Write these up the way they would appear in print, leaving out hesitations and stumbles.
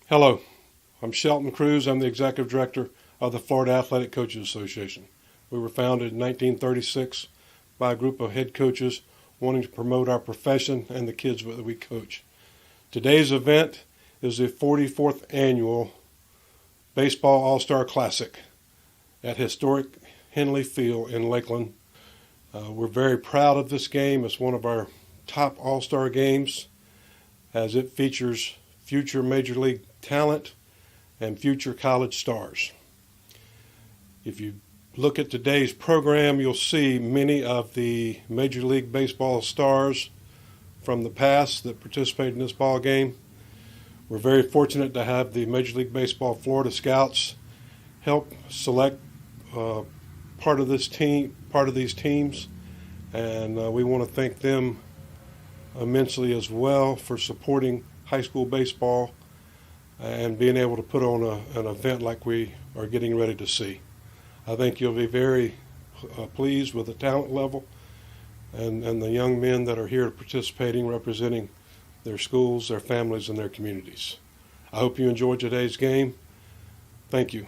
Hello, I'm Shelton Cruz. I'm the Executive Director of the Florida Athletic Coaches Association. We were founded in 1936 by a group of head coaches wanting to promote our profession and the kids that we coach. Today's event is the 44th annual Baseball All-Star Classic at historic Henley Field in Lakeland. We're very proud of this game. It's one of our top All-Star games as it features future Major League talent and future college stars. If you look at today's program, you'll see many of the Major League Baseball stars from the past that participated in this ball game. We're very fortunate to have the Major League Baseball Florida Scouts help select part of these teams, and we want to thank them immensely as well for supporting high school baseball and being able to put on an event like we are getting ready to see. I think you'll be very pleased with the talent level and the young men that are here participating, representing their schools, their families, and their communities. I hope you enjoyed today's game. Thank you.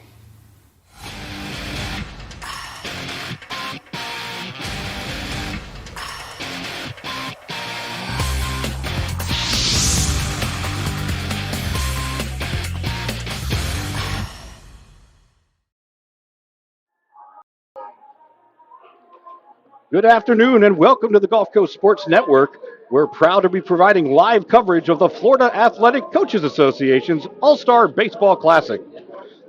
Good afternoon and welcome to the Gulf Coast Sports Network. We're proud to be providing live coverage of the Florida Athletic Coaches Association's All-Star Baseball Classic.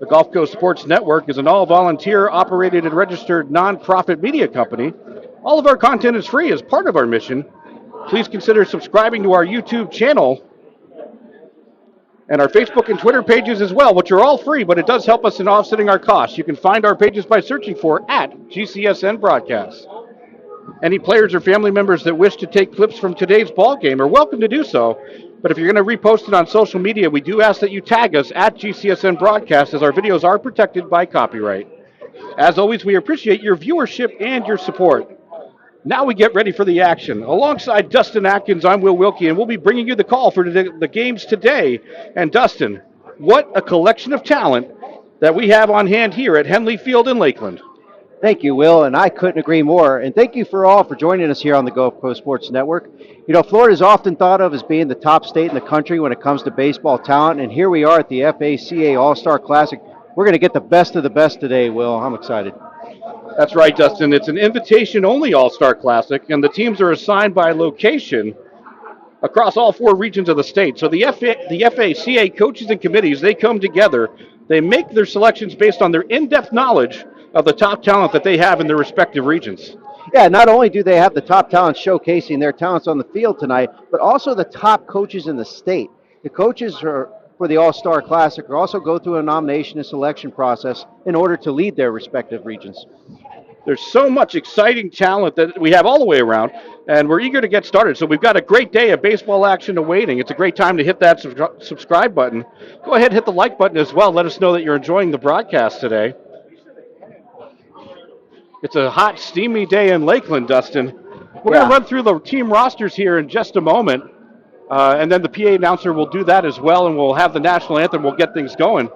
The Gulf Coast Sports Network is an all-volunteer operated and registered nonprofit media company. All of our content is free as part of our mission. Please consider subscribing to our YouTube channel and our Facebook and Twitter pages as well, which are all free, but it does help us in offsetting our costs. You can find our pages by searching for @GCSN Broadcast. Any players or family members that wish to take clips from today's ball game are welcome to do so. But if you're going to repost it on social media, we do ask that you tag us @GCSN Broadcast, as our videos are protected by copyright. As always, we appreciate your viewership and your support. Now we get ready for the action. Alongside Dustin Atkins, I'm Will Wilkie, and we'll be bringing you the call for the games today. And Dustin, what a collection of talent that we have on hand here at Henley Field in Lakeland. Thank you, Will, and I couldn't agree more. And thank you for all for joining us here on the Gulf Coast Sports Network. You know, Florida is often thought of as being the top state in the country when it comes to baseball talent, and here we are at the FACA All-Star Classic. We're going to get the best of the best today, Will. I'm excited. That's right, Dustin. It's an invitation-only All-Star Classic, and the teams are assigned by location across all four regions of the state. So the FACA coaches and committees, they come together. They make their selections based on their in-depth knowledge of the top talent that they have in their respective regions. Yeah, not only do they have the top talent showcasing their talents on the field tonight, but also the top coaches in the state. The coaches for the All-Star Classic also go through a nomination and selection process in order to lead their respective regions. There's so much exciting talent that we have all the way around, and we're eager to get started. So we've got a great day of baseball action awaiting. It's a great time to hit that subscribe button. Go ahead and hit the like button as well. Let us know that you're enjoying the broadcast today. It's a hot, steamy day in Lakeland, Dustin. We're going to run through the team rosters here in just a moment, and then the PA announcer will do that as well, and we'll have the national anthem. We'll get things going.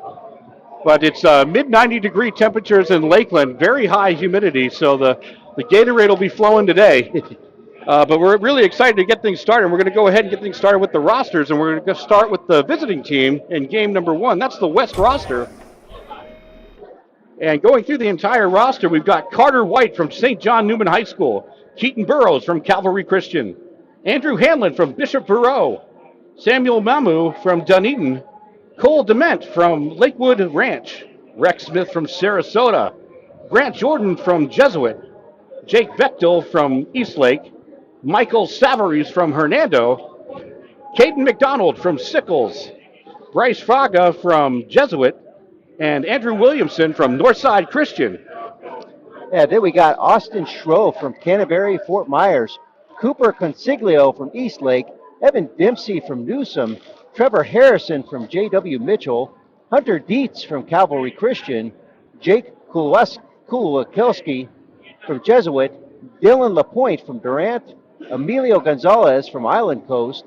But it's mid-90-degree temperatures in Lakeland, very high humidity, so the Gatorade will be flowing today. But we're really excited to get things started. We're going to go ahead and get things started with the rosters, and we're going to start with the visiting team in game number 1. That's the West roster. And going through the entire roster, we've got Carter White from St. John Newman High School, Keaton Burrows from Calvary Christian, Andrew Hanlon from Bishop Verot, Samuel Mamu from Dunedin, Cole Dement from Lakewood Ranch, Rex Smith from Sarasota, Grant Jordan from Jesuit, Jake Bechtel from Eastlake, Michael Savaries from Hernando, Caden McDonald from Sickles, Bryce Fraga from Jesuit, and Andrew Williamson from Northside Christian. Yeah, then we got Austin Schroe from Canterbury, Fort Myers, Cooper Consiglio from Eastlake, Evan Dempsey from Newsom, Trevor Harrison from J.W. Mitchell, Hunter Dietz from Calvary Christian, Jake Kulakowski from Jesuit, Dylan LaPointe from Durant, Emilio Gonzalez from Island Coast,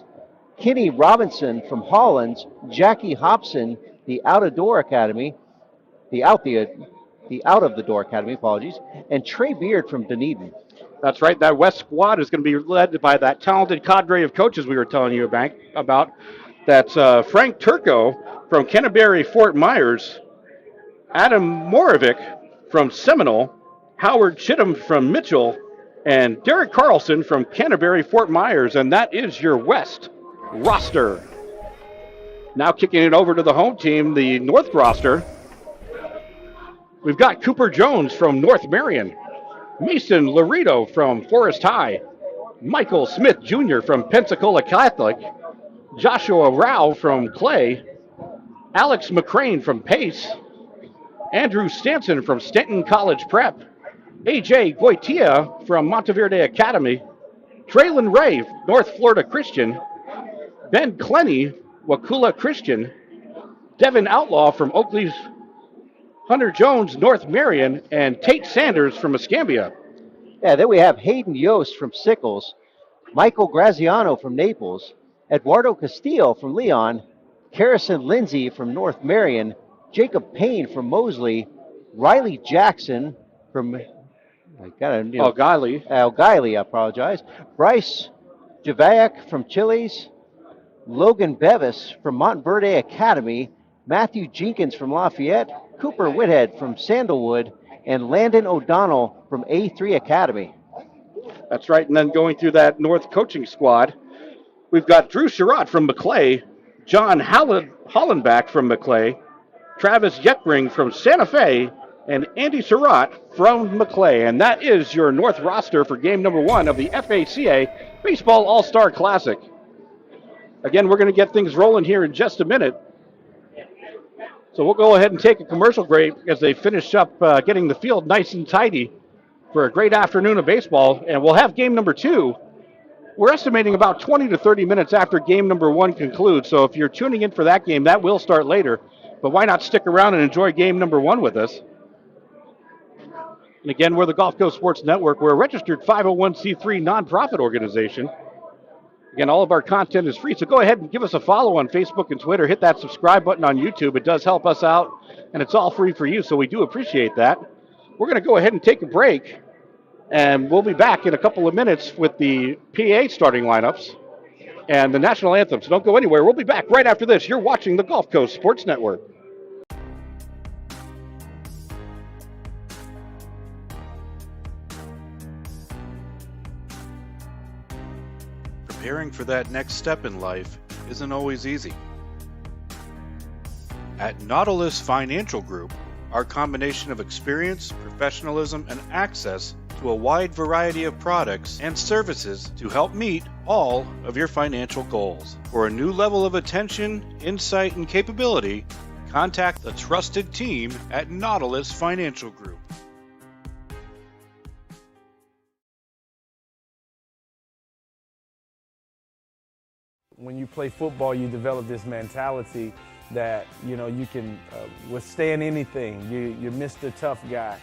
Kenny Robinson from Hollins, Jackie Hobson, the Out of the Door Academy, apologies, and Trey Beard from Dunedin. That's right. That West squad is going to be led by that talented cadre of coaches we were telling you about. That's Frank Turco from Canterbury Fort Myers, Adam Morovic from Seminole, Howard Chittum from Mitchell, and Derek Carlson from Canterbury Fort Myers. And that is your West roster. Now kicking it over to the home team, the North roster. We've got Cooper Jones from North Marion, Mason Laredo from Forest High, Michael Smith Jr. from Pensacola Catholic, Joshua Rao from Clay, Alex McCrane from Pace, Andrew Stanson from Stanton College Prep, AJ Goitia from Monteverde Academy, Traylon Ray, North Florida Christian, Ben Clenny, Wakula Christian, Devin Outlaw from Oakley's Hunter Jones, North Marion, and Tate Sanders from Escambia. Yeah, then we have Hayden Yost from Sickles, Michael Graziano from Naples, Eduardo Castillo from Leon, Harrison Lindsay from North Marion, Jacob Payne from Mosley, Riley Jackson from Algiley, I apologize, Bryce Javayak from Chiles, Logan Bevis from Montverde Academy, Matthew Jenkins from Lafayette, Cooper Whithead from Sandalwood, and Landon O'Donnell from A3 Academy. That's right, and then going through that North coaching squad, we've got Drew Sherratt from Maclay, John Hollenbach from Maclay, Travis Yetbring from Santa Fe, and Andy Surratt from Maclay. And that is your North roster for game number 1 of the FACA Baseball All-Star Classic. Again, we're going to get things rolling here in just a minute. So we'll go ahead and take a commercial break as they finish up getting the field nice and tidy for a great afternoon of baseball. And we'll have game number 2. We're estimating about 20 to 30 minutes after game number 1 concludes. So if you're tuning in for that game, that will start later. But why not stick around and enjoy game number 1 with us? And again, we're the Gulf Coast Sports Network. We're a registered 501c3 nonprofit organization. Again, all of our content is free, so go ahead and give us a follow on Facebook and Twitter. Hit that subscribe button on YouTube. It does help us out, and it's all free for you, so we do appreciate that. We're going to go ahead and take a break, and we'll be back in a couple of minutes with the PA starting lineups and the national anthem. So don't go anywhere. We'll be back right after this. You're watching the Gulf Coast Sports Network. Preparing for that next step in life isn't always easy. At Nautilus Financial Group, our combination of experience, professionalism, and access to a wide variety of products and services to help meet all of your financial goals. For a new level of attention, insight, and capability, contact the trusted team at Nautilus Financial Group. When you play football, you develop this mentality that, you know, you can withstand anything. You're Mr. Tough Guy.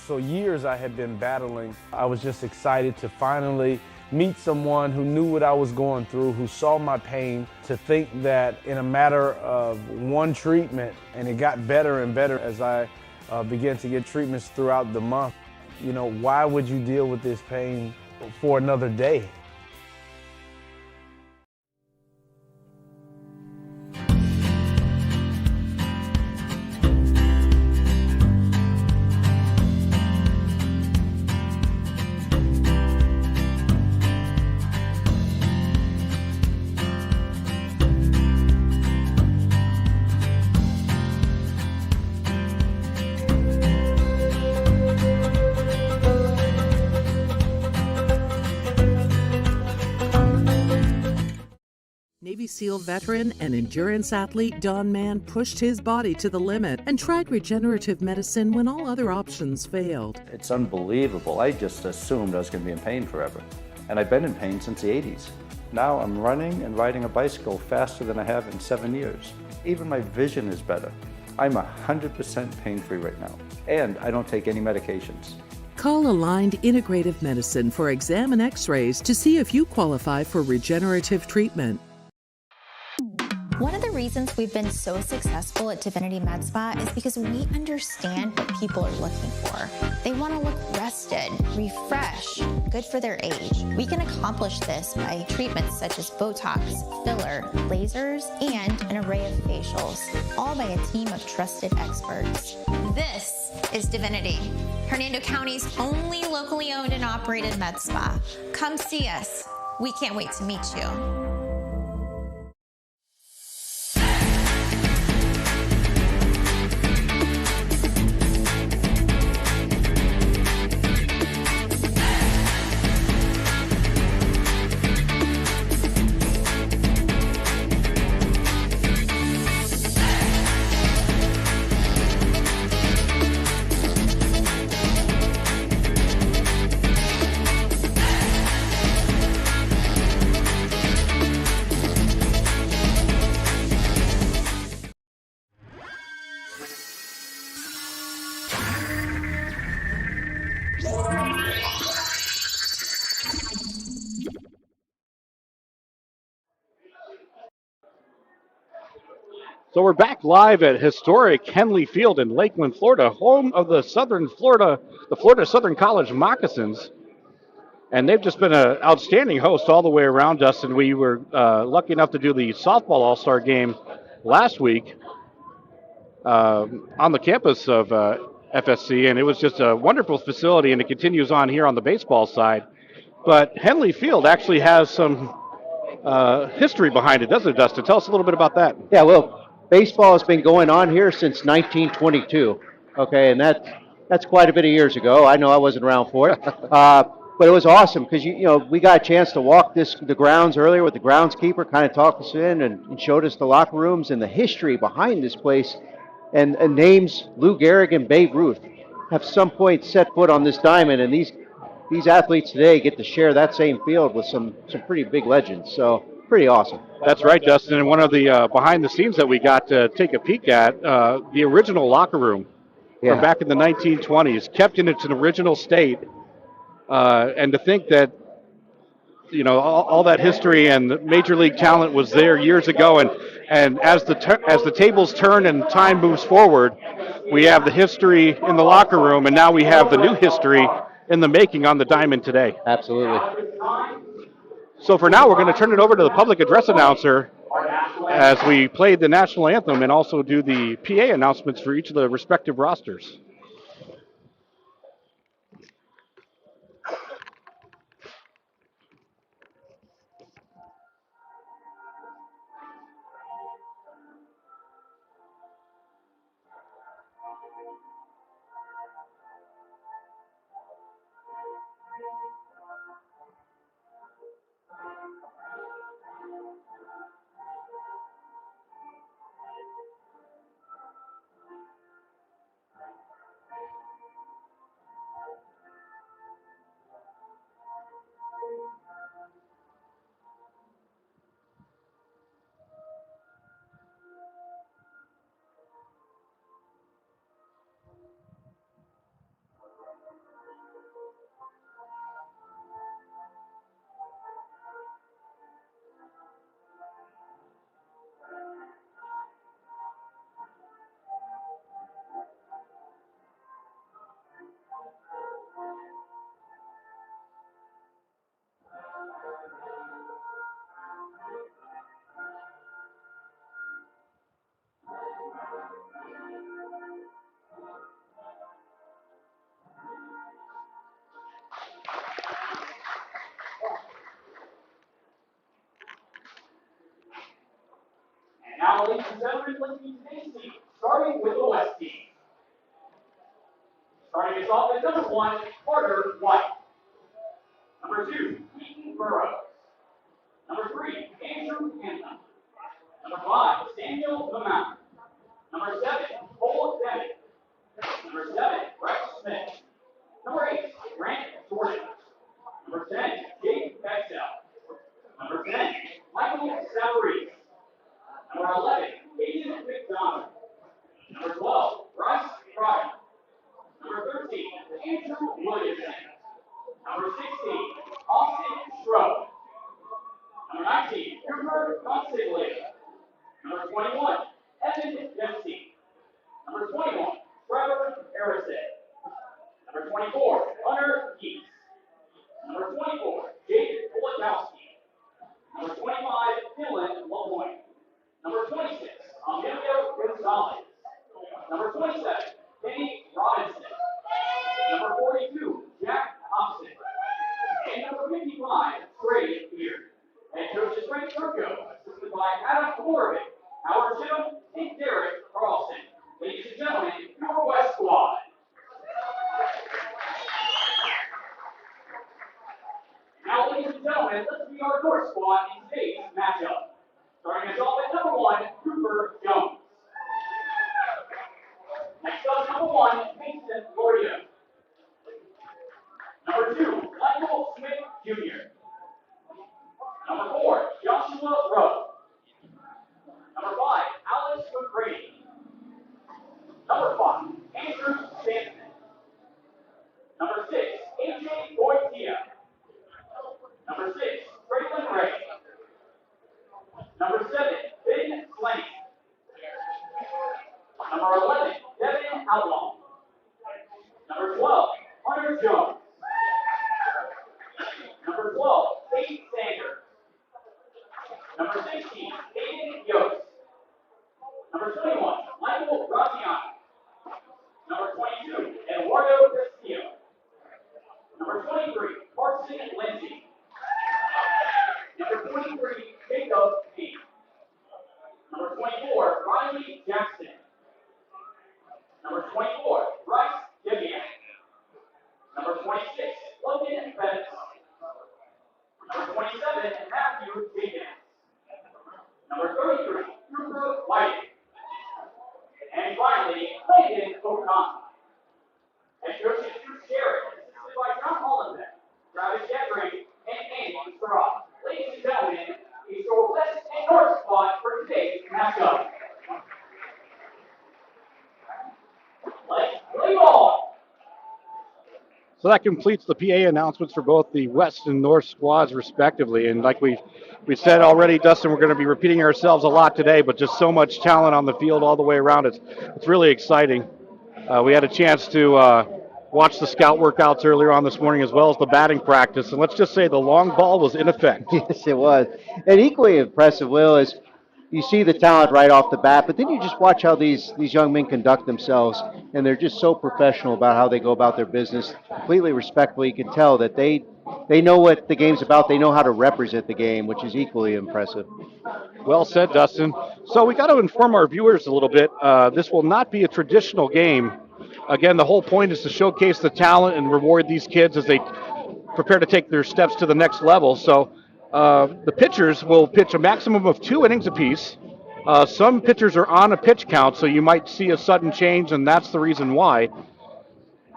So years I had been battling. I was just excited to finally meet someone who knew what I was going through, who saw my pain, to think that in a matter of one treatment, and it got better and better as I began to get treatments throughout the month. You know, why would you deal with this pain for another day? Navy SEAL veteran and endurance athlete Don Mann pushed his body to the limit and tried regenerative medicine when all other options failed. It's unbelievable. I just assumed I was going to be in pain forever. And I've been in pain since the 80s. Now I'm running and riding a bicycle faster than I have in 7 years. Even my vision is better. I'm 100% pain-free right now. And I don't take any medications. Call Aligned Integrative Medicine for exam and x-rays to see if you qualify for regenerative treatment. One of the reasons we've been so successful at Divinity Med Spa is because we understand what people are looking for. They want to look rested, refreshed, good for their age. We can accomplish this by treatments such as Botox, filler, lasers, and an array of facials, all by a team of trusted experts. This is Divinity, Hernando County's only locally owned and operated med spa. Come see us. We can't wait to meet you. So we're back live at historic Henley Field in Lakeland, Florida, home of the Florida Southern College Moccasins. And they've just been an outstanding host all the way around us. And we were lucky enough to do the softball all-star game last week on the campus of FSC. And it was just a wonderful facility, and it continues on here on the baseball side. But Henley Field actually has some history behind it, doesn't it, Dustin? Tell us a little bit about that. Yeah, well, baseball has been going on here since 1922. Okay, and that's quite a bit of years ago. I know I wasn't around for it, but it was awesome because you know we got a chance to walk the grounds earlier with the groundskeeper, kind of talked us in and showed us the locker rooms and the history behind this place, and names Lou Gehrig and Babe Ruth have some point set foot on this diamond, and these athletes today get to share that same field with some pretty big legends. So pretty awesome. That's right, Justin. And one of the behind the scenes that we got to take a peek at, the original locker room from back in the 1920s, kept in its original state. And to think that, you know, all that history and major league talent was there years ago. And as the tables turn and time moves forward, we have the history in the locker room, and now we have the new history in the making on the diamond today. Absolutely. So for now, we're going to turn it over to the public address announcer as we play the national anthem and also do the PA announcements for each of the respective rosters. Now, ladies and gentlemen, let's meet today's team, starting with the West team. Starting us off at number 1, Carter White. Number 2, Keaton Burrows. Number 3, Andrew Anthem. Number 5, Samuel Lamont. Number 7, Cole Bennett. Number 7, Rex Smith. Number 8, Grant Jordan. Number 10, Jake Bexell. Number 10, Michael Savarese. Number 11, Aiden McDonald. Number 12, Russ Pryor. Number 13, Andrew Williamson. Number 16, Austin Schroe. Number 19, Cooper Consiglio. Number Gonzalez. Number 27, Penny Robinson. Number 42, Jack Hobson. And number 55, Trey Beard. Head coach is Frank Turco, assisted by Adam Kovarovic, Howard Jim, and Derek Carlson. Ladies and gentlemen, your West Squad. Now, ladies and gentlemen, let's meet our North Squad in today's matchup. Starting us off at number 1, Cooper Jones. Next up, number 1, Mason Loria. Number 2, Michael Smith Jr. Number 4, Joshua Rowe. Number 5, Alex McCready. Number 5, Andrew Sampson. Number 6, AJ Boytia. Number 6, Braylon Ray. Number 7, Ben Slane. Number 11, Devin Outlaw. Number 12, Hunter Jones. Number 12, Tate Sanders. Number 16, Aiden Yost. Number 21, Michael Graziano. Number 22, Eduardo Castillo. Number 23, Carson Lindsay. Number 23, Jacob P. Number 24, Riley Jackson. Number 24, Bryce Debian. Number 26, Logan Bennett. Number 27, Matthew Jenkins. Number 33, Cooper White. And finally, Clayton O'Connor. Head coach is Drew Sherritt, assisted by John Hollenbeck, Travis Jeffrey, and Andy Straw. Ladies and gentlemen, it's your West and North Squad for today's matchup. Let's play ball. So that completes the PA announcements for both the West and North squads, respectively. And like we said already, Dustin, we're going to be repeating ourselves a lot today, but just so much talent on the field all the way around. It's really exciting. We had a chance to watch the scout workouts earlier on this morning, as well as the batting practice. And let's just say the long ball was in effect. Yes, it was. And equally impressive, Will, is you see the talent right off the bat, but then you just watch how these young men conduct themselves, and they're just so professional about how they go about their business, completely respectful. You can tell that they know what the game's about. They know how to represent the game, which is equally impressive. Well said, Dustin. So we got to inform our viewers a little bit. This will not be a traditional game. Again, the whole point is to showcase the talent and reward these kids as they prepare to take their steps to the next level. So the pitchers will pitch a maximum of 2 innings apiece. Some pitchers are on a pitch count, so you might see a sudden change, and that's the reason why.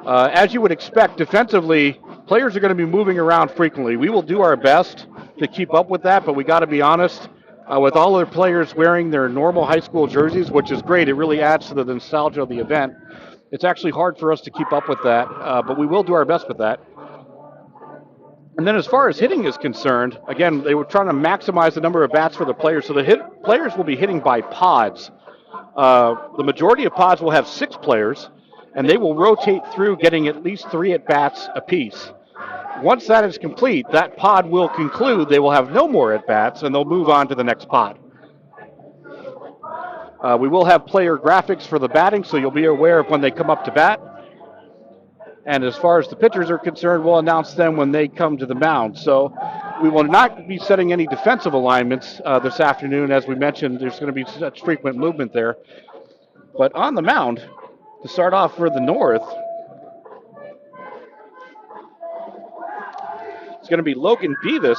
As you would expect, defensively, players are going to be moving around frequently. We will do our best to keep up with that, but we got to be honest. With all their players wearing their normal high school jerseys, which is great, it really adds to the nostalgia of the event. It's actually hard for us to keep up with that, but we will do our best with that. And then as far as hitting is concerned, again, they were trying to maximize the number of bats for the players, so the players will be hitting by pods. The majority of pods will have 6 players, and they will rotate through getting at least 3 at-bats apiece. Once that is complete, that pod will conclude. They will have no more at-bats, and they'll move on to the next pod. We will have player graphics for the batting, so you'll be aware of when they come up to bat. And as far as the pitchers are concerned, we'll announce them when they come to the mound. So we will not be setting any defensive alignments this afternoon. As we mentioned, there's going to be such frequent movement there. But on the mound, to start off for the North, it's going to be Logan Beavis.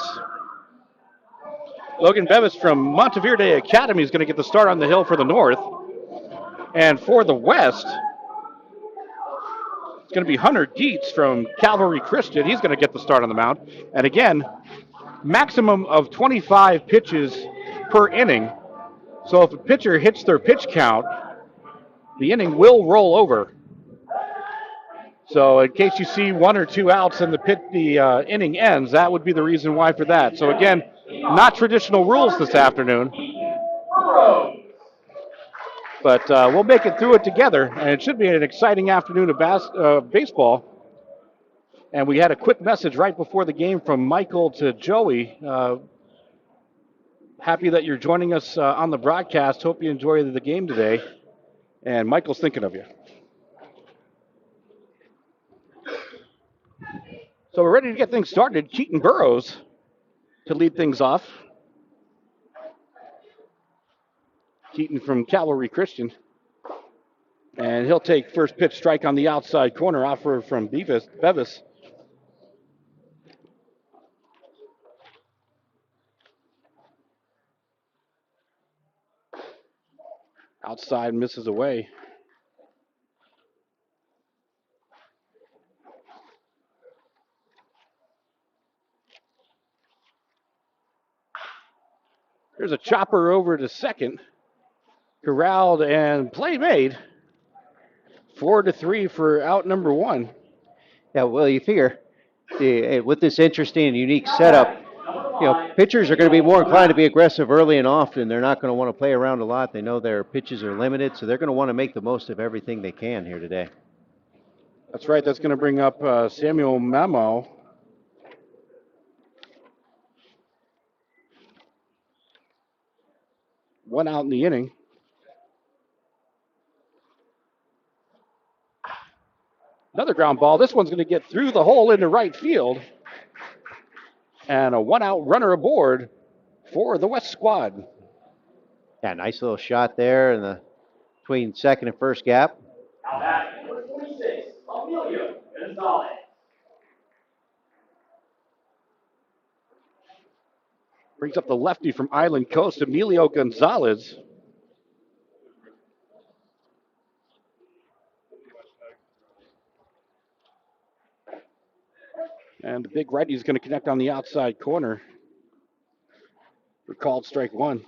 Logan Bevis from Monteverde Academy is going to get the start on the hill for the North. And for the West, it's going to be Hunter Dietz from Calvary Christian. He's going to get the start on the mound. And again, maximum of 25 pitches per inning. So if a pitcher hits their pitch count, the inning will roll over. So in case you see 1 or 2 outs and the inning ends, that would be the reason why for that. So again, not traditional rules this afternoon. But we'll make it through it together, and it should be an exciting afternoon of baseball. And we had a quick message right before the game from Michael to Joey. Happy that you're joining us on the broadcast. Hope you enjoy the game today. And Michael's thinking of you. So we're ready to get things started. Keaton Burrows to lead things off. Keaton from Cavalry Christian. And he'll take first pitch strike on the outside corner, offer from Bevis. Outside misses away. There's a chopper over to second. Corralled and play made. 4-3 for out number one. Yeah, well, you figure with this interesting and unique setup, pitchers are going to be more inclined to be aggressive early and often. They're not going to want to play around a lot. They know their pitches are limited, so they're going to want to make the most of everything they can here today. That's right. That's going to bring up Samuel Mamo. One out in the inning. Another ground ball. This one's going to get through the hole into right field. And a one-out runner aboard for the West squad. Yeah, nice little shot there between second and first gap. Now batting, number 26, Emilio Gonzalez. Brings up the lefty from Island Coast, Emilio Gonzalez. And the big righty is going to connect on the outside corner for called strike one.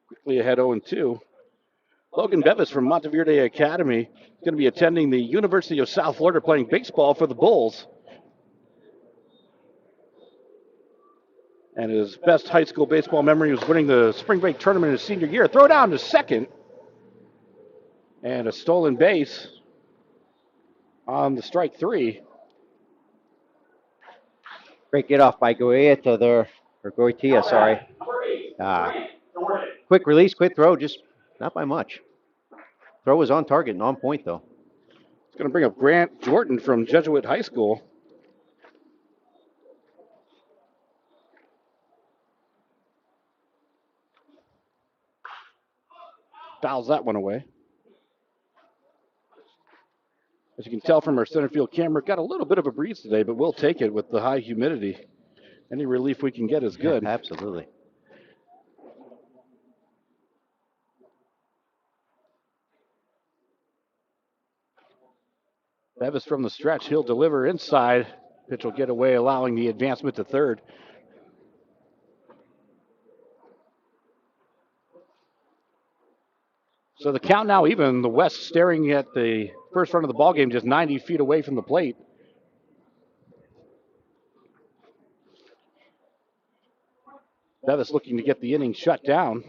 Quickly ahead 0-2. Logan Bevis from Monteverde Academy is going to be attending the University of South Florida playing baseball for the Bulls. And his best high school baseball memory was winning the spring break tournament his senior year. Throw down to second. And a stolen base on the strike three. Great get off by Goitia there, or Goitia, sorry. Quick release, quick throw, just not by much. Throw was on target and on point, though. It's going to bring up Grant Jordan from Jesuit High School. Fouls that one away. As you can tell from our center field camera, got a little bit of a breeze today, but we'll take it with the high humidity. Any relief we can get is good. Yeah, absolutely. Bevis from the stretch. He'll deliver inside. Pitch will get away, allowing the advancement to third. So the count now even. The West staring at the first run of the ball game, just 90 feet away from the plate. Bevis looking to get the inning shut down.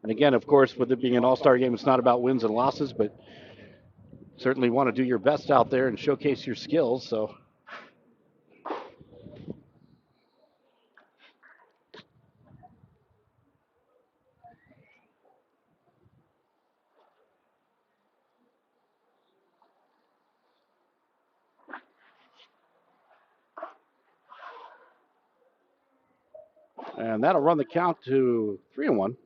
And again, of course, with it being an all-star game, it's not about wins and losses, but certainly want to do your best out there and showcase your skills. So and that'll run the count to 3-1.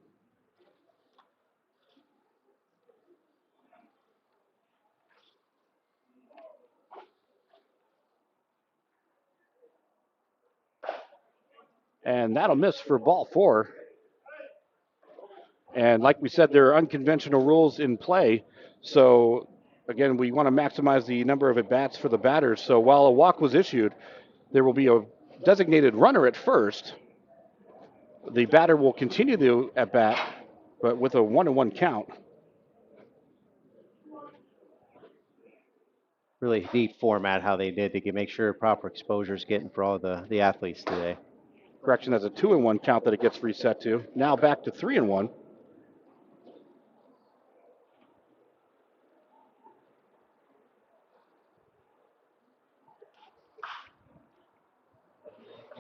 And that'll miss for ball four. And like we said, there are unconventional rules in play. So again, we want to maximize the number of at-bats for the batters. So while a walk was issued, there will be a designated runner at first. The batter will continue the at-bat, but with a 1-1 count. Really neat format how they did to make sure proper exposure is getting for all the athletes today. Correction, that's a 2-1 count that it gets reset to. Now back to 3-1.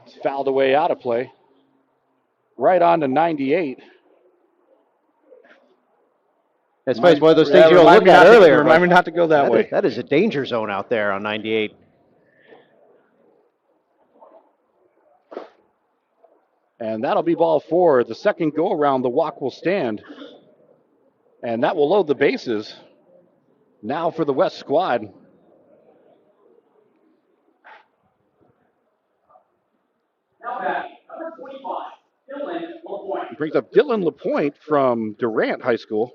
It's fouled away out of play. Right on to 98. That's probably one of those things you'll look at earlier. Remind me not to go that way. That is a danger zone out there on 98. And that'll be ball 4. The second go around, the walk will stand. And that will load the bases. Now for the West squad. Now batting, number 25, Dylan LaPointe. Brings up Dylan LaPointe from Durant High School.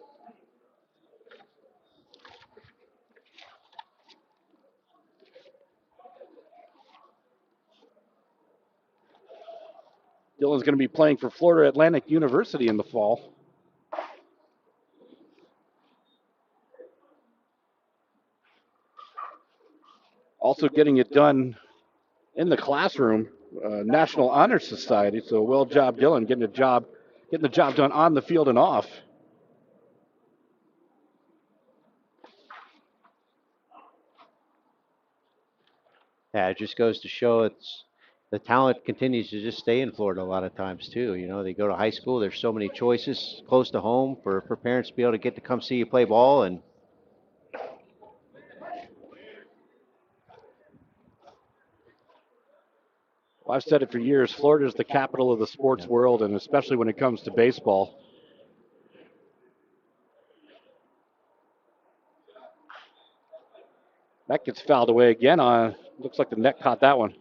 Dylan's going to be playing for Florida Atlantic University in the fall. Also getting it done in the classroom, National Honor Society. So well job, Dylan, getting the job done on the field and off. Yeah, it just goes to show the talent continues to just stay in Florida a lot of times too. You know, they go to high school, there's so many choices close to home for parents to be able to get to come see you play ball. And well, I've said it for years, Florida is the capital of the sports world, and especially when it comes to baseball. That gets fouled away again. Looks like the net caught that one.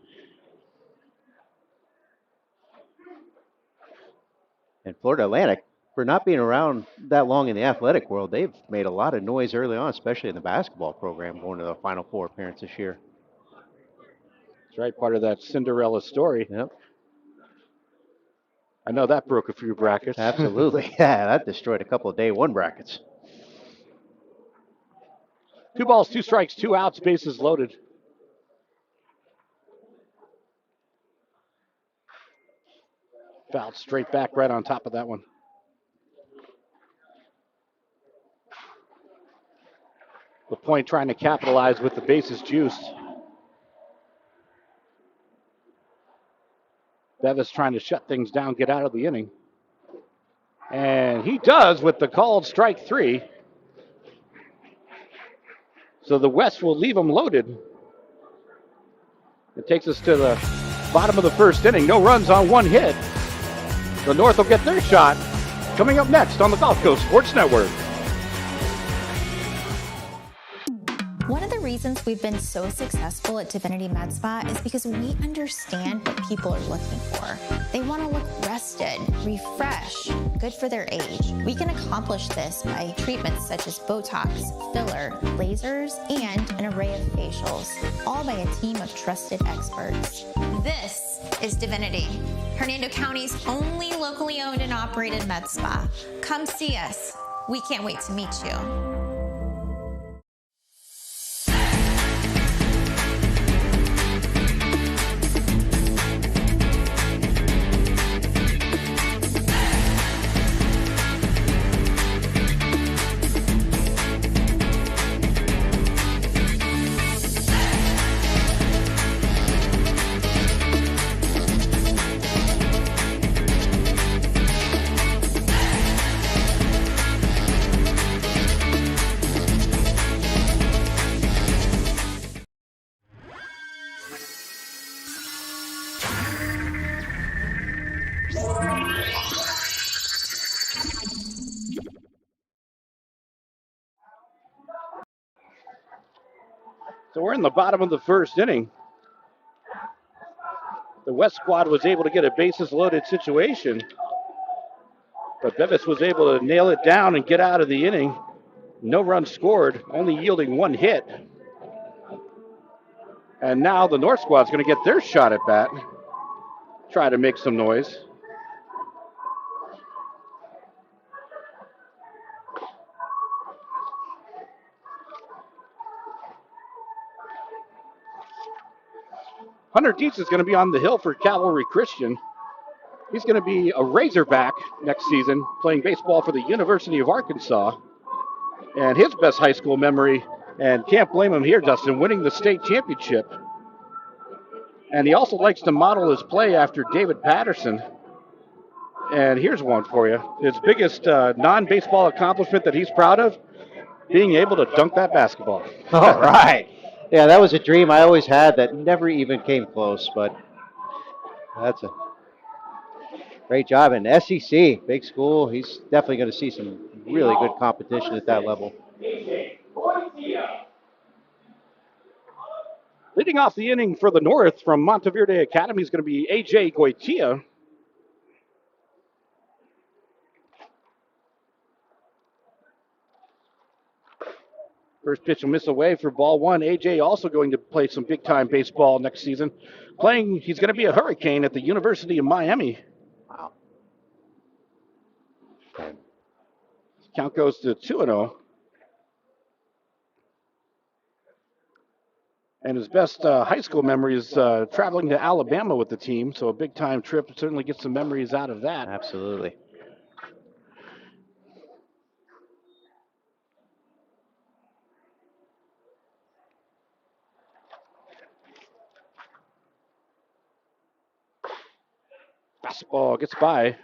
And Florida Atlantic, for not being around that long in the athletic world, they've made a lot of noise early on, especially in the basketball program, going to the Final Four appearance this year. That's right, part of that Cinderella story. Yep. I know that broke a few brackets. Absolutely. Yeah, that destroyed a couple of day one brackets. 2 balls, 2 strikes, 2 outs, bases loaded. Fouled straight back right on top of that one. LaPointe trying to capitalize with the bases juiced. Bevis trying to shut things down, get out of the inning. And he does with the called strike 3. So the West will leave them loaded. It takes us to the bottom of the first inning. No runs on 1 hit. The North will get their shot coming up next on the Gulf Coast Sports Network. One of the reasons we've been so successful at Divinity Med Spa is because we understand what people are looking for. They want to look rested, refreshed, good for their age. We can accomplish this by treatments such as Botox, filler, lasers, and an array of facials, all by a team of trusted experts. This is Divinity, Hernando County's only locally owned and operated med spa. Come see us. We can't wait to meet you. So we're in the bottom of the first inning. The West squad was able to get a bases loaded situation, but Bevis was able to nail it down and get out of the inning. No runs scored, only yielding 1 hit. And now the North squad's going to get their shot at bat. Try to make some noise. Hunter Dietz is going to be on the hill for Cavalry Christian. He's going to be a Razorback next season, playing baseball for the University of Arkansas. And his best high school memory, and can't blame him here, Dustin, winning the state championship And he also likes to model his play after David Patterson. And here's one for you. His biggest non-baseball accomplishment that he's proud of, being able to dunk that basketball. All right. Yeah, that was a dream I always had that never even came close, but that's a great job. And SEC, big school, he's definitely going to see some really good competition at that level. Leading off the inning for the North from Monteverde Academy is going to be A.J. Goitia. First pitch will miss away for ball one. A.J. also going to play some big-time baseball next season. He's going to be a Hurricane at the University of Miami. Wow. Count goes to 2-0. And his best high school memory is traveling to Alabama with the team, so a big-time trip. Certainly get some memories out of that. Absolutely. Fastball gets by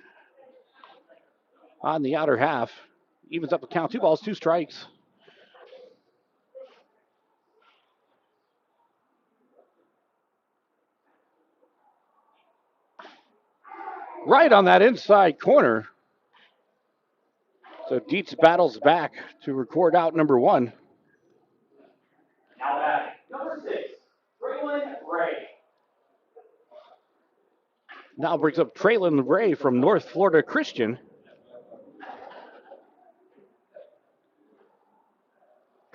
on the outer half. Evens up the count. 2 balls, 2 strikes. Right on that inside corner. So Dietz battles back to record out number 1. Now batting, number 6, Braylon Ray. Now brings up Traylon Ray from North Florida Christian.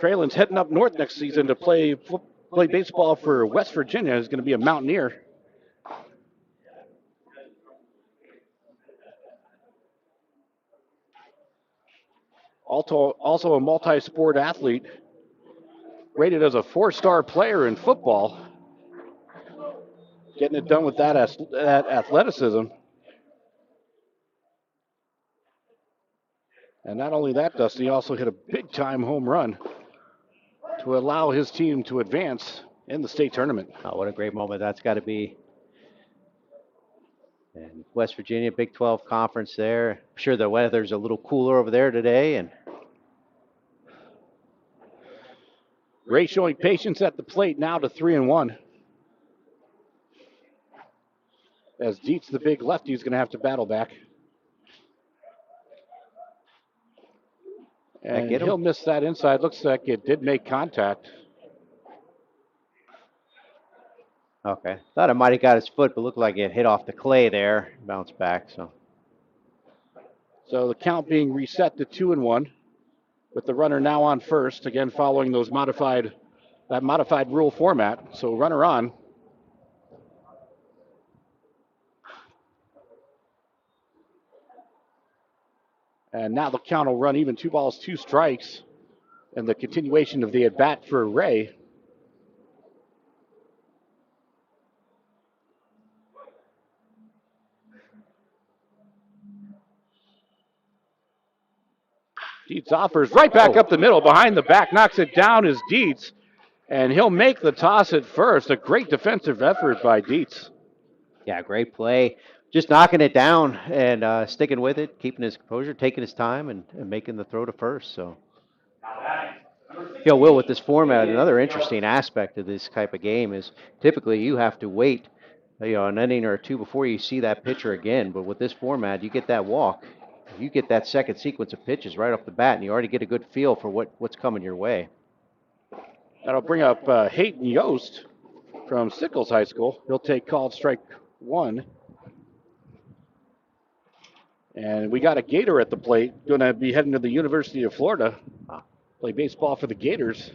Traylon's heading up north next season to play baseball for West Virginia. He's going to be a Mountaineer. Also a multi-sport athlete, rated as a 4-star player in football. Getting it done with that athleticism. And not only that, Dusty, also hit a big-time home run to allow his team to advance in the state tournament. Oh, what a great moment that's got to be. And West Virginia, Big 12 conference there. I'm sure the weather's a little cooler over there today. And Ray showing patience at the plate now to 3-1. As Dietz, the big lefty, is going to have to battle back. And he'll miss that inside. Looks like it did make contact. okay. Thought it might have got his foot, but looked like it hit off the clay there. Bounced back. So the count being reset to 2-1, with the runner now on first. Again, following that modified rule format. So runner on. And now the count will run even, 2 balls, 2 strikes, and the continuation of the at-bat for Ray. Dietz offers right back up the middle, behind the back, knocks it down is Dietz, and he'll make the toss at first. A great defensive effort by Dietz. Yeah, great play. Just knocking it down and sticking with it, keeping his composure, taking his time, and making the throw to first. So, Will, with this format, another interesting aspect of this type of game is typically you have to wait, an inning or 2 before you see that pitcher again. But with this format, you get that walk, you get that second sequence of pitches right off the bat, and you already get a good feel for what's coming your way. That'll bring up Hayden Yost from Sickles High School. He'll take called strike 1. And we got a Gator at the plate, going to be heading to the University of Florida, play baseball for the Gators.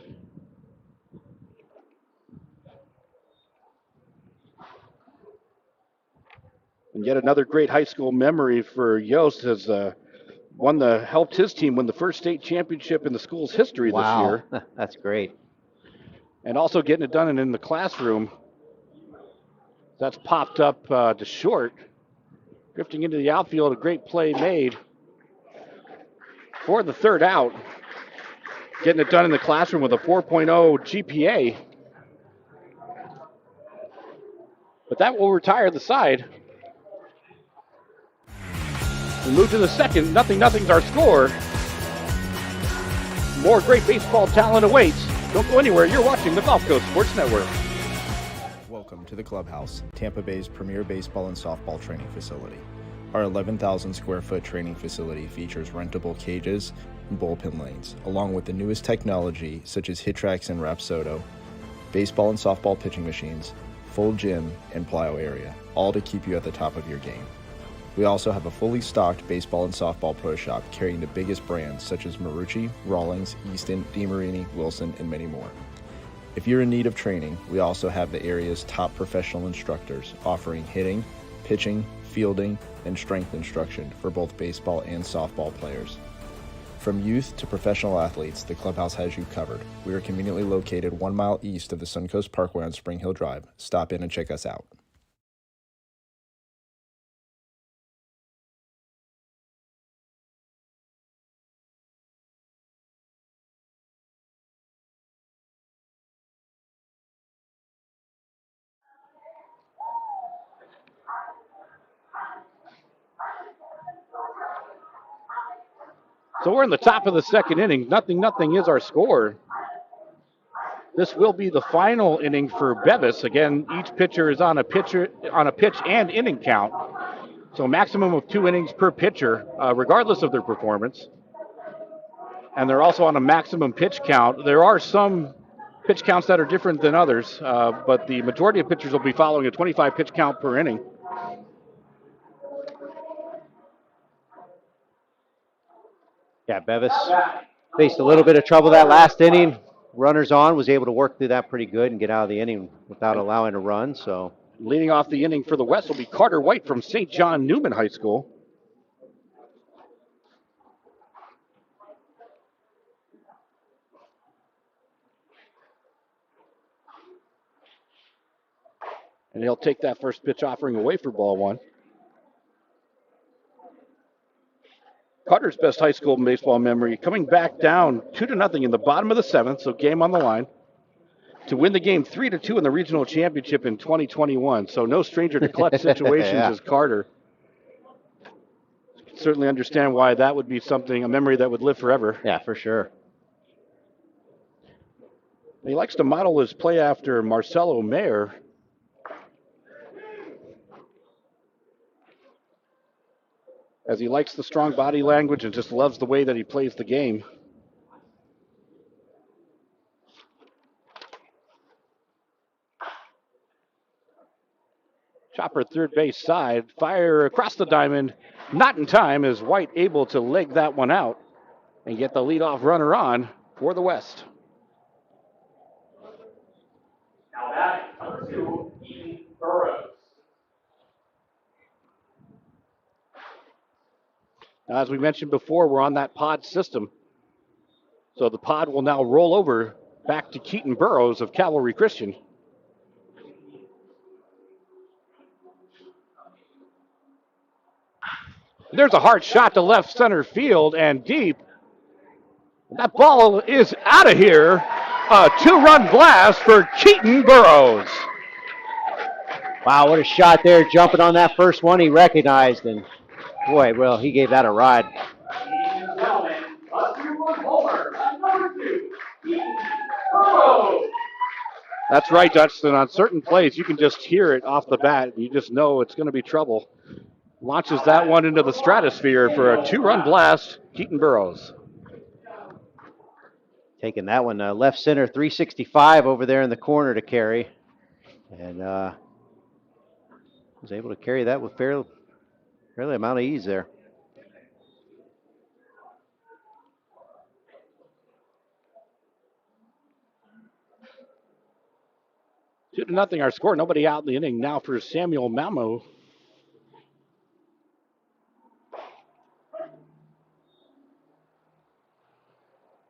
And yet another great high school memory for Yost, has helped his team win the first state championship in the school's history this year. That's great. And also getting it done in the classroom. That's popped up to short. Drifting into the outfield, a great play made for the third out. Getting it done in the classroom with a 4.0 GPA. But that will retire the side. We move to the second. 0-0's our score. More great baseball talent awaits. Don't go anywhere. You're watching the Gulf Coast Sports Network. Welcome to the Clubhouse, Tampa Bay's premier baseball and softball training facility. Our 11,000 square foot training facility features rentable cages and bullpen lanes, along with the newest technology such as HitTrax and Rapsodo, baseball and softball pitching machines, full gym, and plyo area, all to keep you at the top of your game. We also have a fully stocked baseball and softball pro shop carrying the biggest brands such as Marucci, Rawlings, Easton, DeMarini, Wilson, and many more. If you're in need of training, we also have the area's top professional instructors offering hitting, pitching, fielding, and strength instruction for both baseball and softball players. From youth to professional athletes, the clubhouse has you covered. We are conveniently located 1 mile east of the Suncoast Parkway on Spring Hill Drive. Stop in and check us out. So we're in the top of the second inning. 0-0 is our score. This will be the final inning for Bevis. Again, each pitcher is on a pitch and inning count. So a maximum of 2 innings per pitcher, regardless of their performance. And they're also on a maximum pitch count. There are some pitch counts that are different than others, but the majority of pitchers will be following a 25 pitch count per inning. Yeah, Bevis faced a little bit of trouble that last inning. Runners on, was able to work through that pretty good and get out of the inning without allowing a run. So leading off the inning for the West will be Carter White from St. John Newman High School. And he'll take that first pitch offering away for ball 1. Carter's best high school baseball memory, coming back down 2-0 in the bottom of the 7th, so game on the line, to win the game 3-2 in the regional championship in 2021. So no stranger to clutch situations as Carter. Certainly understand why that would be something, a memory that would live forever. Yeah, for sure. He likes to model his play after Marcelo Mayer. As he likes the strong body language and just loves the way that he plays the game. Chopper third base side, fire across the diamond, not in time. Is White able to leg that one out and get the leadoff runner on for the West? Now that number 2, Ethan Burrows. Now, as we mentioned before, we're on that pod system. So the pod will now roll over back to Keaton Burrows of Cavalry Christian. There's a hard shot to left center field and deep. That ball is out of here. A 2-run blast for Keaton Burrows. Wow, what a shot there, jumping on that first one he recognized. And boy, well, he gave that a ride. Ladies and gentlemen, a 2-run homer at number 2, Ethan Burrows. That's right, Dutchton. On certain plays, you can just hear it off the bat. You just know it's going to be trouble. Launches that one into the stratosphere for a 2-run blast, Keaton Burrows. Taking that one left center, 365 over there in the corner to carry. And was able to carry that with fairly amount of ease there. Two to nothing our score. Nobody out in the inning now for Samuel Malmo.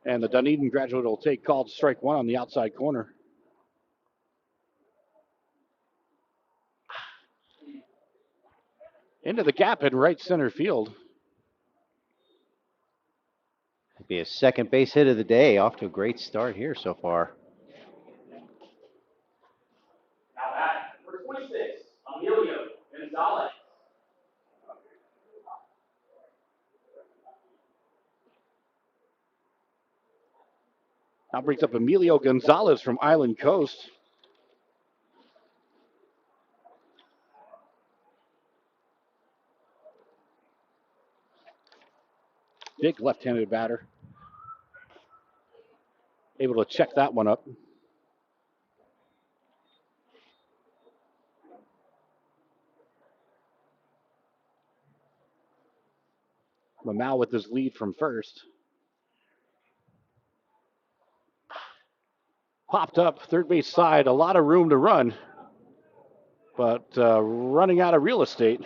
And the Dunedin graduate will take called strike 1 on the outside corner. Into the gap in right center field. It'd be his second base hit of the day. Off to a great start here so far. Now back for 26, Now brings up Emilio Gonzalez from Island Coast. Big left-handed batter. Able to check that one up. Mamau with his lead from first. Popped up, third base side, a lot of room to run, but running out of real estate.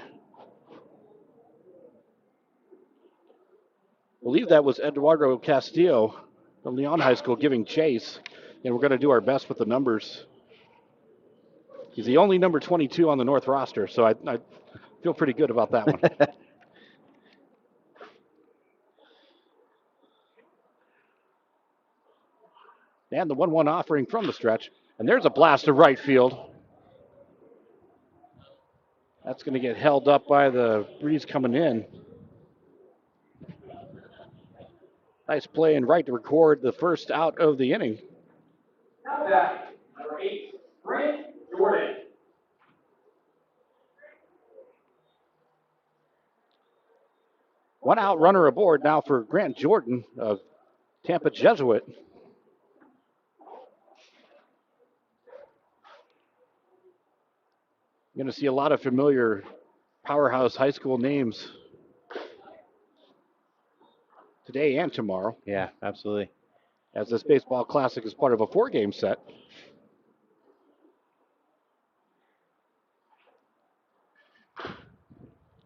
I believe that was Eduardo Castillo from Leon High School giving chase, and we're going to do our best with the numbers. He's the only number 22 on the North roster, so I feel pretty good about that one. And the 1-1 offering from the stretch. And there's a blast to right field. That's going to get held up by the breeze coming in. Nice play in right to record the first out of the inning. Now back, number 8, Grant Jordan. One out runner aboard now for Grant Jordan of Tampa Jesuit. You're going to see a lot of familiar powerhouse high school names today and tomorrow. Yeah, absolutely. As this baseball classic is part of a 4-game set.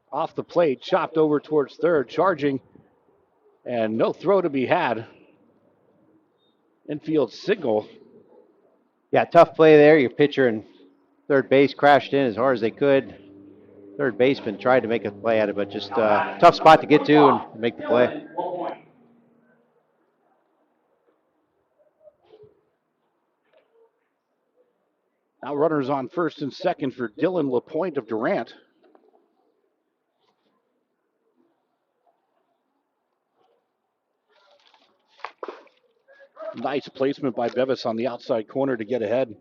Off the plate, chopped over towards third, charging, and no throw to be had. Infield signal. Yeah, tough play there. Your pitcher and third base crashed in as hard as they could. Third baseman tried to make a play at it, but just tough spot to get to and make the play. Now runners on first and second for Dylan LaPointe of Durant. Nice placement by Bevis on the outside corner to get ahead.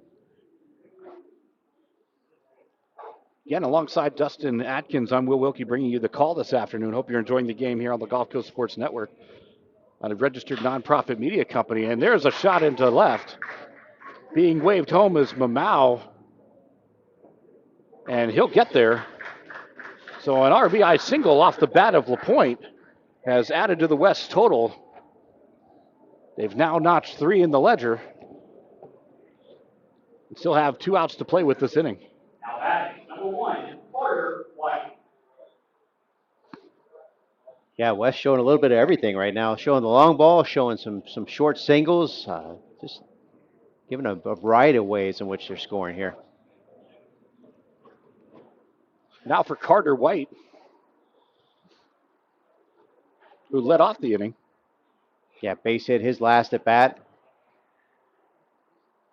Again, alongside Dustin Atkins, I'm Will Wilkie bringing you the call this afternoon. Hope you're enjoying the game here on the Gulf Coast Sports Network, on a registered nonprofit media company. And there's a shot into left. Being waved home is Mamau. And he'll get there. So an RBI single off the bat of LaPointe has added to the West total. They've now notched 3 in the ledger. And still have 2 outs to play with this inning. Now batting, number 1, Carter White. Yeah, West showing a little bit of everything right now. Showing the long ball, showing some short singles, just giving a variety of ways in which they're scoring here. Now for Carter White, who led off the inning. Yeah, base hit his last at bat.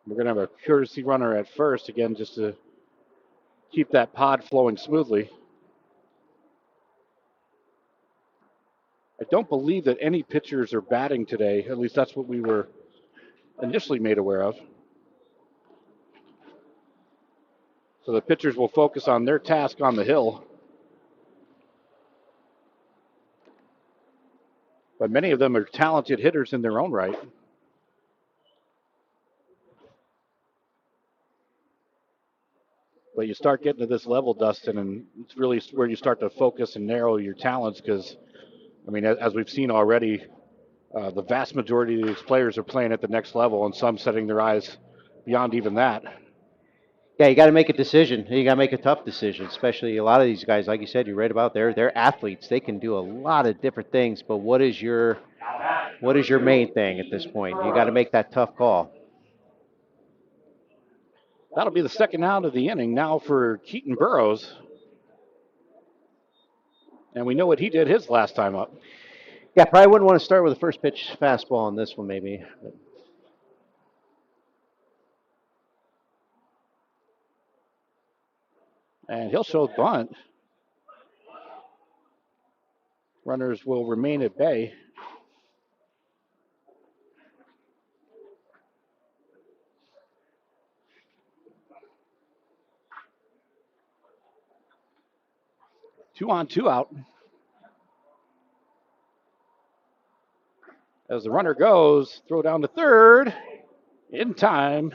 We're going to have a courtesy runner at first, again, just to keep that pod flowing smoothly. I don't believe that any pitchers are batting today. At least that's what we were initially made aware of. So the pitchers will focus on their task on the hill. But many of them are talented hitters in their own right. But you start getting to this level, Dustin, and it's really where you start to focus and narrow your talents because, I mean, as we've seen already, the vast majority of these players are playing at the next level and some setting their eyes beyond even that. Yeah, you got to make a decision. You got to make a tough decision, especially a lot of these guys, like you said, you read about, they're athletes. They can do a lot of different things, but what is your main thing at this point? You got to make that tough call. That'll be the second out of the inning now for Keaton Burrows. And we know what he did his last time up. Yeah, probably wouldn't want to start with the first pitch fastball on this one maybe. But and he'll show bunt. Runners will remain at bay. 2 on, 2 out. As the runner goes, throw down to third. In time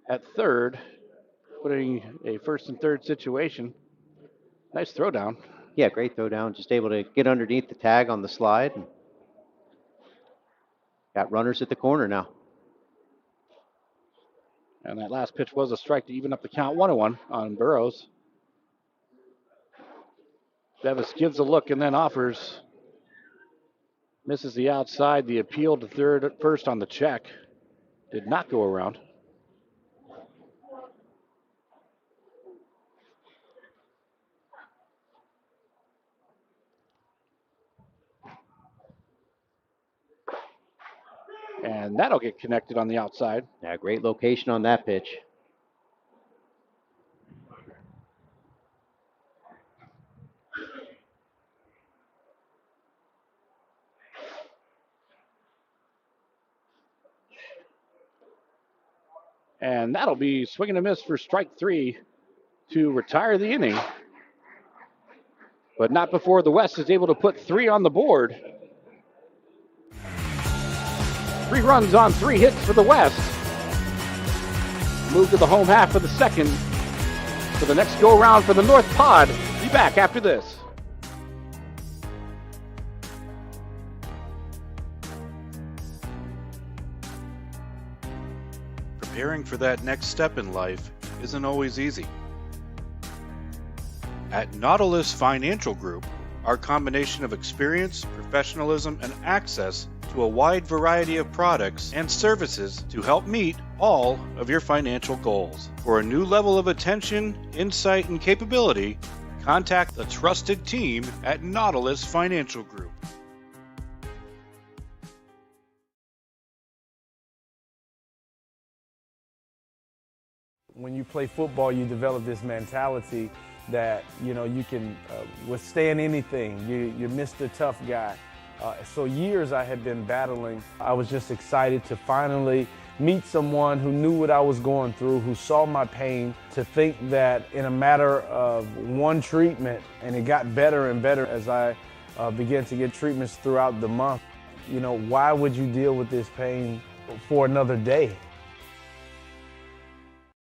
at third, putting a first and third situation. Nice throw down. Yeah, great throw down. Just able to get underneath the tag on the slide. And got runners at the corner now. And that last pitch was a strike to even up the count, 1-1 on Burrows. Davis gives a look and then offers. Misses the outside. The appeal to third at first on the check did not go around. And that'll get connected on the outside. Yeah, great location on that pitch. And that'll be swing and a miss for strike 3 to retire the inning. But not before the West is able to put 3 on the board. 3 runs on 3 hits for the West. Move to the home half of the second for the next go around for the North Pod. Be back after this. Preparing for that next step in life isn't always easy. At Nautilus Financial Group, our combination of experience, professionalism, and access to a wide variety of products and services to help meet all of your financial goals. For a new level of attention, insight, and capability, contact the trusted team at Nautilus Financial Group. When you play football, you develop this mentality that, you can withstand anything. You're Mr. Tough Guy. So years I had been battling. I was just excited to finally meet someone who knew what I was going through, who saw my pain, to think that in a matter of one treatment, and it got better and better as I began to get treatments throughout the month. Why would you deal with this pain for another day?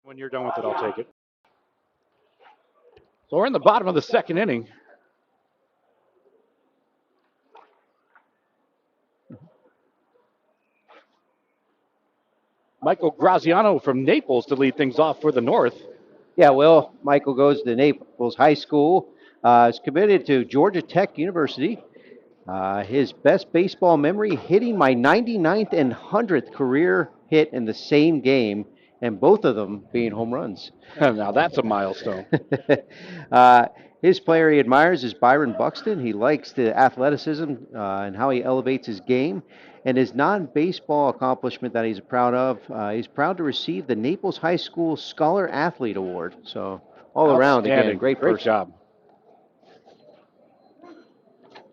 When you're done with it, I'll take it. So we're in the bottom of the second inning. Michael Graziano from Naples to lead things off for the North. Yeah, well, Michael goes to Naples High School. Is committed to Georgia Tech University. His best baseball memory, hitting my 99th and 100th career hit in the same game, and both of them being home runs. Now that's a milestone. His player he admires is Byron Buxton. He likes the athleticism and how he elevates his game. And his non-baseball accomplishment that he's proud of, he's proud to receive the Naples High School Scholar Athlete Award. So all around, again, great job.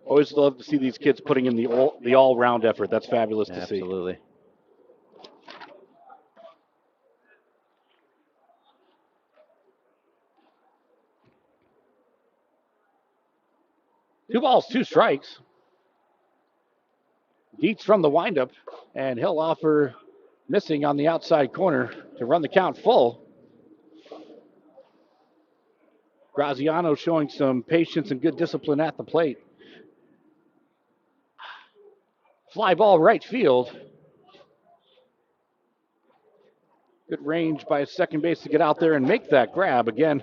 Always love to see these kids putting in the all-round effort. That's fabulous to see. Absolutely. Two balls, 2 strikes. Dietz from the windup, and he'll offer missing on the outside corner to run the count full. Graziano showing some patience and good discipline at the plate. Fly ball right field. Good range by second base to get out there and make that grab. Again,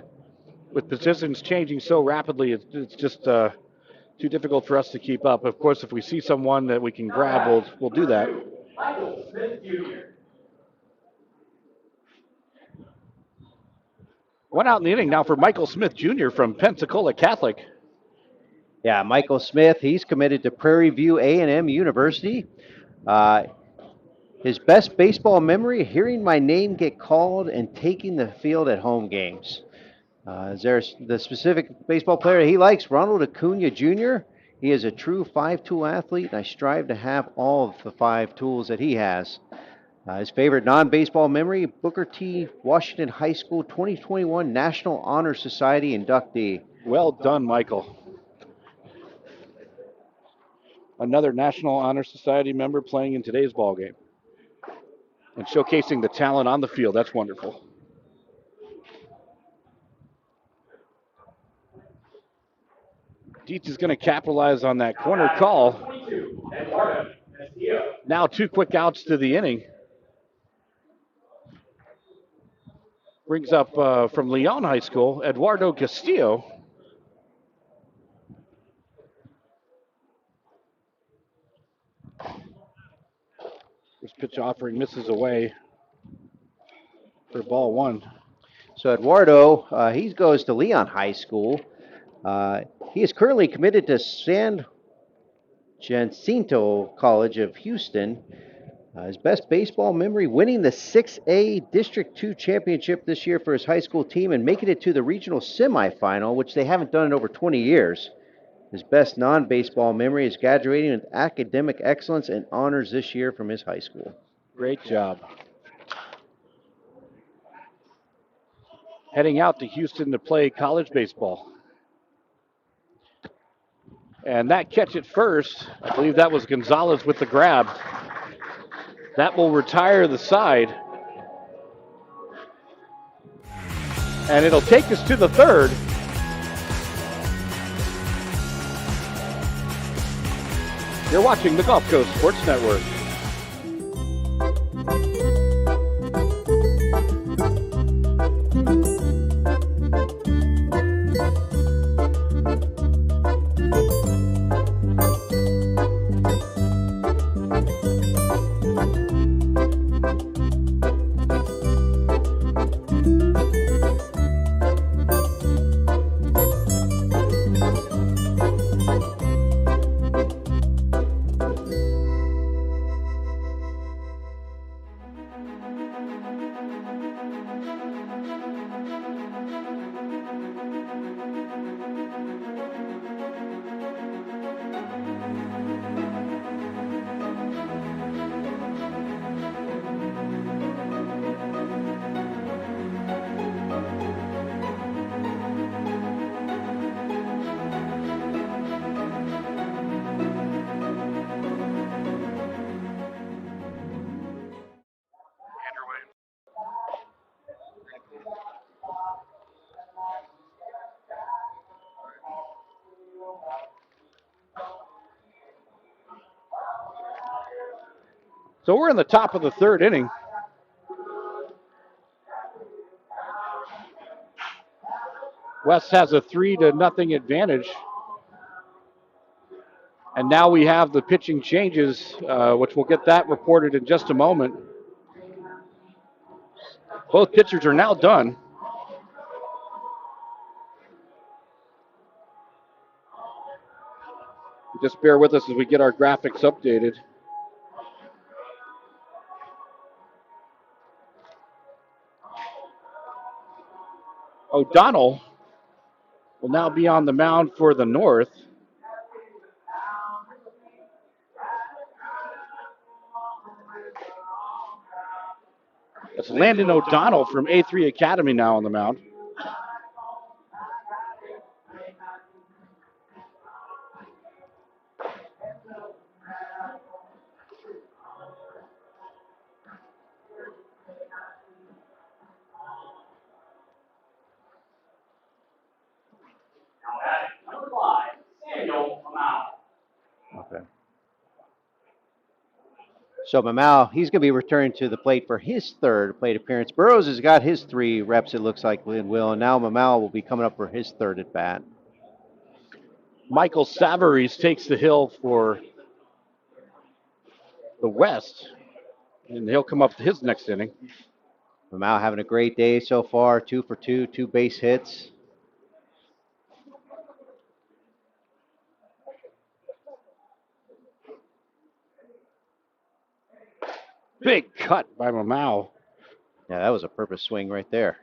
with positions changing so rapidly, it's just too difficult for us to keep up. Of course, if we see someone that we can grab, we'll do that. Michael Smith Jr. One out in the inning now for Michael Smith Jr. from Pensacola Catholic. Yeah, Michael Smith, he's committed to Prairie View A&M University. His best baseball memory, hearing my name get called and taking the field at home games. Is there the specific baseball player he likes? Ronald Acuna Jr. He is a true 5-tool athlete, and I strive to have all of the 5 tools that he has. His favorite non-baseball memory, Booker T. Washington High School 2021 National Honor Society inductee. Well done, Michael. Another National Honor Society member playing in today's ball game and showcasing the talent on the field. That's wonderful. Dietz is going to capitalize on that corner call. Now 2 quick outs to the inning. Brings up from Leon High School, Eduardo Castillo. This pitch offering misses away for ball 1. So Eduardo, he goes to Leon High School. He is currently committed to San Jacinto College of Houston. His best baseball memory, winning the 6A District 2 championship this year for his high school team and making it to the regional semifinal, which they haven't done in over 20 years. His best non-baseball memory is graduating with academic excellence and honors this year from his high school. Great job. Heading out to Houston to play college baseball. And that catch at first, I believe that was Gonzalez with the grab. That will retire the side. And it'll take us to the third. You're watching the Gulf Coast Sports Network. So we're in the top of the third inning. West has a 3-0 advantage. And now we have the pitching changes, which we'll get that reported in just a moment. Both pitchers are now done. Just bear with us as we get our graphics updated. O'Donnell will now be on the mound for the North. That's Landon O'Donnell from A3 Academy now on the mound. Number 5, Samuel Mamau. Okay. So Mamau, he's going to be returning to the plate for his third plate appearance. Burrows has got his 3 reps, it looks like, and now Mamau will be coming up for his third at bat. Michael Savarese takes the hill for the West, and he'll come up to his next inning. Mamau having a great day so far, 2 for 2, 2 base hits. Big cut by Mamau. Yeah, that was a purpose swing right there.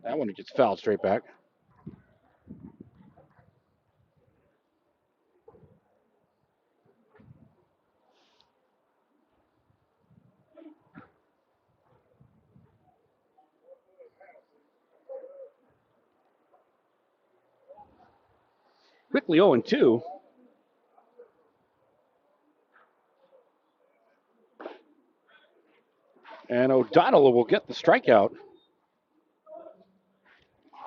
That one gets fouled straight back. Quickly 0-2. And O'Donnell will get the strikeout.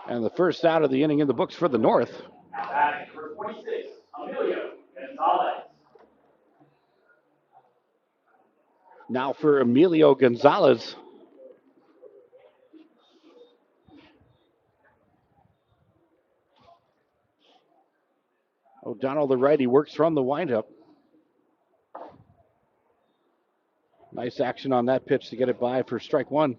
And the first out of the inning in the books for the North. At number 26, Emilio Gonzalez. Now for Emilio Gonzalez. O'Donnell, the righty, works from the windup. Nice action on that pitch to get it by for strike one.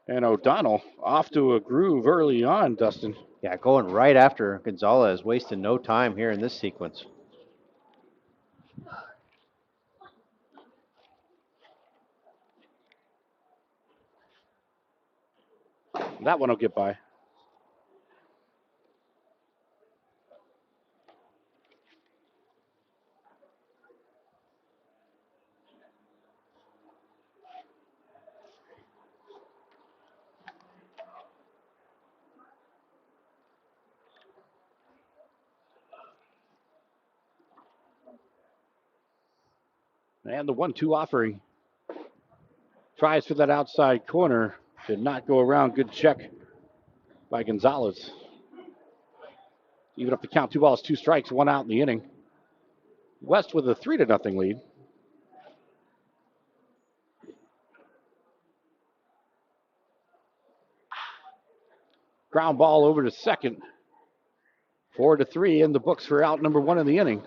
And O'Donnell off to a groove early on, Dustin. Yeah, going right after Gonzalez, wasting no time here in this sequence. That one will get by. And the 1-2 offering. Tries for that outside corner. Did not go around. Good check by Gonzalez. Even up the count, 2 balls, 2 strikes, 1 out in the inning. West with a 3-0 lead. Ground ball over to second. 4-3 in the books for out number 1 in the inning.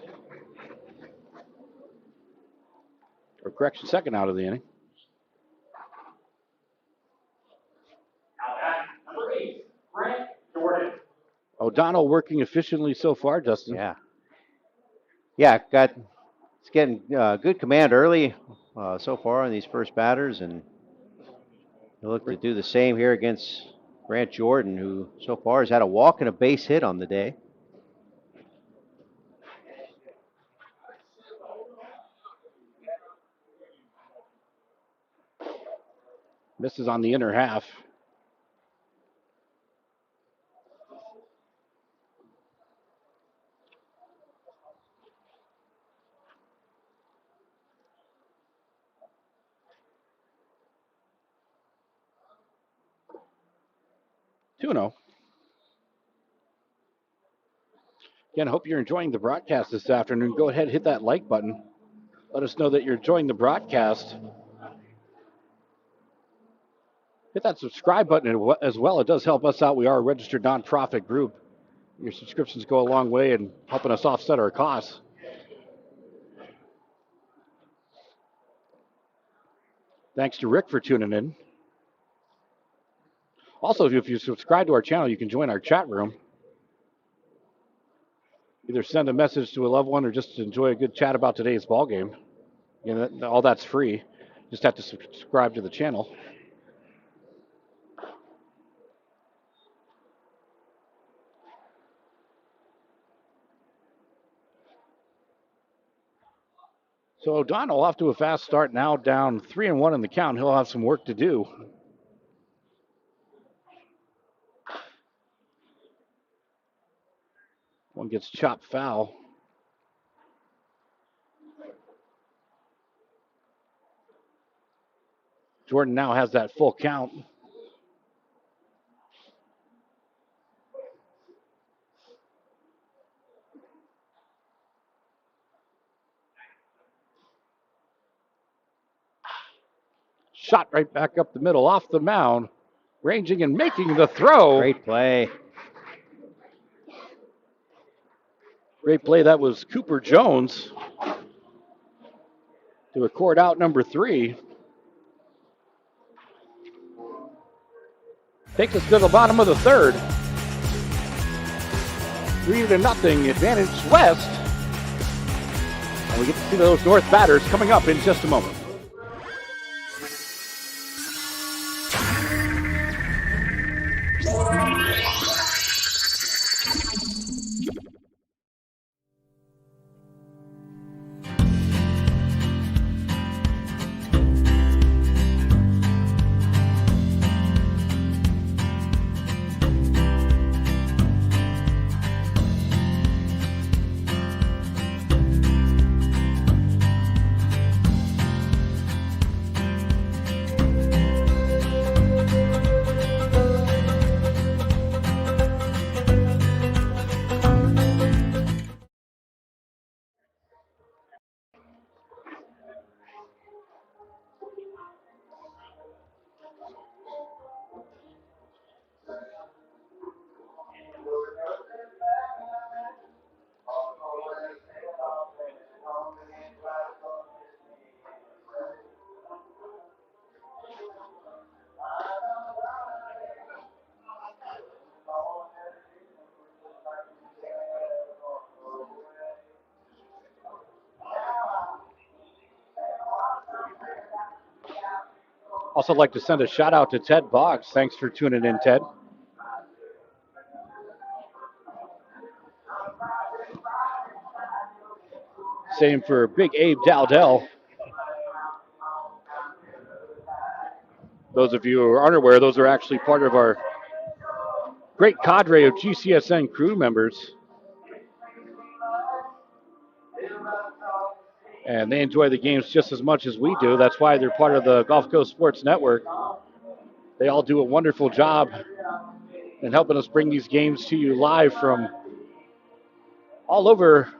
Or correction, second out of the inning. At number 8, Grant Jordan. O'Donnell working efficiently so far, Dustin. Yeah. Yeah, it's getting good command early so far on these first batters, and he'll look to do the same here against Grant Jordan, who so far has had a walk and a base hit on the day. Misses on the inner half. Tuno. Again, I hope you're enjoying the broadcast this afternoon. Go ahead, hit that like button. Let us know that you're enjoying the broadcast. Hit that subscribe button as well. It does help us out. We are a registered nonprofit group. Your subscriptions go a long way in helping us offset our costs. Thanks to Rick for tuning in. Also, if you subscribe to our channel, you can join our chat room. Either send a message to a loved one or just enjoy a good chat about today's ball game. All that's free. Just have to subscribe to the channel. So O'Donnell off to a fast start, now down 3-1 in the count. He'll have some work to do. One gets chopped foul. Jordan now has that full count. Shot right back up the middle, off the mound, ranging and making the throw. Great play. Great play. That was Cooper Jones to record out number 3. Takes us to the bottom of the third. 3-0 advantage West. And we get to see those North batters coming up in just a moment. Also like to send a shout out to Ted Boggs. Thanks for tuning in, Ted. Same for Big Abe Dowdell. Those of you who are unaware, those are actually part of our great cadre of GCSN crew members. And they enjoy the games just as much as we do. That's why they're part of the Gulf Coast Sports Network. They all do a wonderful job in helping us bring these games to you live from all over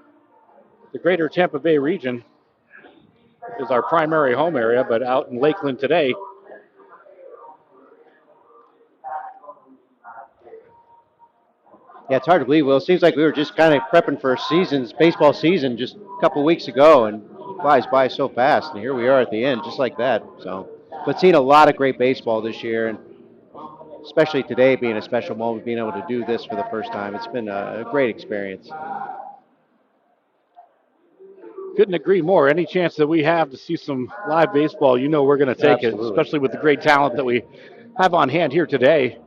the greater Tampa Bay region. Is our primary home area, but out in Lakeland today. Yeah, it's hard to believe. Well, it seems like we were just kind of prepping for baseball season just a couple weeks ago, and it flies by so fast. And here we are at the end, just like that. So, but seeing a lot of great baseball this year, and especially today being a special moment, being able to do this for the first time, it's been a great experience. Couldn't agree more. Any chance that we have to see some live baseball, you know we're going to take Absolutely. it, especially with the great talent that we have on hand here today.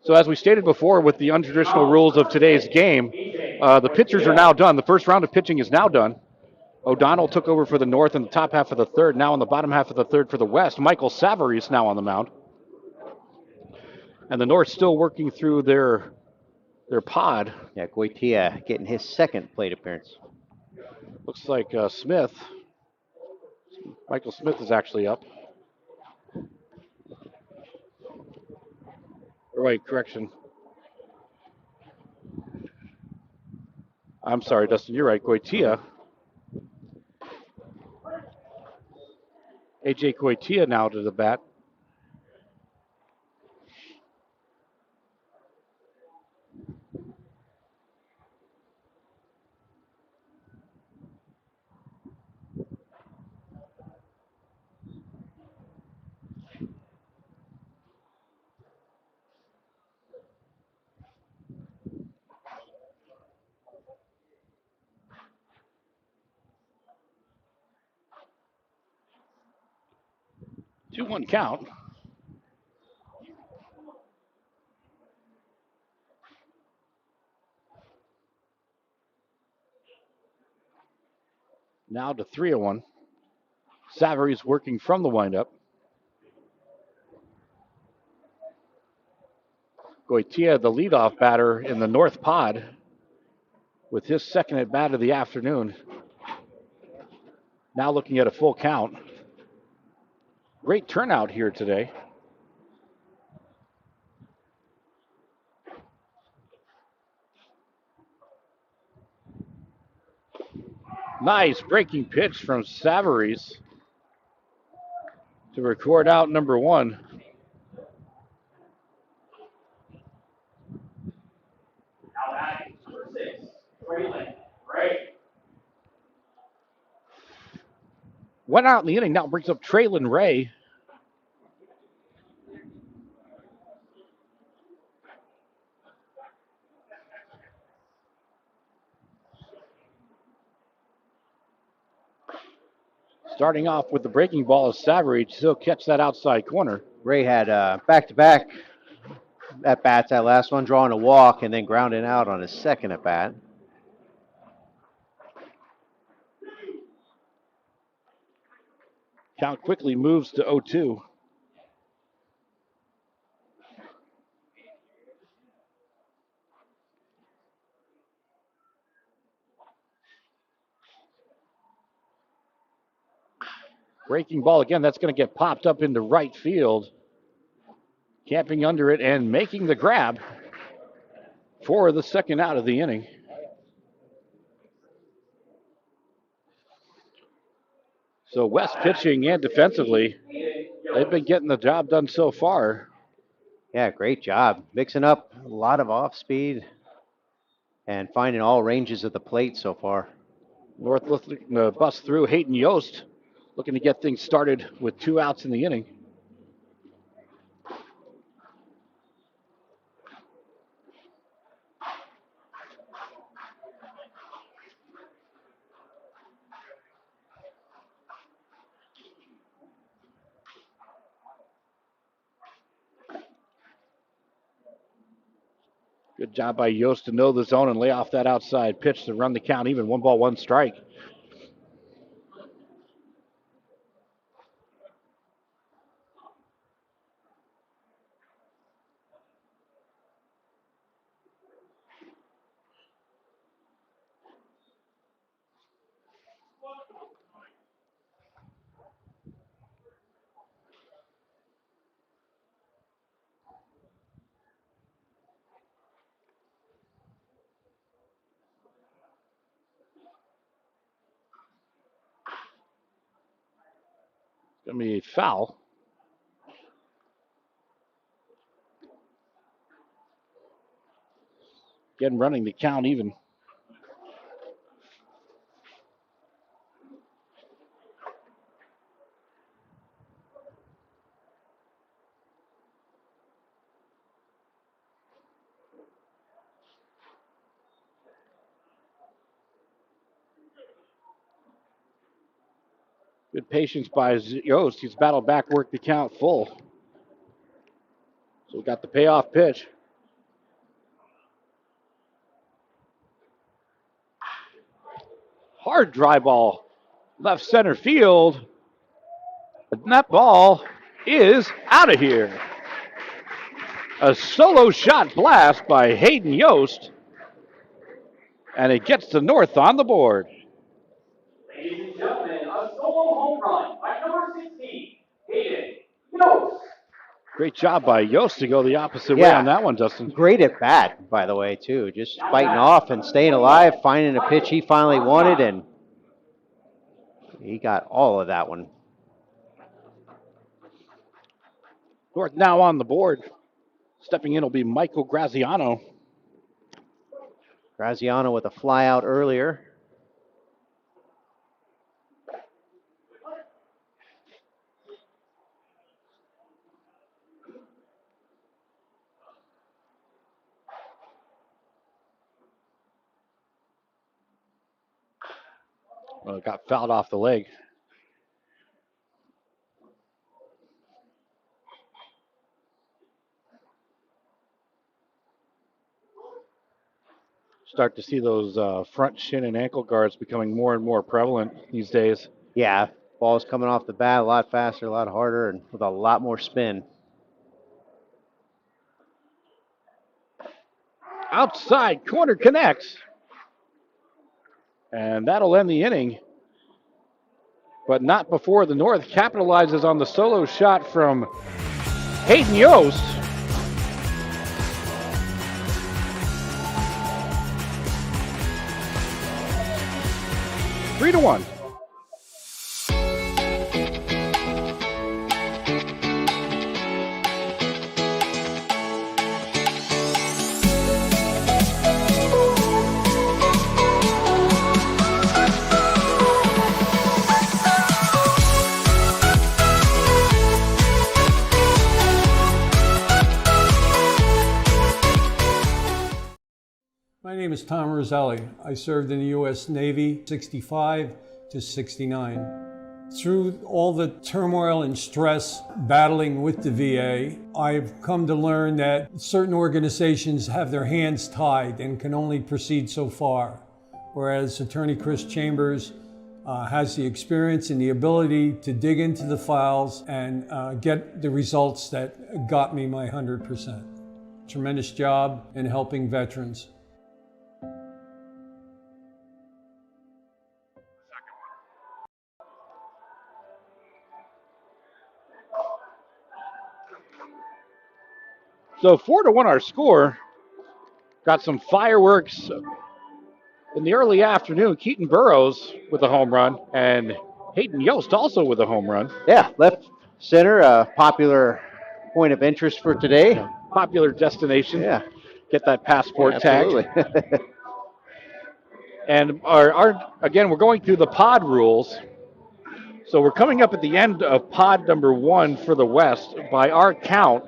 So as we stated before, with the untraditional rules of today's game, the pitchers are now done. The first round of pitching is now done. O'Donnell took over for the North in the top half of the third, now in the bottom half of the third for the West. Michael Savary is now on the mound. And the North still working through their pod. Yeah, Goitia getting his second plate appearance. Looks like Michael Smith is actually up. Wait, correction. I'm sorry, Dustin, you're right. Goitia. AJ Goitia now to the bat. Two-one count. Now to 3-1. Savary's working from the windup. Goitia, the leadoff batter in the North pod, with his second at bat of the afternoon. Now looking at a full count. Great turnout here today. Nice breaking pitch from Savary's to record out number one. Went out in the inning, now brings up Traylon Ray. Starting off with the breaking ball of Savary, still catch that outside corner. Ray had back-to-back at-bats, that last one, drawing a walk and then grounding out on his second at-bat. Count quickly moves to 0-2. Breaking ball again, that's going to get popped up into right field. Camping under it and making the grab for the second out of the inning. So West pitching and defensively, they've been getting the job done so far. Yeah, great job. Mixing up a lot of off-speed and finding all ranges of the plate so far. North looking to bust through. Hayden Yost looking to get things started with 2 outs in the inning. Good job by Yost to know the zone and lay off that outside pitch to run the count even. 1 ball, 1 strike. Going to be a foul. Again, running the count even. Good patience by Yost. He's battled back, worked the count full. So we got the payoff pitch. Hard dry ball, left center field. And that ball is out of here. A solo shot blast by Hayden Yost. And it gets the North on the board. Ladies and gentlemen, a solo home run by number 16, Hayden Yost. Great job by Yost to go the opposite way on that one, Dustin. Great at bat, by the way, too. Just fighting off and staying alive, finding a pitch he finally wanted, and he got all of that one. North now on the board. Stepping in will be Michael Graziano. Graziano with a fly out earlier. Well, it got fouled off the leg. Start to see those front shin and ankle guards becoming more and more prevalent these days. Yeah, ball's coming off the bat a lot faster, a lot harder, and with a lot more spin. Outside corner connects. And that'll end the inning. But not before the North capitalizes on the solo shot from Hayden Yost. Three to one. My name is Tom Roselli. I served in the U.S. Navy 65 to 69. Through all the turmoil and stress battling with the VA, I've come to learn that certain organizations have their hands tied and can only proceed so far, whereas Attorney Chris Chambers has the experience and the ability to dig into the files and get the results that got me my 100%. Tremendous job in helping veterans. So 4-1 our score. Got some fireworks in the early afternoon. Keaton Burrows with a home run and Hayden Yost also with a home run. Yeah, left center, a popular point of interest for today. Yeah, popular destination. Yeah. Get that passport tag. Absolutely. And again, we're going through the pod rules. So we're coming up at the end of pod number 1 for the West. By our count,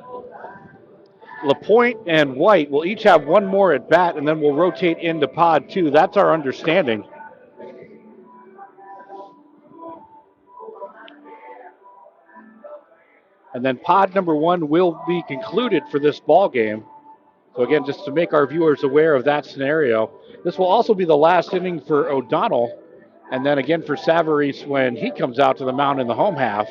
LaPointe and White will each have one more at bat, and then we'll rotate into pod 2. That's our understanding. And then pod number 1 will be concluded for this ball game. So again, just to make our viewers aware of that scenario, this will also be the last inning for O'Donnell, and then again for Savarese when he comes out to the mound in the home half.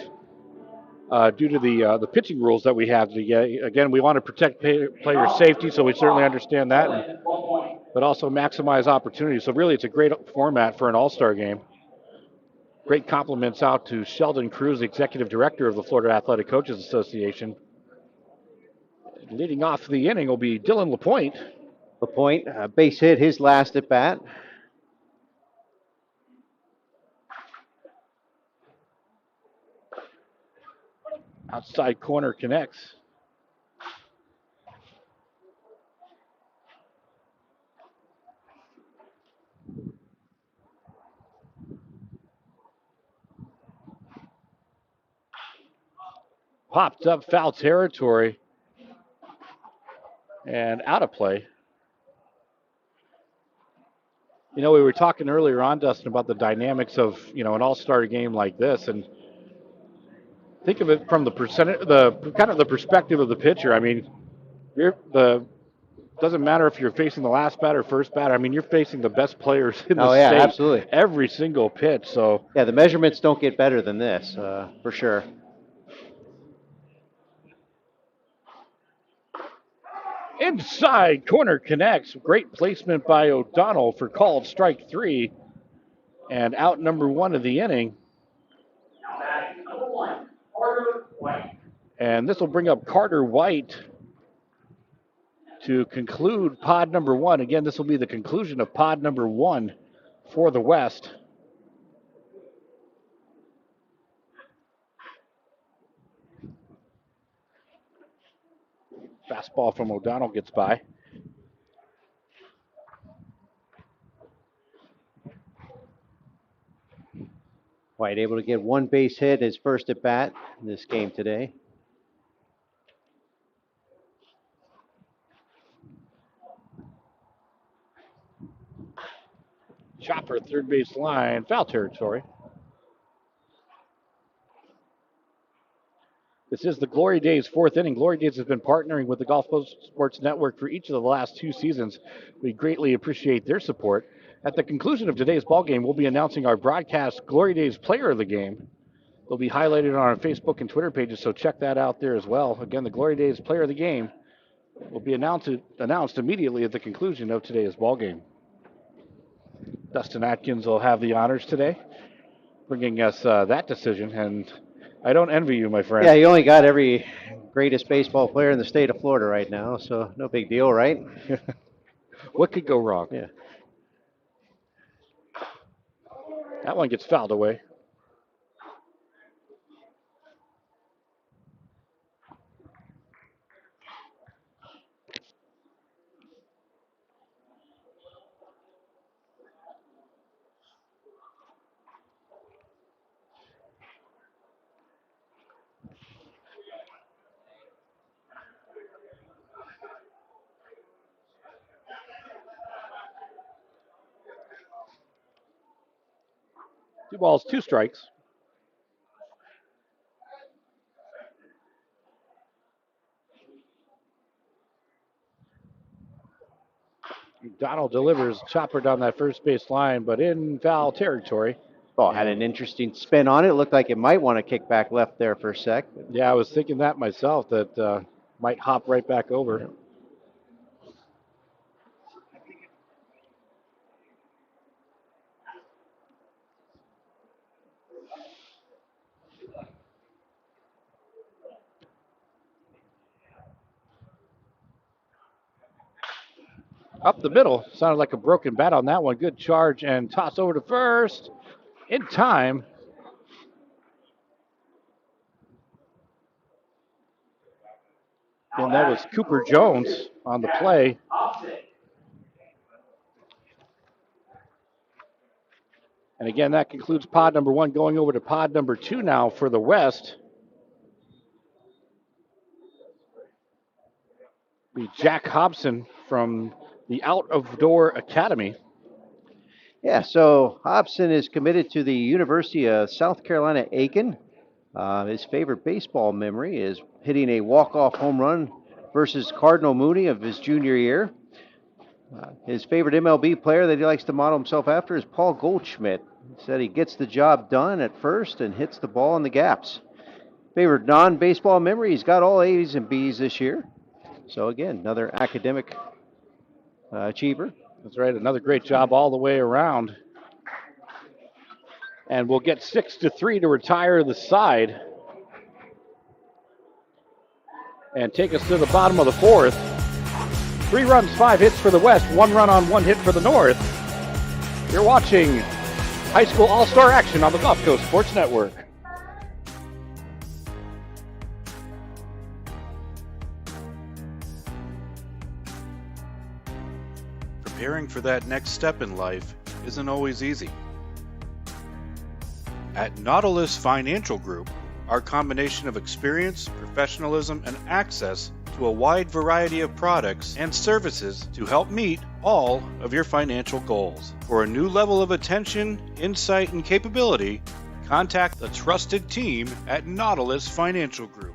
Due to the pitching rules that we have, again, we want to protect player safety, so we certainly understand that, but also maximize opportunities. So really, it's a great format for an all-star game. Great compliments out to Sheldon Cruz, Executive Director of the Florida Athletic Coaches Association. Leading off the inning will be Dylan LaPointe. LaPointe, base hit, his last at bat. Outside corner connects. Popped up foul territory and out of play. You know, we were talking earlier on, Dustin, about the dynamics of, an all-star game like this, and think of it from the perspective of the pitcher. I mean, doesn't matter if you're facing the last batter or first batter. I mean, you're facing the best players in the state. Absolutely. Every single pitch. So yeah, the measurements don't get better than this, for sure. Inside corner connects. Great placement by O'Donnell for called strike 3, and out number 1 of the inning. Number 1, Carter White. And this will bring up Carter White to conclude pod number 1. Again, this will be the conclusion of pod number 1 for the West. Fastball from O'Donnell gets by. White able to get one base hit, his first at bat in this game today. Chopper, third base line, foul territory. This is the Glory Days 4th inning. Glory Days has been partnering with the Golf Sports Network for each of the last 2 seasons. We greatly appreciate their support. At the conclusion of today's ballgame, we'll be announcing our broadcast Glory Days Player of the Game. They'll be highlighted on our Facebook and Twitter pages, so check that out there as well. Again, the Glory Days Player of the Game will be announced immediately at the conclusion of today's ballgame. Dustin Atkins will have the honors today, bringing us that decision, and I don't envy you, my friend. Yeah, you only got every greatest baseball player in the state of Florida right now, so no big deal, right? What could go wrong? Yeah. That one gets fouled away. Two balls, 2 strikes. Donald delivers chopper down that first base line, but in foul territory. Ball had an interesting spin on it. Looked like it might want to kick back left there for a sec. Yeah, I was thinking that myself, that might hop right back over. Up the middle. Sounded like a broken bat on that one. Good charge and toss over to first in time. And that was Cooper Jones on the play. And again, that concludes pod number 1. Going over to pod number 2 now for the West. Be Jack Hobson from the Out of Door Academy. Yeah, so Hobson is committed to the University of South Carolina, Aiken. His favorite baseball memory is hitting a walk-off home run versus Cardinal Mooney of his junior year. His favorite MLB player that he likes to model himself after is Paul Goldschmidt. He said he gets the job done at first and hits the ball in the gaps. Favorite non-baseball memory, he's got all A's and B's this year. So again, another academic achiever. That's right, another great job all the way around. And we'll get 6-3 to retire the side. And take us to the bottom of the fourth. 3 runs, 5 hits for the West, 1 run on 1 hit for the North. You're watching high school all-star action on the Gulf Coast Sports Network. Preparing for that next step in life isn't always easy. At Nautilus Financial Group, our combination of experience, professionalism, and access to a wide variety of products and services to help meet all of your financial goals. For a new level of attention, insight, and capability, contact the trusted team at Nautilus Financial Group.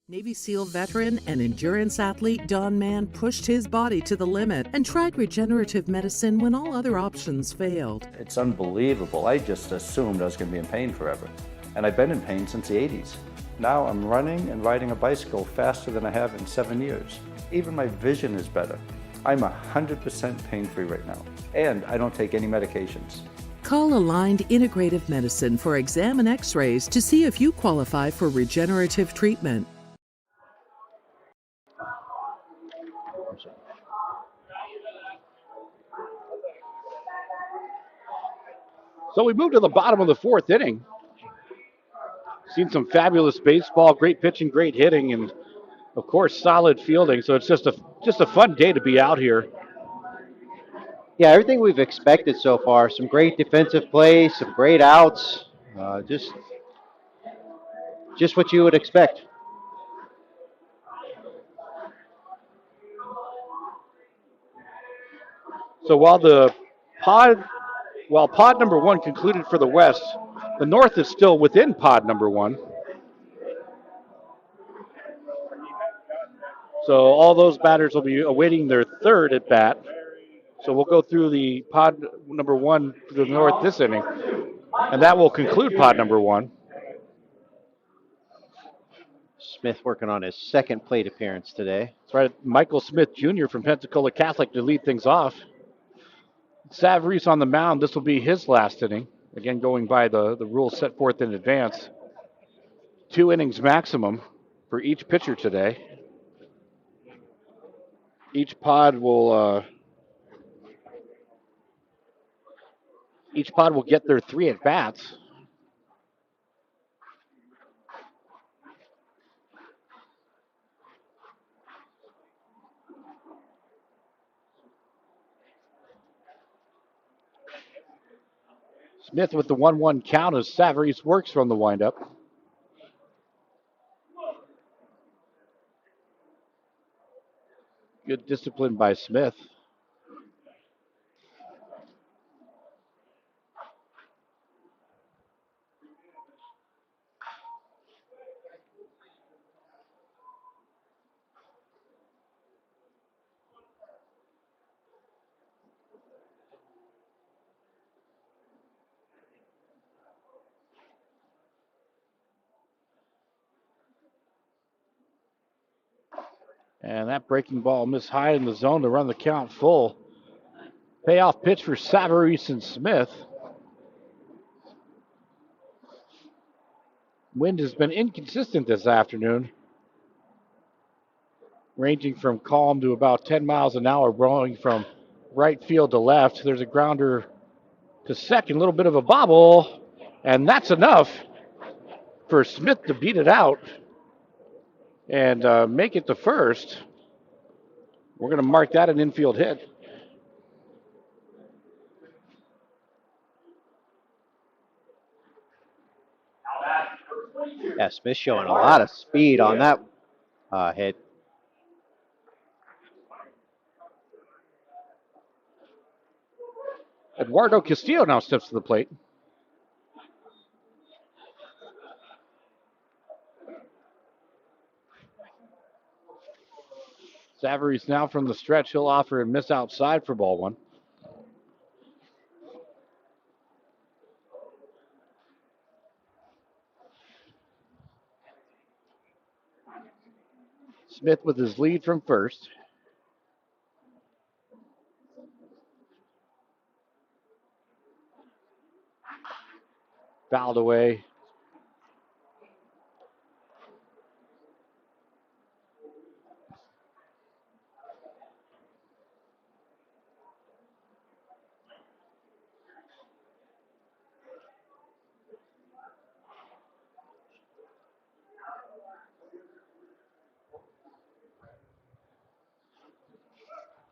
Navy SEAL veteran and endurance athlete Don Mann pushed his body to the limit and tried regenerative medicine when all other options failed. It's unbelievable. I just assumed I was going to be in pain forever. And I've been in pain since the 80s. Now I'm running and riding a bicycle faster than I have in 7 years. Even my vision is better. I'm 100% pain-free right now. And I don't take any medications. Call Aligned Integrative Medicine for exam and x-rays to see if you qualify for regenerative treatment. So we move to the bottom of the fourth inning. Seen some fabulous baseball, great pitching, great hitting, and of course solid fielding. So it's just a fun day to be out here. Yeah, everything we've expected so far. Some great defensive plays, some great outs. Just what you would expect. So while pod number 1 concluded for the West, the North is still within pod number 1. So all those batters will be awaiting their third at bat. So we'll go through the pod number 1 to the North this inning, and that will conclude pod number 1. Smith working on his second plate appearance today. That's right, Michael Smith Jr. from Pensacola Catholic to lead things off. Savarese on the mound. This will be his last inning. Again, going by the rules set forth in advance. 2 innings maximum for each pitcher today. Each pod will get their 3 at bats. Smith with the 1-1 count as Savarese works from the windup. Good discipline by Smith. And that breaking ball missed high in the zone to run the count full. Payoff pitch for Savarese and Smith. Wind has been inconsistent this afternoon, ranging from calm to about 10 miles an hour, blowing from right field to left. There's a grounder to second, a little bit of a bobble, and that's enough for Smith to beat it out and make it to first. We're going to mark that an infield hit. Yeah, Smith showing a lot of speed on that hit. Eduardo Castillo now steps to the plate. Savarese now from the stretch. He'll offer and miss outside for ball one. Smith with his lead from first. Fouled away.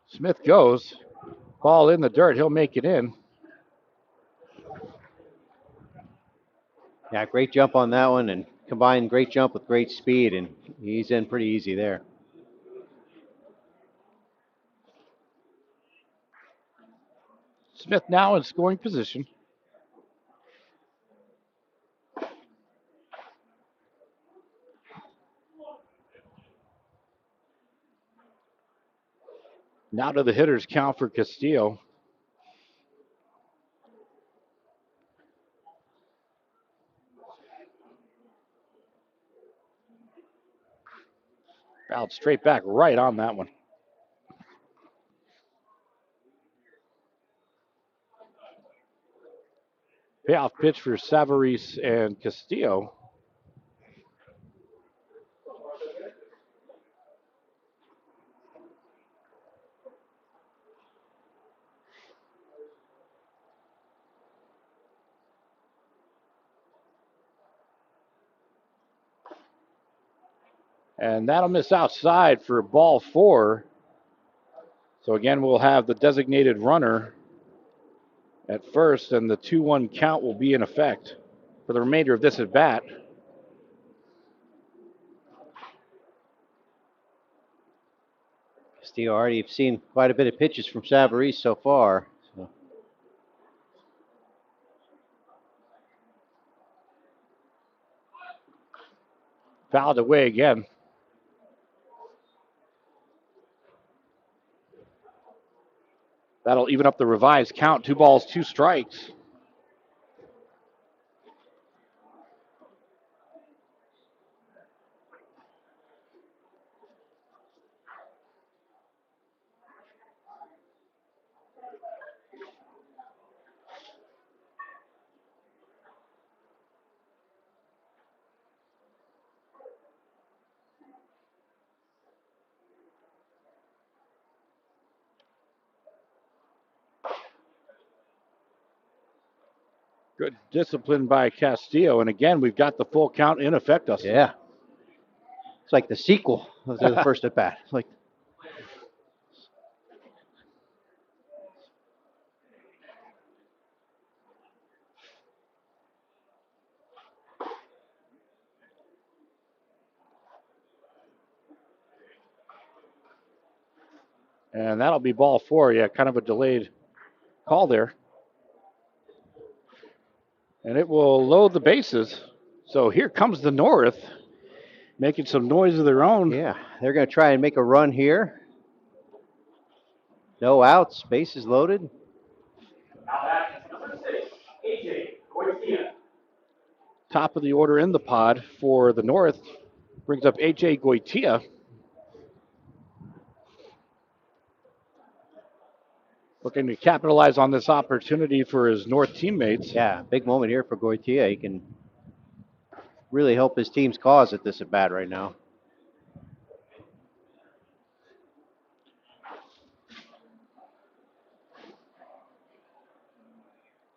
Smith goes. Ball in the dirt. He'll make it in. Yeah, great jump on that one, and combined great jump with great speed, and he's in pretty easy there. Smith now in scoring position. Now to the hitters count for Castillo. Fouled straight back right on that one. Payoff pitch for Savarese and Castillo. And that'll miss outside for ball four. So again, we'll have the designated runner at first, and the 2-1 count will be in effect for the remainder of this at bat. Castillo already seen quite a bit of pitches from Savarese so far. So. Fouled away again. That'll even up the revised count. 2 balls, 2 strikes. Good discipline by Castillo. And again, we've got the full count in effect. Yeah. It's like the sequel of the first at bat. Like. And that'll be ball four. Yeah, kind of a delayed call there. And it will load the bases. So here comes the North, making some noise of their own. Yeah, they're going to try and make a run here. No outs, bases loaded. Now that's number 6, AJ Goitia. Top of the order in the pod for the North brings up AJ Goitia. Looking to capitalize on this opportunity for his North teammates. Yeah, big moment here for Goitia. He can really help his team's cause at this at bat right now.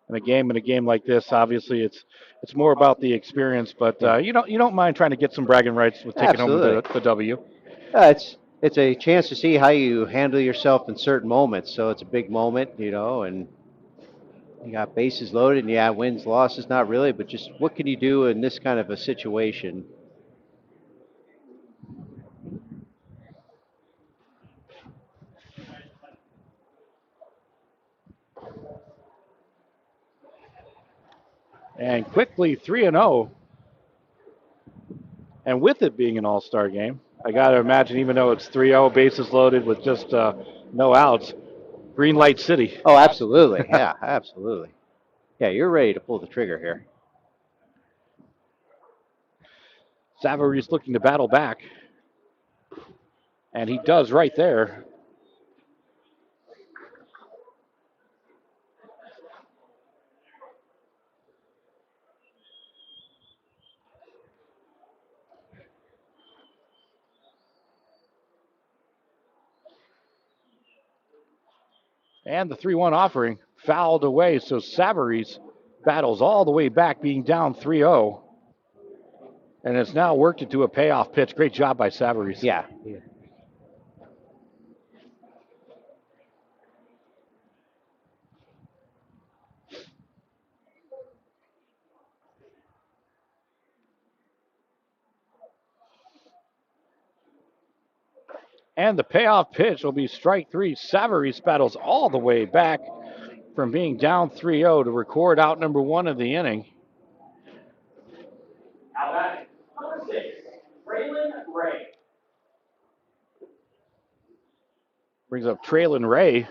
In a game like this, obviously it's more about the experience, but you don't mind trying to get some bragging rights with taking home the W. It's a chance to see how you handle yourself in certain moments. So it's a big moment, and you got bases loaded, and yeah, wins, losses, not really, but just what can you do in this kind of a situation? And quickly 3-0. And with it being an all-star game, I got to imagine, even though it's 3-0, bases loaded with just no outs, green light city. Oh, absolutely. Yeah, absolutely. Yeah, you're ready to pull the trigger here. Savary's looking to battle back. And he does right there. And the 3-1 offering fouled away, so Savary's battles all the way back, being down 3-0. And it's now worked into a payoff pitch. Great job by Savary's. Yeah. And the payoff pitch will be strike 3. Savary's battles all the way back from being down 3-0 to record out number 1 of the inning. Now batting, number 6, Traylon Ray. Brings up Traylon Ray.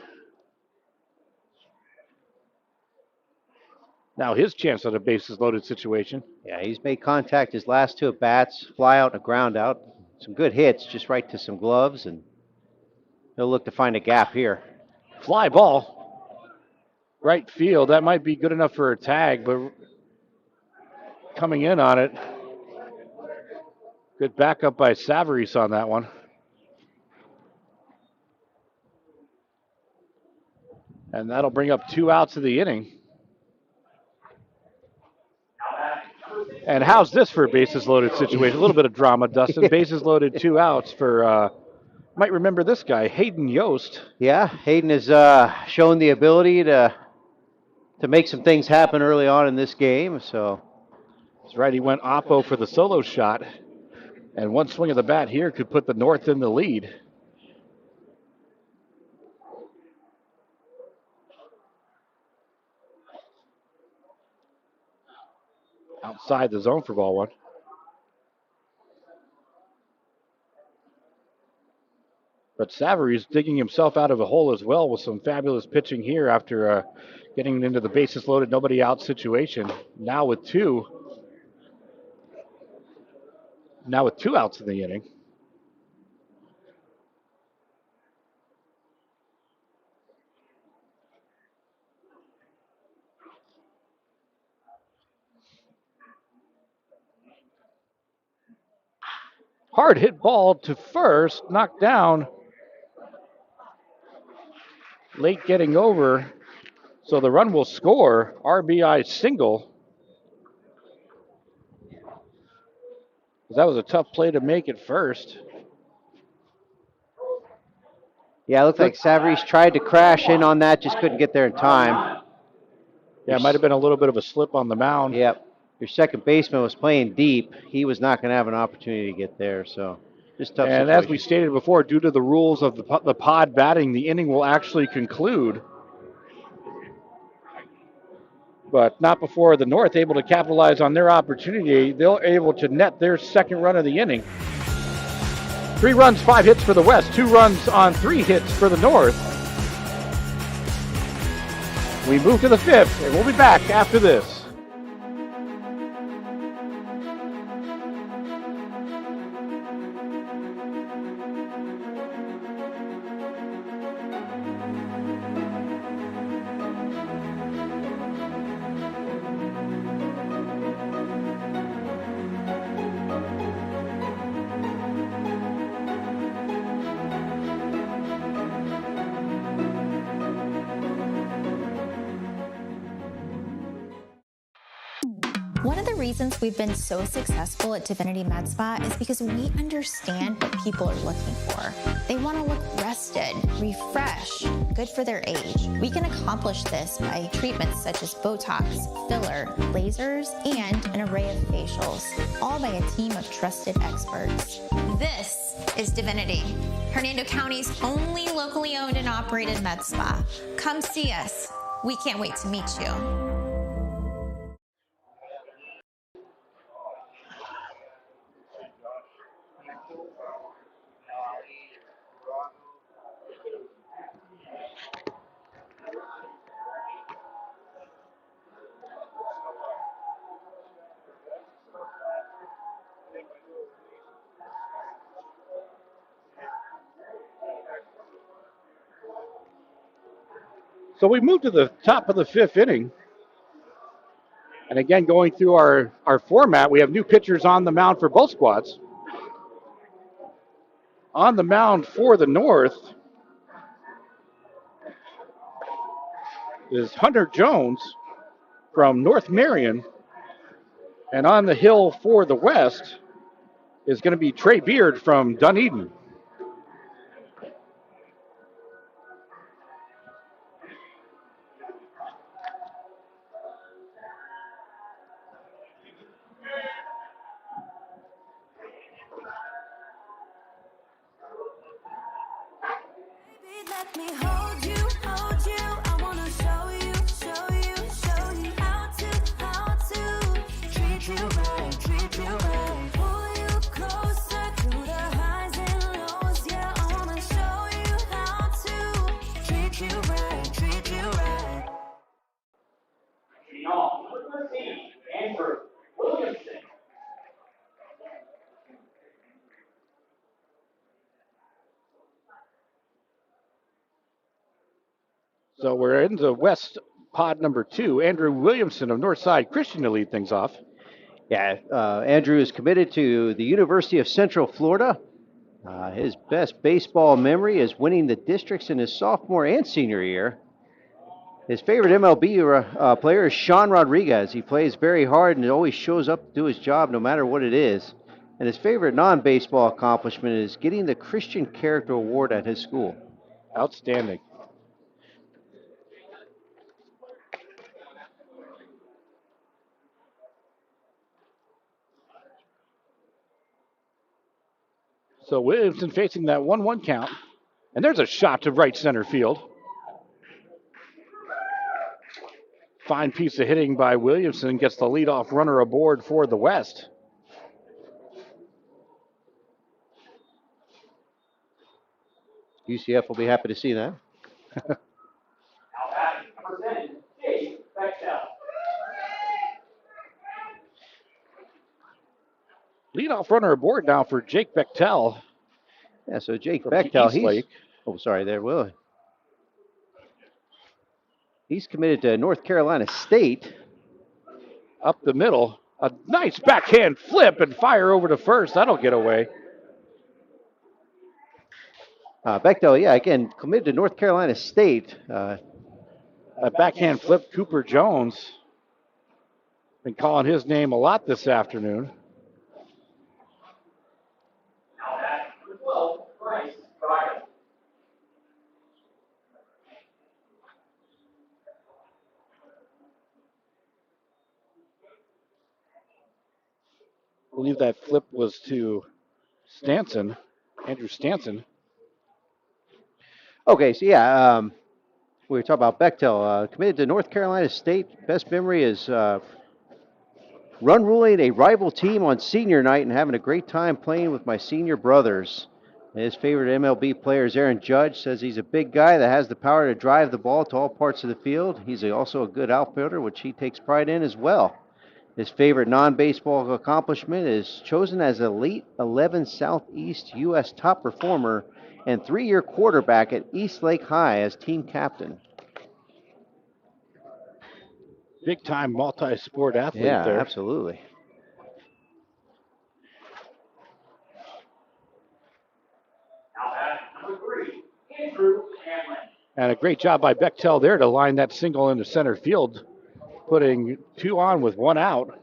Now his chance at a bases loaded situation. Yeah, he's made contact his last 2 at-bats, fly out and a ground out. Some good hits, just right to some gloves, and he'll look to find a gap here. Fly ball. Right field. That might be good enough for a tag, but coming in on it. Good backup by Savary's on that one. And that'll bring up 2 outs of the inning. And how's this for a bases loaded situation? A little bit of drama, Dustin. Bases loaded, 2 outs for, might remember this guy, Hayden Yost. Yeah, Hayden has shown the ability to make some things happen early on in this game. So that's right. He went oppo for the solo shot. And one swing of the bat here could put the North in the lead. Outside the zone for ball 1. But Savary's digging himself out of a hole as well with some fabulous pitching here after getting into the bases loaded, nobody out situation. Now with 2 outs in the inning. Hard hit ball to first, knocked down. Late getting over, so the run will score. RBI single. That was a tough play to make at first. yeah, it looked like Savary's tried to crash in on that, just couldn't get there in time. Yeah, it might have been a little bit of a slip on the mound. Yep. Your second baseman was playing deep. He was not going to have an opportunity to get there, so just tough And situation. as we stated before, due to the rules of the pod batting, the inning will actually conclude. But not before the North able to capitalize on their opportunity. They're able to net their second run of the inning. 3 runs, 5 hits for the West. 2 runs on 3 hits for the North. We move to the 5th, and we'll be back after this. One of the reasons we've been so successful at Divinity Med Spa is because we understand what people are looking for. They want to look rested, refreshed, good for their age. We can accomplish this by treatments such as Botox, filler, lasers, and an array of facials, all by a team of trusted experts. This is Divinity, Hernando County's only locally owned and operated med spa. Come see us. We can't wait to meet you. So we move to the top of the fifth inning. And again, going through our format, we have new pitchers on the mound for both squads. On the mound for the North is Hunter Jones from North Marion. And on the hill for the West is going to be Trey Beard from Dunedin. Let me hold you, hold you. I wanna show you, show you, show you how to treat you right. Pull you closer through the highs and lows. Yeah, I wanna show you how to treat you right. No, number 13, Andrew Williamson. So we're in the West pod number 2. Andrew Williamson of Northside Christian to lead things off. Yeah, Andrew is committed to the University of Central Florida. His best baseball memory is winning the districts in his sophomore and senior year. His favorite MLB player is Sean Rodriguez. He plays very hard and always shows up to do his job no matter what it is. And his favorite non-baseball accomplishment is getting the Christian Character Award at his school. Outstanding. So Williamson facing that 1-1 count. And there's a shot to right center field. Fine piece of hitting by Williamson. Gets the leadoff runner aboard for the West. UCF will be happy to see that. Now batting number 10, Jake Bechtel. Leadoff runner aboard now for Jake Bechtel. Yeah, so Jake From Bechtel, Eastlake. He's committed to North Carolina State. Up the middle. A nice backhand flip and fire over to first. That'll get away. Bechtel, yeah, again, committed to North Carolina State. A backhand flip, Cooper Jones. Been calling his name a lot this afternoon. Now batting number 12, Bryce Fryer. I believe that flip was to Stanson, Andrew Stanson. Okay, so yeah, we were talking about Bechtel. Committed to North Carolina State. Best memory is run ruling a rival team on senior night and having a great time playing with my senior brothers. His favorite MLB player is Aaron Judge. Says he's a big guy that has the power to drive the ball to all parts of the field. He's also a good outfielder, which he takes pride in as well. His favorite non-baseball accomplishment is chosen as Elite 11 Southeast U.S. top performer and 3-year quarterback at Eastlake High as team captain. Big-time multi-sport athlete Yeah, there. absolutely. Now batting number 3, Andrew Hanlon. And a great job by Bechtel there to line that single into center field, putting 2 on with 1 out.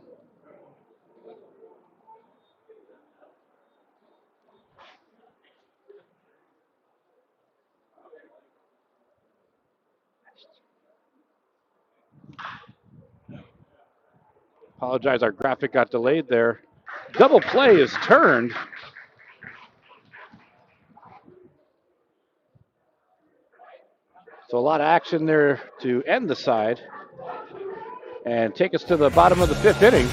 Apologize, our graphic got delayed there. Double play is turned. So a lot of action there to end the side and take us to the bottom of the 5th inning.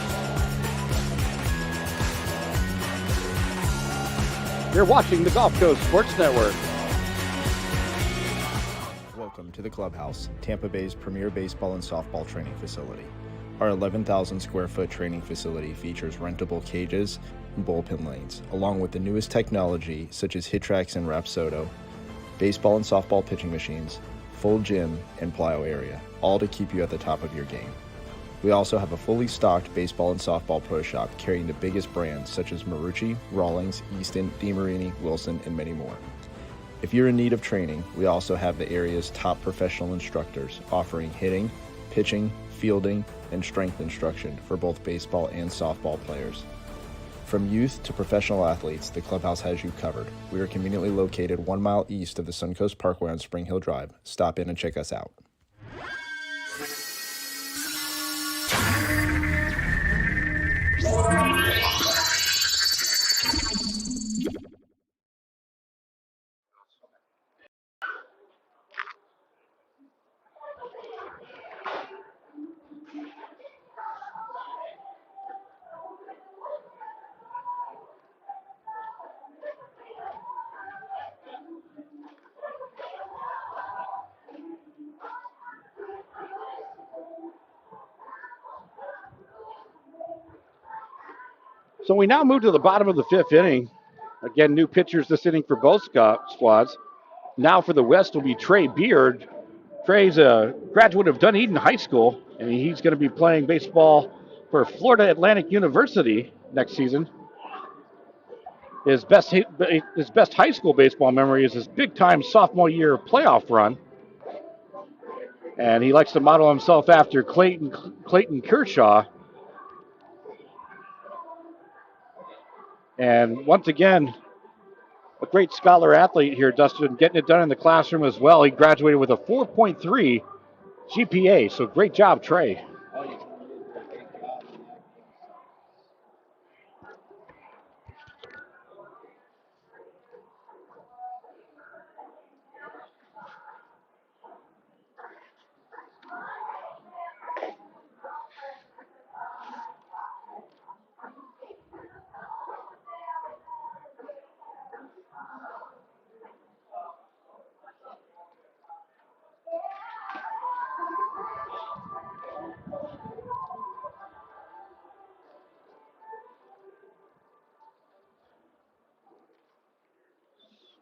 You're watching the Gulf Coast Sports Network. Welcome to the Clubhouse, Tampa Bay's premier baseball and softball training facility. Our 11,000 square foot training facility features rentable cages and bullpen lanes, along with the newest technology such as hit tracks and Rapsodo, baseball and softball pitching machines, full gym, and plyo area, all to keep you at the top of your game. We also have a fully stocked baseball and softball pro shop carrying the biggest brands such as Marucci, Rawlings, Easton, DeMarini, Wilson, and many more. If you're in need of training, we also have the area's top professional instructors offering hitting, pitching, fielding, and strength instruction for both baseball and softball players. From youth to professional athletes, the clubhouse has you covered. We are conveniently located 1 mile east of the Suncoast Parkway on Spring Hill Drive. Stop in and check us out. So we now move to the bottom of the 5th inning. Again, new pitchers this inning for both squads. Now for the West will be Trey Beard. Trey's a graduate of Dunedin High School, and he's going to be playing baseball for Florida Atlantic University next season. His best high school baseball memory is his big-time sophomore year playoff run. And he likes to model himself after Clayton Kershaw. And once again, a great scholar athlete here, Dustin, getting it done in the classroom as well. He graduated with a 4.3 GPA, so great job, Trey.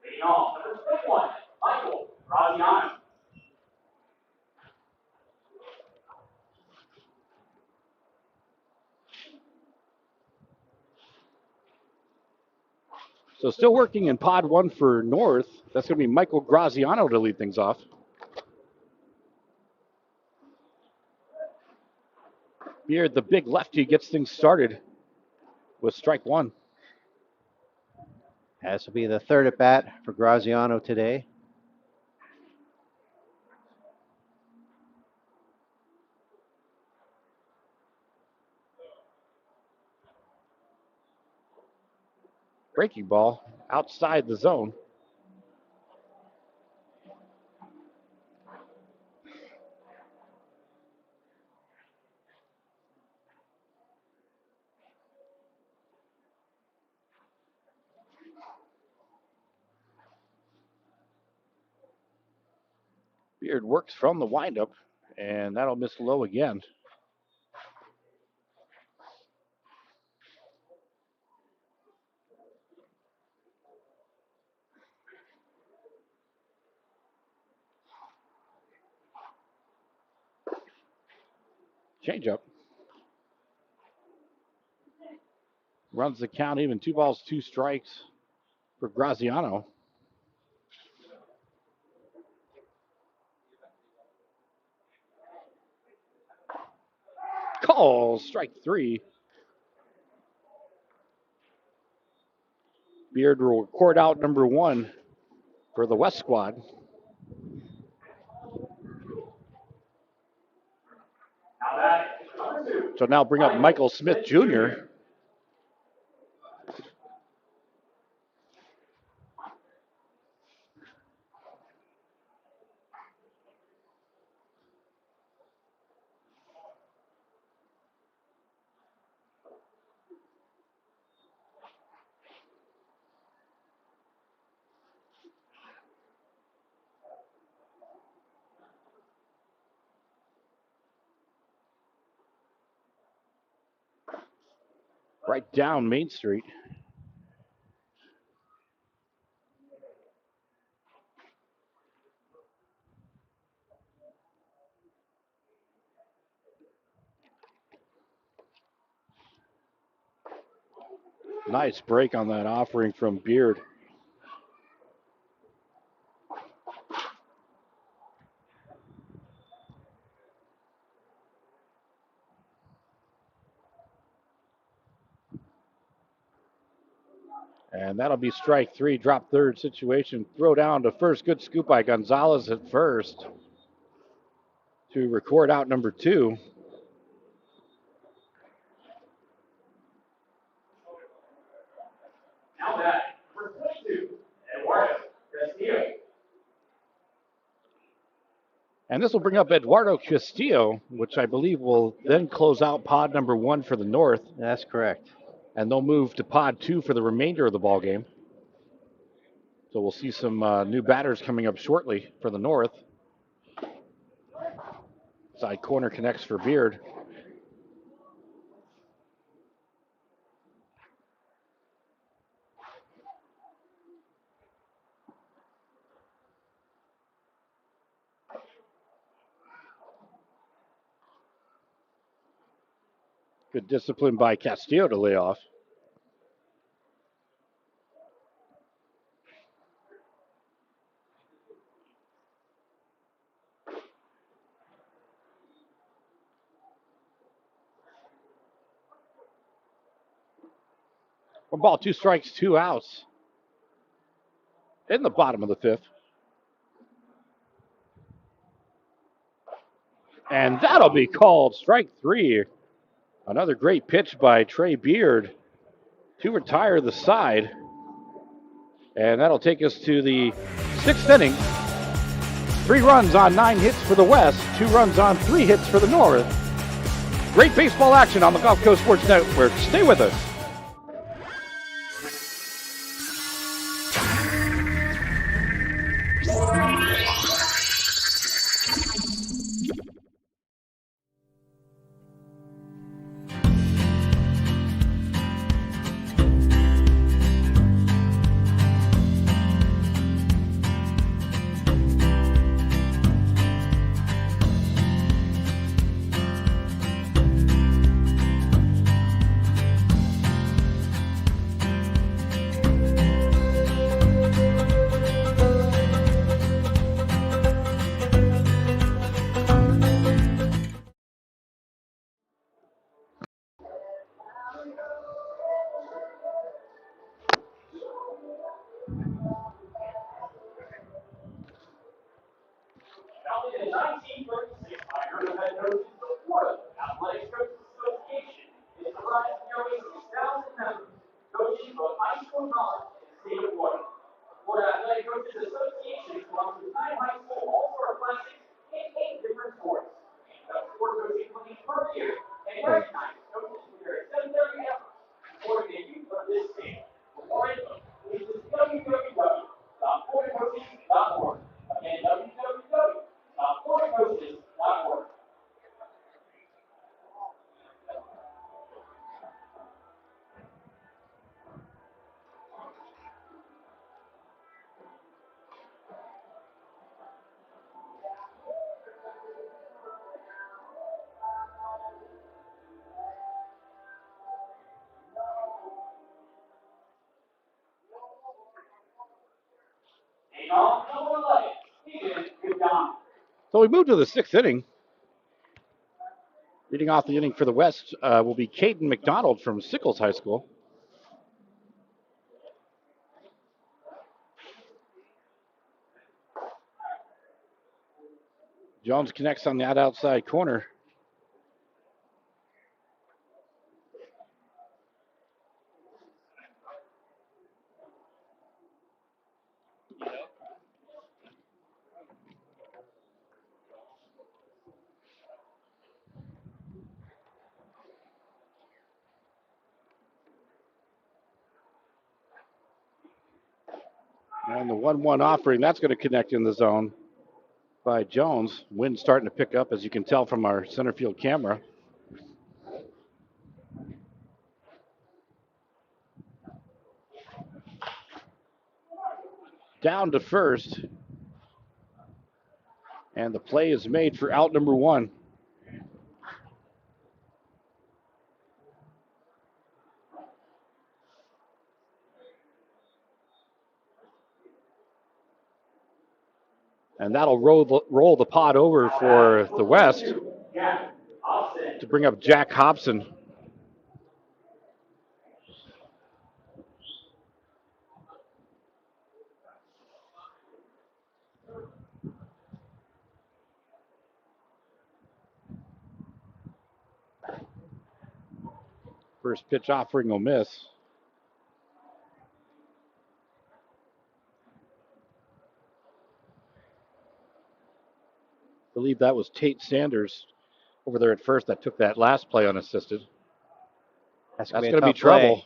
Leading off, number 21, Michael Graziano. So still working in pod 1 for North. That's going to be Michael Graziano to lead things off. Beard, the big lefty, gets things started with strike 1. This will be the third at bat for Graziano today. Breaking ball outside the zone. Beard works from the windup, and that'll miss low again. Changeup. Runs the count even. 2 balls, 2 strikes for Graziano. Call strike 3. Beard will record out number 1 for the West squad. Now that is number 2. So now bring up Michael Smith Jr. Right down Main Street. Nice break on that offering from Beard. And that'll be strike three, drop third situation. Throw down to first. Good scoop by Gonzalez at first to record out number two. Now that for 22, Eduardo Castillo. And this will bring up Eduardo Castillo, which I believe will then close out pod number one for the North. That's correct. And they'll move to pod two for the remainder of the ball game. So we'll see some new batters coming up shortly for the North. Side corner connects for Beard. Good discipline by Castillo to lay off. One ball, two strikes, two outs in the bottom of the fifth. And that'll be called strike three. Another great pitch by Trey Beard to retire the side. And that'll take us to the sixth inning. 3 runs on 9 hits for the West, 2 runs on 3 hits for the North. Great baseball action on the Gulf Coast Sports Network. Stay with us. Founded in 1936 by Colonel Head Coaches, the Florida Athletic Coaches Association is comprised of nearly 6,000 members, coaching both high school and college in the state of Florida. The Florida Athletic Coaches Association sponsors 9 high school all-star classics in 8 different sports. And conducts sport coaching clinics per year and recognizes coaches for their exemplary efforts supporting the youth of this state. For more info, please visit www.floridacoaches.org. Again, www.floridacoaches.org. So we move to the 6th inning. Leading off the inning for the West will be Caden McDonald from Sickles High School. Jones connects on that outside corner. And the 1-1 offering, that's going to connect in the zone by Jones. Wind starting to pick up, as you can tell from our center field camera. Down to first. And the play is made for out number 1. And that'll roll the pod over for the West to bring up Jack Hobson. First pitch offering will miss. I believe that was Tate Sanders over there at first that took that last play unassisted. That's going to be trouble.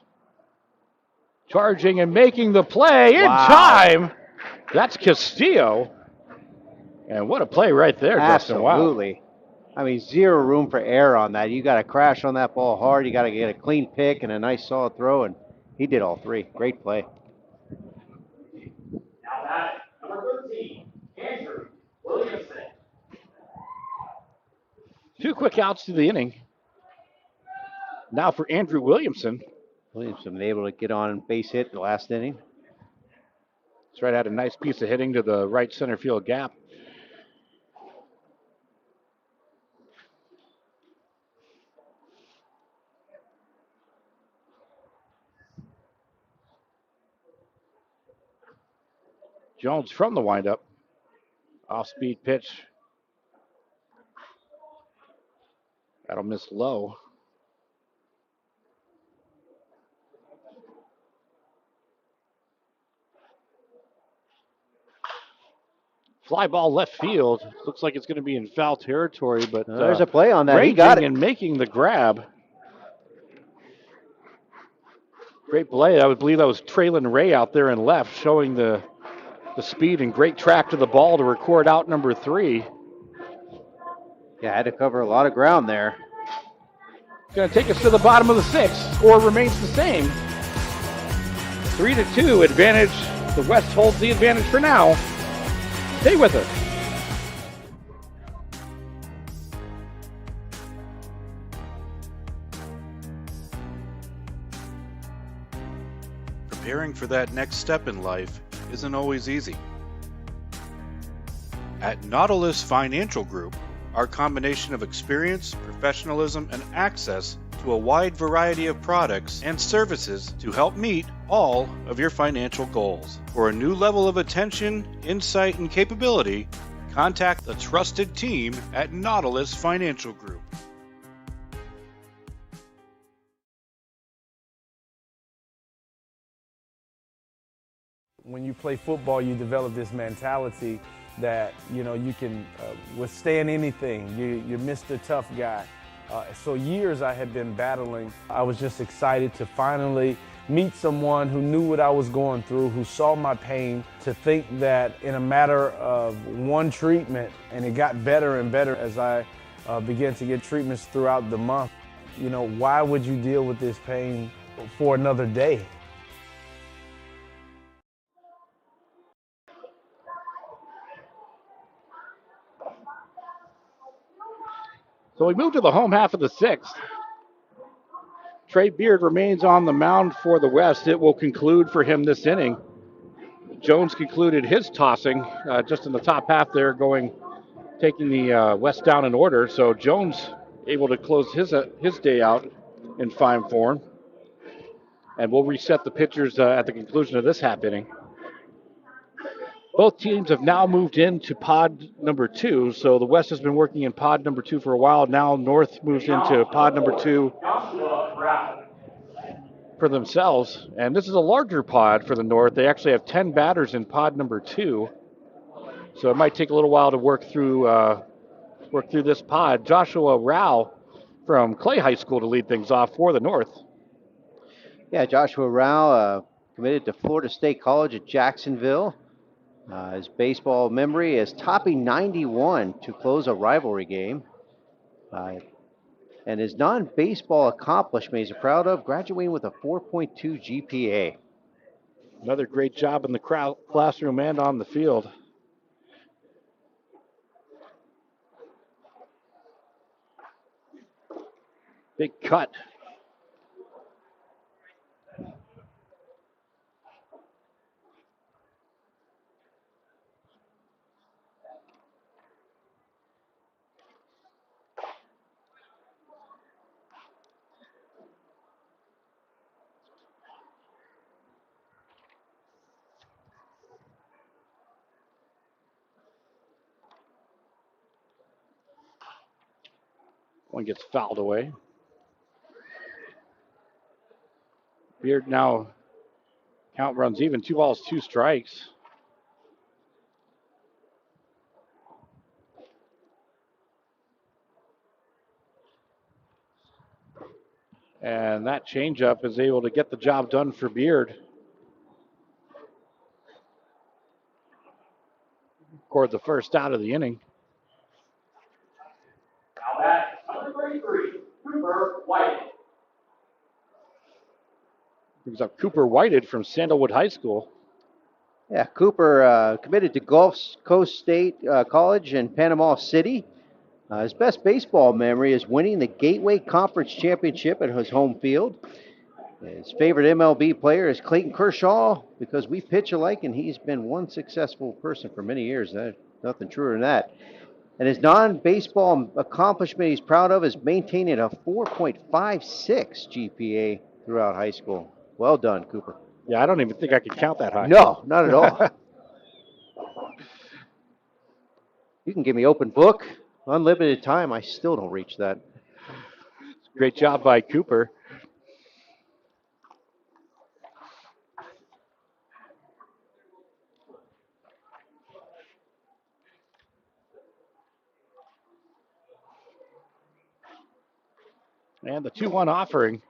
Charging and making the play in time. That's Castillo. And what a play right there, Justin. Wow. Absolutely. I mean, zero room for error on that. You got to crash on that ball hard. You got to get a clean pick and a nice solid throw, and he did all three. Great play. Now that number 13, Andrew Williamson. 2 quick outs to the inning. Now for Andrew Williamson. Williamson able to get on base hit the last inning. That's right, had a nice piece of hitting to the right center field gap. Jones from the windup. Off-speed pitch. That'll miss low. Fly ball left field. Looks like it's going to be in foul territory, but there's a play on that. He got it. And making the grab. Great play. I would believe that was Traylon Ray out there in left, showing the speed and great track to the ball to record out number 3. Yeah, had to cover a lot of ground there. Going to take us to the bottom of the 6th. Score remains the same. 3-2 advantage. The West holds the advantage for now. Stay with us. Preparing for that next step in life isn't always easy. At Nautilus Financial Group, our combination of experience, professionalism, and access to a wide variety of products and services to help meet all of your financial goals. For a new level of attention, insight, and capability, contact the trusted team at Nautilus Financial Group. When you play football, you develop this mentality that, you can withstand anything. You're Mr. Tough Guy. So years I had been battling. I was just excited to finally meet someone who knew what I was going through, who saw my pain, to think that in a matter of one treatment, and it got better and better as I began to get treatments throughout the month. Why would you deal with this pain for another day? So we move to the home half of the 6th. Trey Beard remains on the mound for the West. It will conclude for him this inning. Jones concluded his tossing just in the top half there, taking the West down in order. So Jones able to close his day out in fine form. And we'll reset the pitchers at the conclusion of this half inning. Both teams have now moved into pod number 2. So the West has been working in pod number 2 for a while. Now North moves into pod number 2 for themselves. And this is a larger pod for the North. They actually have 10 batters in pod number 2. So it might take a little while to work through this pod. Joshua Rao from Clay High School to lead things off for the North. Yeah, Joshua Rao committed to Florida State College at Jacksonville. His baseball memory is topping 91 to close a rivalry game. And his non-baseball accomplishment he's proud of, graduating with a 4.2 GPA. Another great job in the classroom and on the field. Big cut. One gets fouled away. Beard now count runs even. 2 balls, 2 strikes. And that changeup is able to get the job done for Beard. Scored the first out of the inning. Now that number 33, Cooper White. Brings up Cooper Whited from Sandalwood High School. Yeah, Cooper committed to Gulf Coast State College in Panama City. His best baseball memory is winning the Gateway Conference Championship at his home field. His favorite MLB player is Clayton Kershaw because we pitch alike, and he's been one successful person for many years. There's nothing truer than that. And his non-baseball accomplishment he's proud of is maintaining a 4.56 GPA throughout high school. Well done, Cooper. Yeah, I don't even think I could count that high. No, not at all. You can give me open book, unlimited time. I still don't reach that. Great job by Cooper. And the 2-1 offering.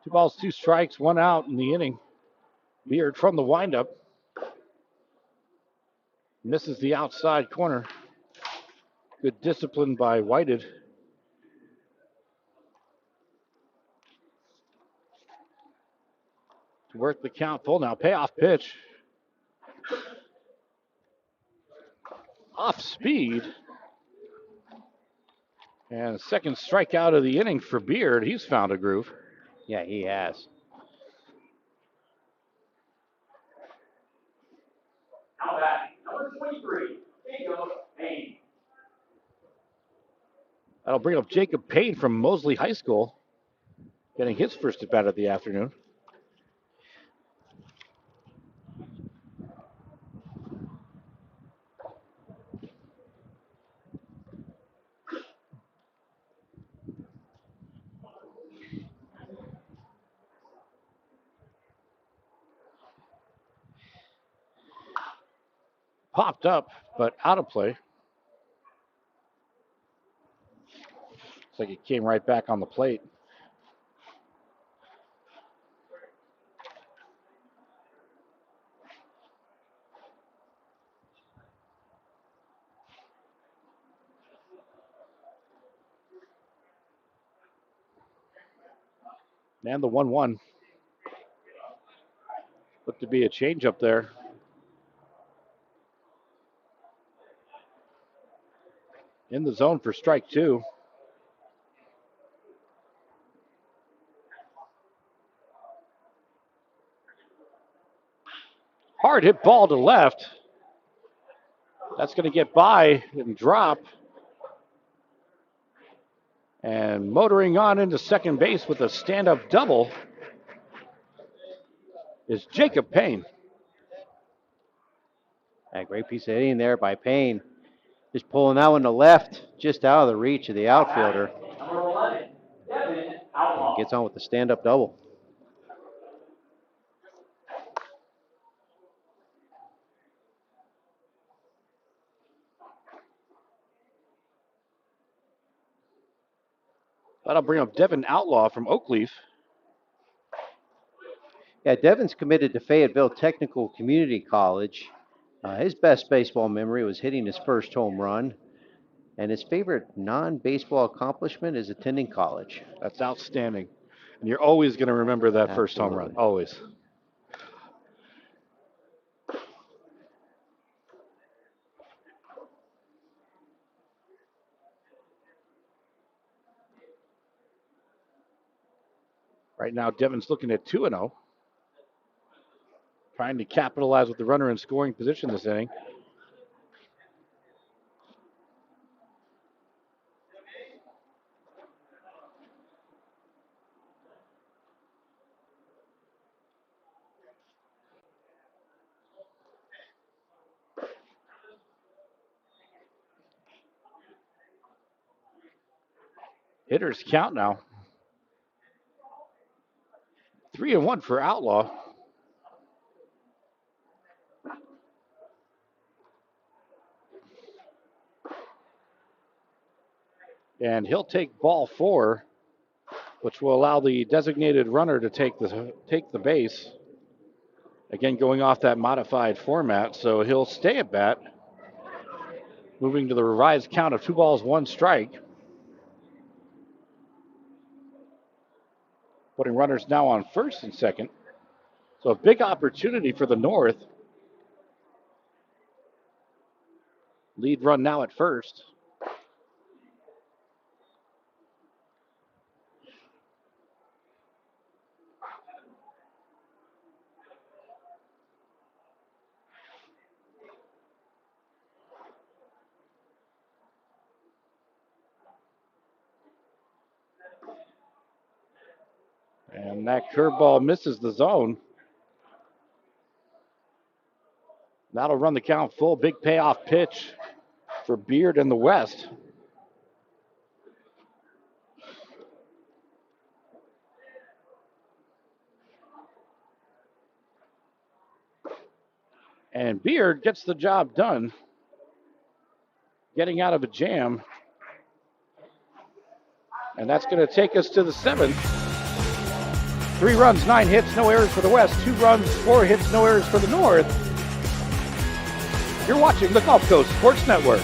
Two balls, 2 strikes, 1 out in the inning. Beard from the windup. Misses the outside corner. Good discipline by Whited. To work the count full now. Payoff pitch. Off speed. And second strikeout of the inning for Beard. He's found a groove. Yeah, he has. Now that number 23, Jacob Payne. That'll bring up Jacob Payne from Mosley High School, getting his first at bat of the afternoon. Popped up, but out of play. Looks like it came right back on the plate. And the 1-1. Looked to be a changeup there. In the zone for strike 2. Hard hit ball to left. That's going to get by and drop. And motoring on into second base with a stand-up double is Jacob Payne. A great piece of hitting there by Payne. Just pulling that one to left, just out of the reach of the outfielder. Number 11, Devin Outlaw. Gets on with the stand-up double. That'll bring up Devin Outlaw from Oakleaf. Yeah, Devin's committed to Fayetteville Technical Community College. His best baseball memory was hitting his first home run. And his favorite non-baseball accomplishment is attending college. That's outstanding. And you're always going to remember that first home run. Always. Right now, Devin's looking at 2-0. Trying to capitalize with the runner in scoring position this inning. Hitters count now. 3-1 for Outlaw. And he'll take ball 4, which will allow the designated runner to take the base. Again, going off that modified format, so he'll stay at bat, moving to the revised count of 2 balls, 1 strike. Putting runners now on first and second. So a big opportunity for the North. Lead run now at first. And that curveball misses the zone. That'll run the count full. Big payoff pitch for Beard in the West. And Beard gets the job done, getting out of a jam. And that's going to take us to the 7th. 3 runs, 9 hits, no errors for the West. 2 runs, 4 hits, no errors for the North. You're watching the Gulf Coast Sports Network.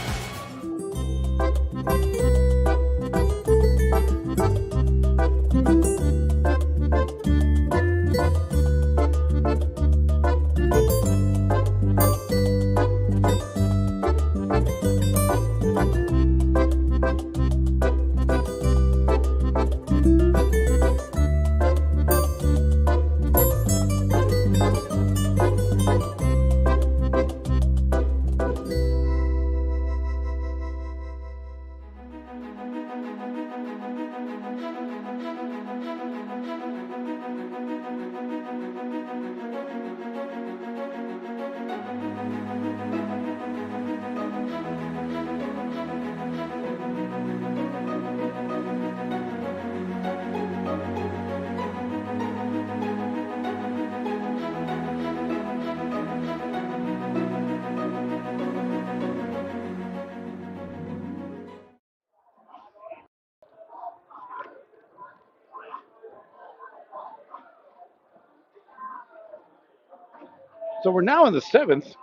So we're now in the 7th.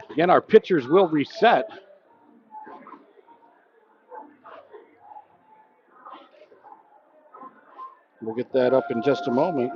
Again, our pitchers will reset. We'll get that up in just a moment.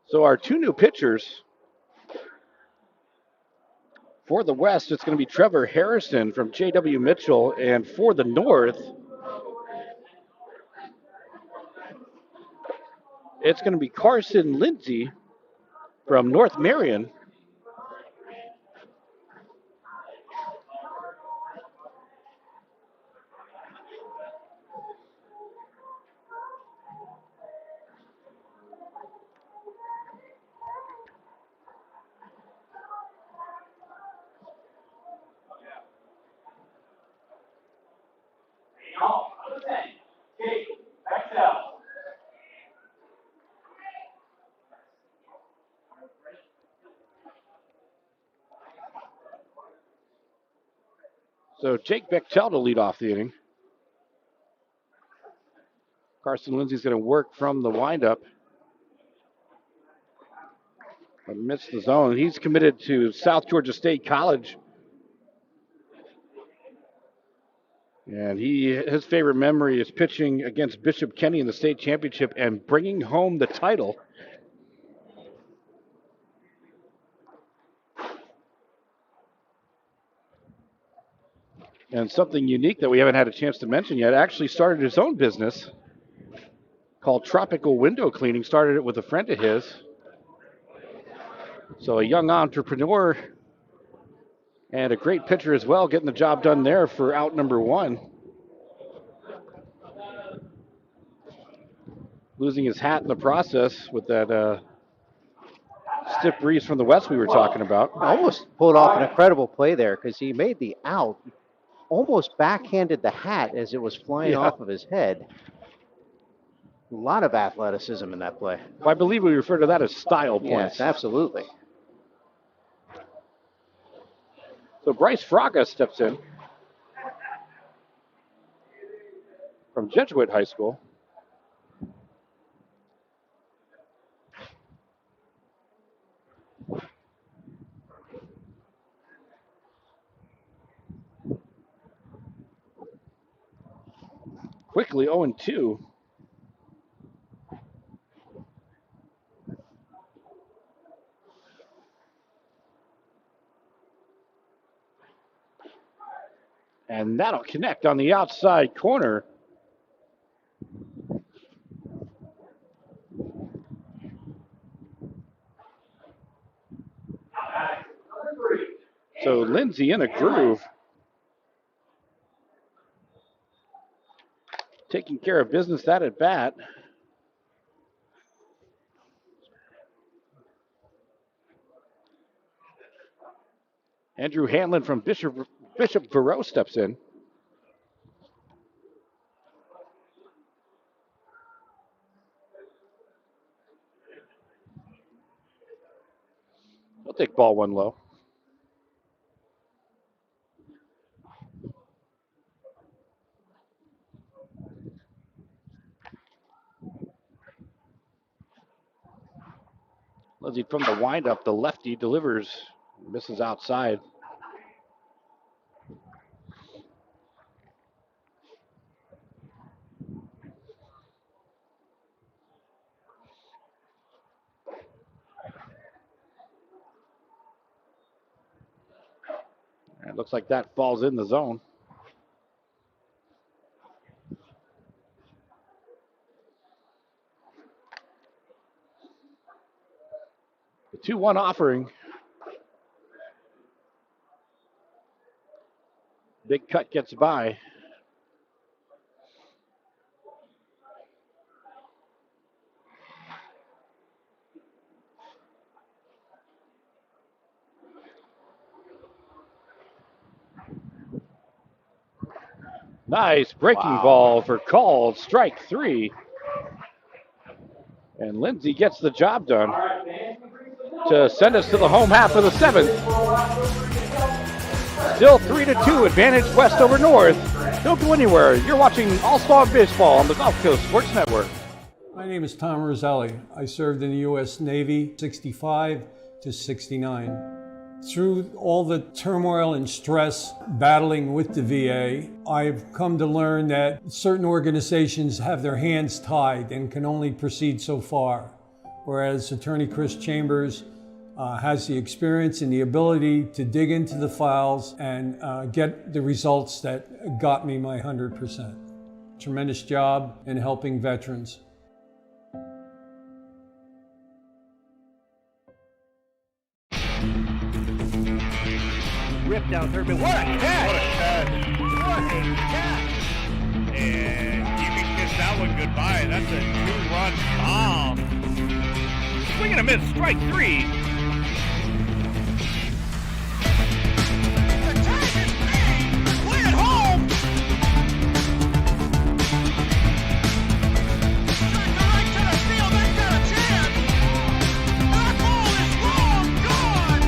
So our 2 new pitchers for the West, it's going to be Trevor Harrison from J.W. Mitchell, and for the North, it's going to be Carson Lindsay from North Marion. So Jake Bechtel to lead off the inning. Carson Lindsay's going to work from the windup. Amidst the zone. He's committed to South Georgia State College And his favorite memory is pitching against Bishop Kenny in the state championship and bringing home the title. And something unique that we haven't had a chance to mention yet, actually started his own business called Tropical Window Cleaning. Started it with a friend of his. So a young entrepreneur and a great pitcher as well, getting the job done there for out number one. Losing his hat in the process with that stiff breeze from the west we were talking about. Almost pulled off an incredible play there because he made the out, almost backhanded the hat as it was flying off of his head. A lot of athleticism in that play. Well, I believe we refer to that as style points. Yes, absolutely. So Bryce FACA steps in from Jesuit High School. Quickly 0-2. And that'll connect on the outside corner. So Lindsay in a groove. Taking care of business that at bat. Andrew Hanlon from Bishop Verreau steps in. He'll take ball one low. Lindsay from the windup, the lefty delivers, misses outside. And it looks like that falls in the zone. The 2-1 offering. Big cut gets by. Nice breaking ball for called strike 3. And Lindsay gets the job done to send us to the home half of the 7th. Still 3-2 advantage west over north. Don't go anywhere. You're watching All-Star Baseball on the Gulf Coast Sports Network. My name is Tom Roselli. I served in the U.S. Navy 65 to 69. Through all the turmoil and stress battling with the VA, I've come to learn that certain organizations have their hands tied and can only proceed so far, whereas Attorney Chris Chambers has the experience and the ability to dig into the files and get the results that got me my 100%. Tremendous job in helping veterans. Rip down third, but what a catch! What a catch! What a catch! And you can kiss that one goodbye. That's a 2-run bomb. Swing and a miss, strike 3. The tag is made. Play it home. Strike the right to the field. They've got a chance. That ball is long gone.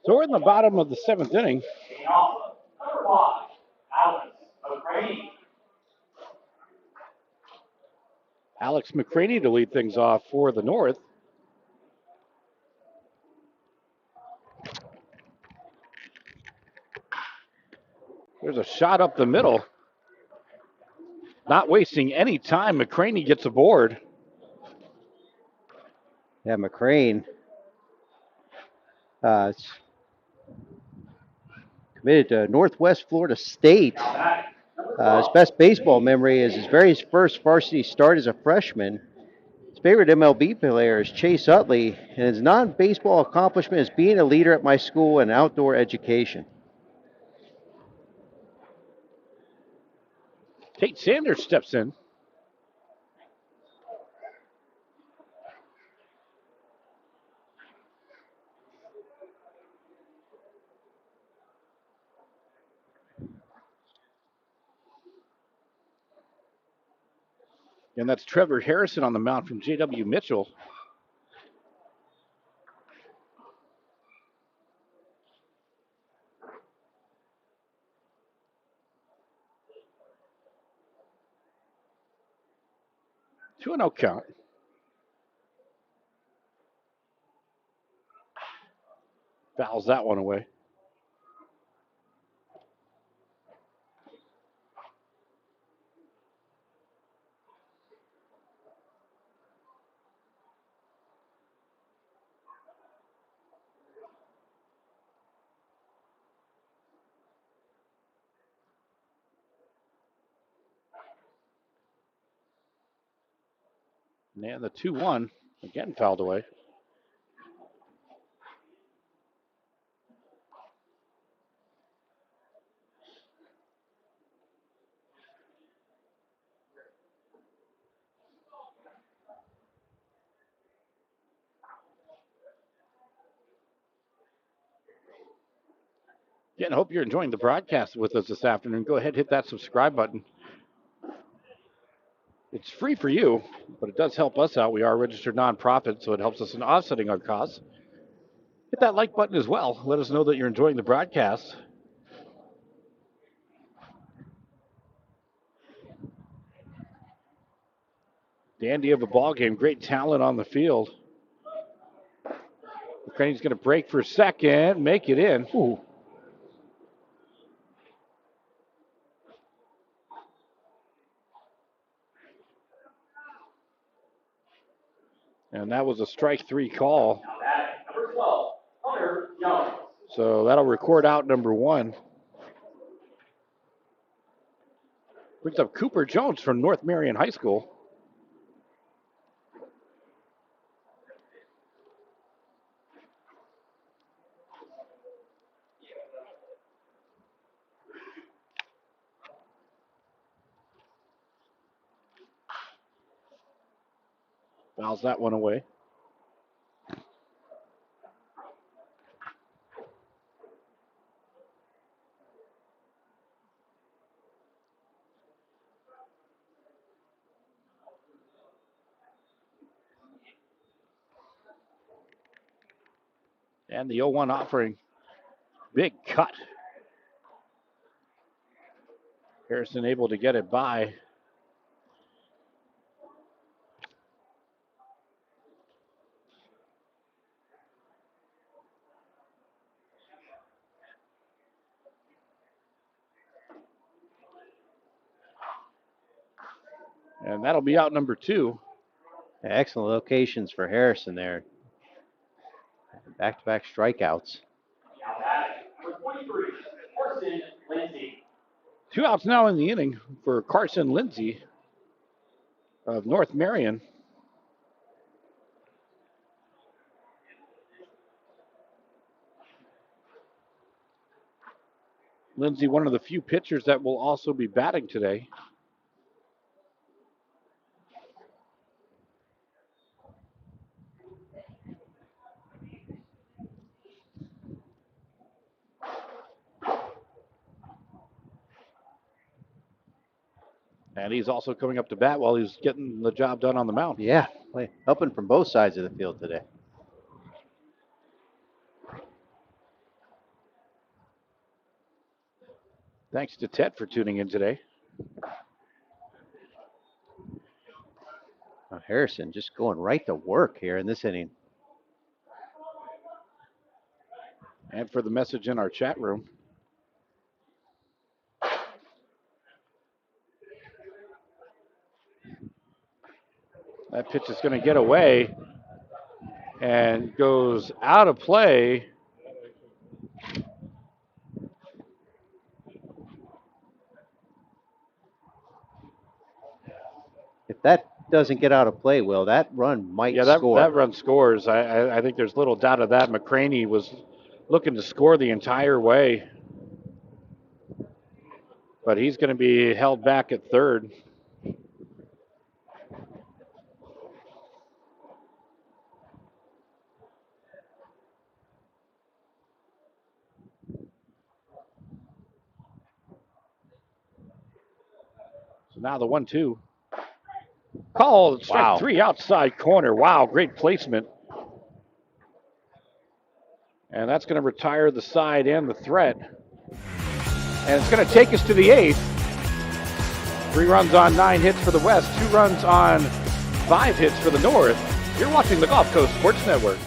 So we're in the bottom of the 7th inning. Leading off, number 5, Alex McCraney. Alex McCraney to lead things off for the North. There's a shot up the middle. Not wasting any time, McCraney gets aboard. Yeah, McCrane. It's committed to Northwest Florida State. His best baseball memory is his very first varsity start as a freshman. His favorite MLB player is Chase Utley, and his non-baseball accomplishment is being a leader at my school in outdoor education. Tate Sanders steps in. And that's Trevor Harrison on the mound from J.W. Mitchell. Two and out count. Fouls that one away. And the 2-1 again fouled away. Again, hope you're enjoying the broadcast with us this afternoon. Go ahead, hit that subscribe button. It's free for you, but it does help us out. We are a registered nonprofit, so it helps us in offsetting our costs. Hit that like button as well. Let us know that you're enjoying the broadcast. Dandy of a ball game. Great talent on the field. McCraney's going to break for second, make it in. Ooh. And that was a strike 3 call. Number 12, Hunter Jones. So that'll record out number 1. Brings up Cooper Jones from North Marion High School. Fouls that one away. And the 0-1 offering. Big cut. Harrison able to get it by. And that'll be out number 2. Excellent locations for Harrison there. Back-to-back strikeouts. Now batting, number 23, Carson Lindsay. 2 outs now in the inning for Carson Lindsay of North Marion. Lindsay, one of the few pitchers that will also be batting today. And he's also coming up to bat while he's getting the job done on the mound. Yeah, helping from both sides of the field today. Thanks to Ted for tuning in today. Harrison just going right to work here in this inning. And for the message in our chat room. That pitch is going to get away and goes out of play. If that doesn't get out of play, Will, that run might score. That run scores. I think there's little doubt of that. McCraney was looking to score the entire way, but he's going to be held back at third. So now the 1-2. Called strike three outside corner. Wow, great placement. And that's going to retire the side and the threat. And it's going to take us to the 8th. 3 runs on 9 hits for the West, 2 runs on 5 hits for the North. You're watching the Gulf Coast Sports Network.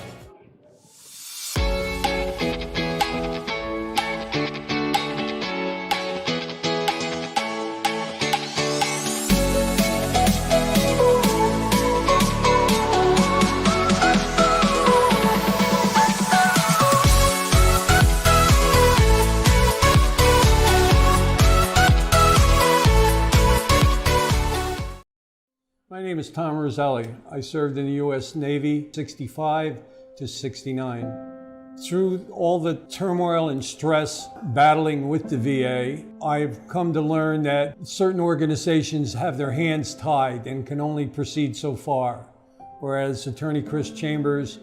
My name is Tom Roselli. I served in the U.S. Navy 65 to 69. Through all the turmoil and stress battling with the VA, I've come to learn that certain organizations have their hands tied and can only proceed so far, whereas Attorney Chris Chambers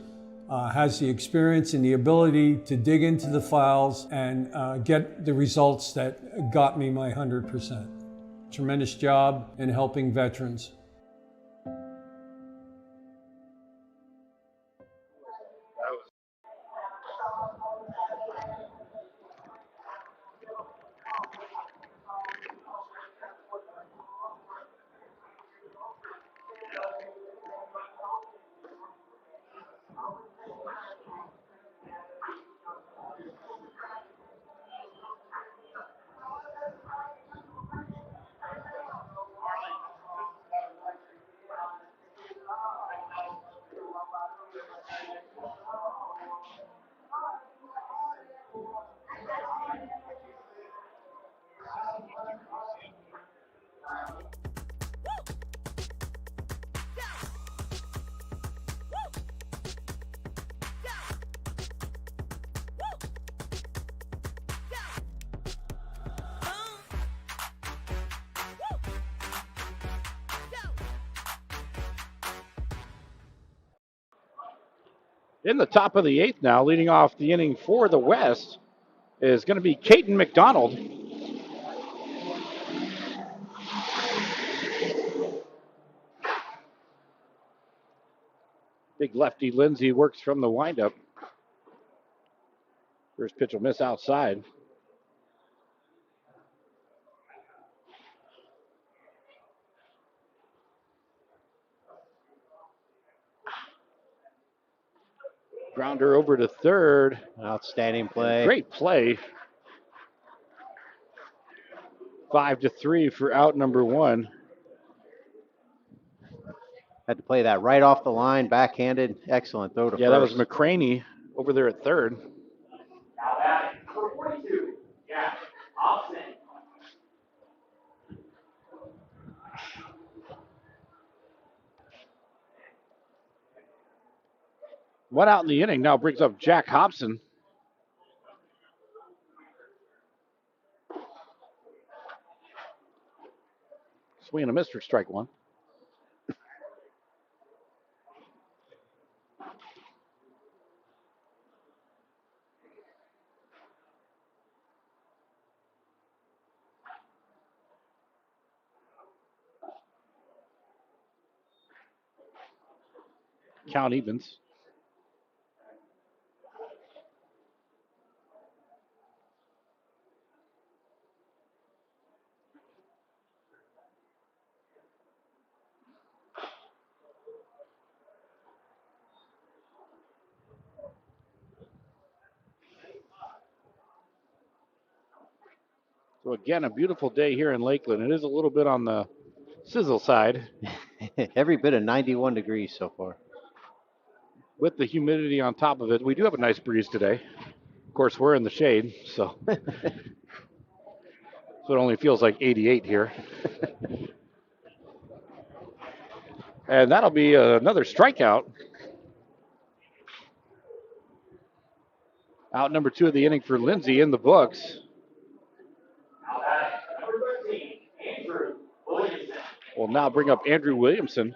has the experience and the ability to dig into the files and get the results that got me my 100%. Tremendous job in helping veterans. In the top of the 8th now, leading off the inning for the West, is going to be Caden McDonald. Big lefty Lindsay works from the windup. First pitch will miss outside. Grounder over to third. Outstanding play. Great play. 5-3 for out number 1. Had to play that right off the line, backhanded. Excellent throw to first. That was McCraney over there at third. Now batting, number 42, Jack Hobson. One out in the inning now brings up Jack Hobson. Swing and a miss for strike 1. Count evens. So again, a beautiful day here in Lakeland. It is a little bit on the sizzle side. Every bit of 91 degrees so far. With the humidity on top of it. We do have a nice breeze today. Of course, we're in the shade, so so it only feels like 88 here. And that'll be another strikeout. Out number 2 of the inning for Lindsay in the books. Number 13, Andrew Williamson. We'll now bring up Andrew Williamson.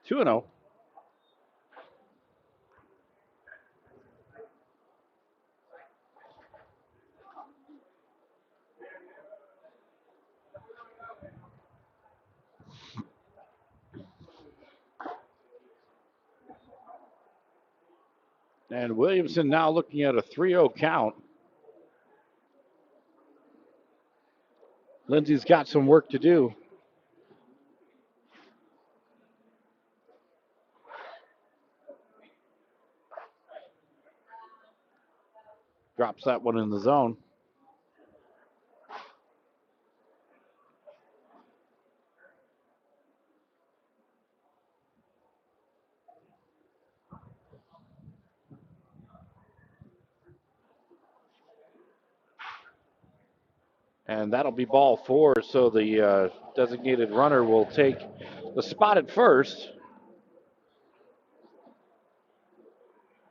Two and 0. And Williamson now looking at a 3-0 count. Lindsay's got some work to do. Drops that one in the zone. And that'll be ball 4, so the designated runner will take the spot at first.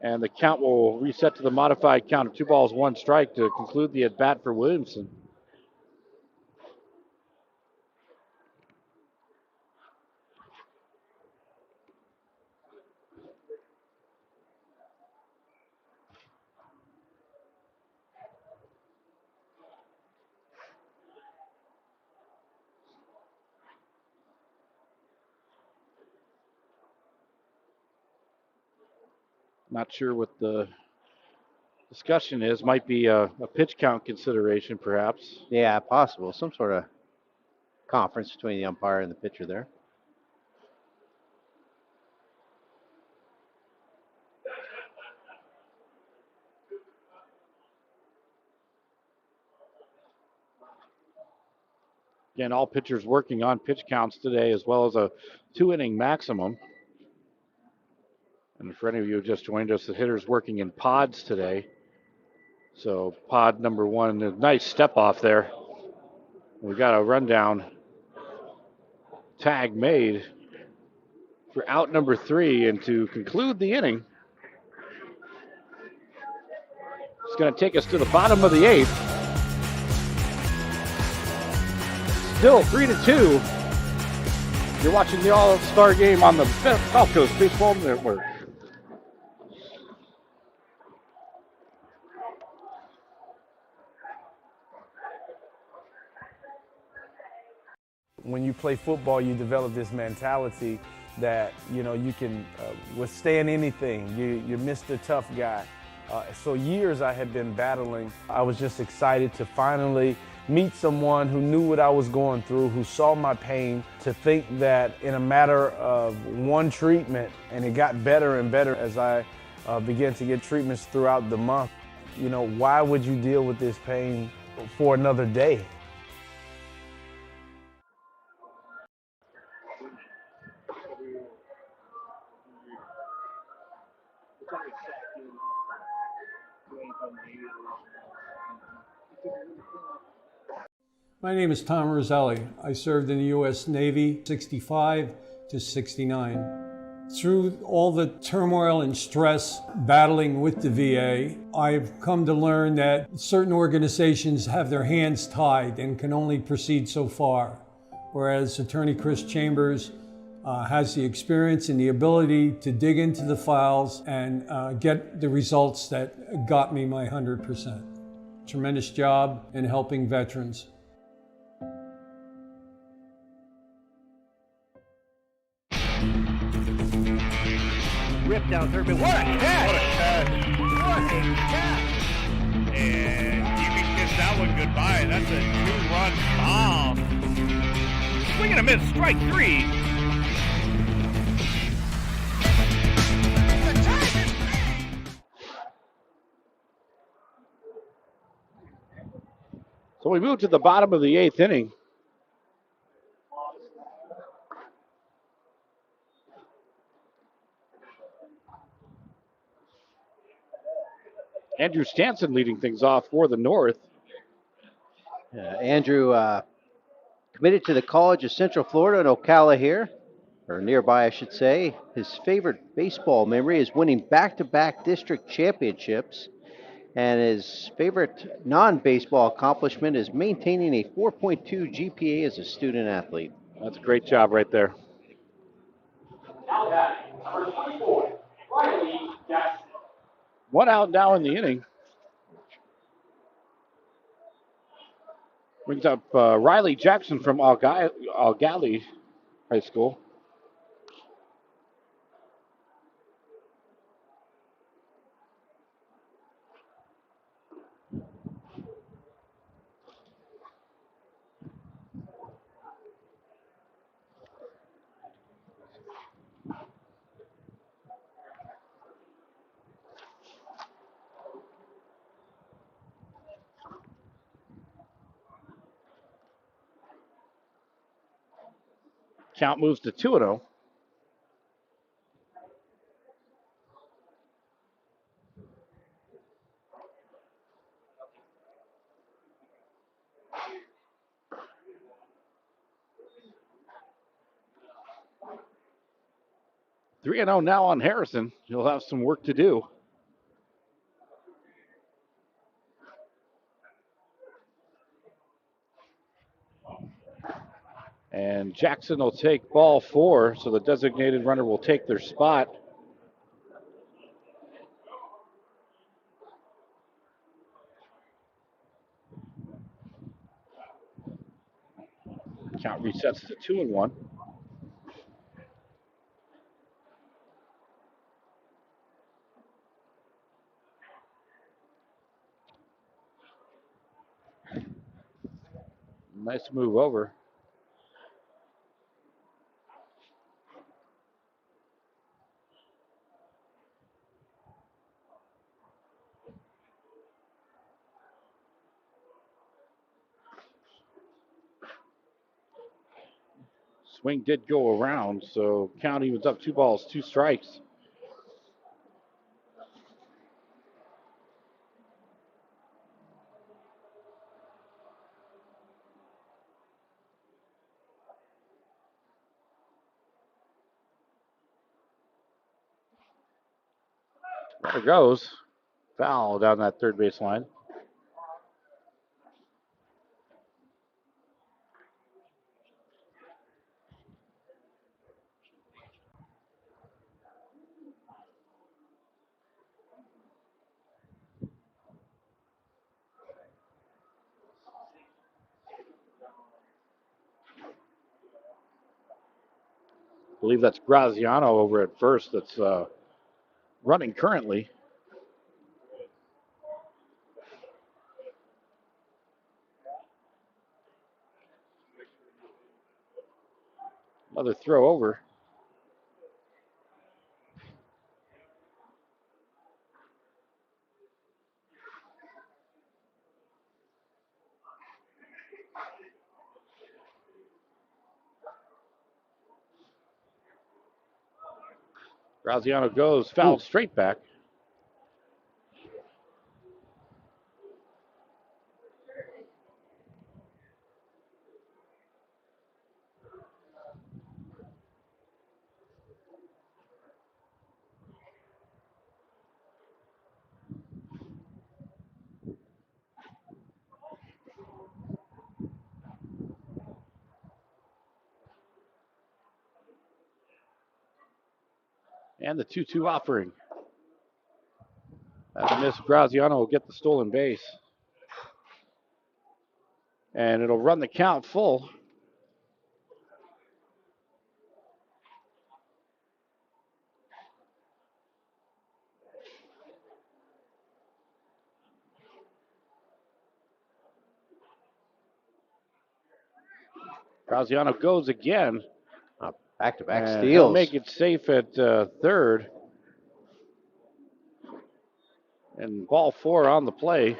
And the count will reset to the modified count of 2 balls, 1 strike to conclude the at-bat for Williamson. Not sure what the discussion is. Might be a pitch count consideration, perhaps. Yeah, possible. Some sort of conference between the umpire and the pitcher there. Again, all pitchers working on pitch counts today, as well as a 2-inning maximum. And for any of you who just joined us, the hitters working in pods today. So pod number 1, a nice step off there. We got a rundown tag made for out number 3, and to conclude the inning, it's going to take us to the bottom of the 8th. Still 3-2. You're watching the All-Star Game on the Gulf Coast Baseball Network. When you play football, you develop this mentality that, you can withstand anything. You're Mr. Tough Guy. So years I had been battling. I was just excited to finally meet someone who knew what I was going through, who saw my pain, to think that in a matter of 1 treatment, and it got better and better as I began to get treatments throughout the month. Why would you deal with this pain for another day? My name is Tom Roselli. I served in the U.S. Navy 65 to 69. Through all the turmoil and stress battling with the VA, I've come to learn that certain organizations have their hands tied and can only proceed so far, whereas Attorney Chris Chambers has the experience and the ability to dig into the files and get the results that got me my 100%. Tremendous job in helping veterans. ripped down third base. What a catch! What a catch! What a catch! And you can kiss that one goodbye. That's a 2-run bomb. Swing and a miss, strike 3. So we move to the bottom of the 8th inning. Andrew Stanson leading things off for the North. Andrew committed to the College of Central Florida in Ocala here, or nearby, I should say. His favorite baseball memory is winning back-to-back district championships, and his favorite non-baseball accomplishment is maintaining a 4.2 GPA as a student athlete. That's a great job right there. Now batting, number 24, Riley Jackson. One out now in the inning. Brings up Riley Jackson from Algali High School. Count moves to 2-0. Three and 0 now on Harrison. He'll have some work to do. And Jackson will take ball 4, so the designated runner will take their spot. Count resets to 2-1. Nice move over. Swing did go around, so count evens up 2 balls, 2 strikes. There goes. Foul down that third base line. I believe that's Graziano over at first that's running currently. Another throw over. Graziano goes, fouled straight back. And the 2-2 offering. That miss, Graziano will get the stolen base. And it'll run the count full. Graziano goes again. Back-to-back And steals. he'll make it safe at third. And ball 4 on the play.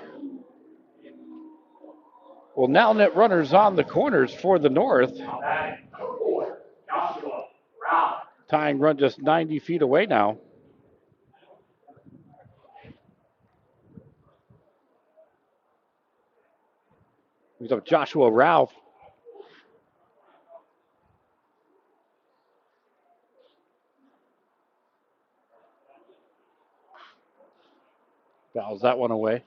Well, now net runners on the corners for the North. Tying run just 90 feet away now. Here's up Joshua Ralph. Fouls that one away.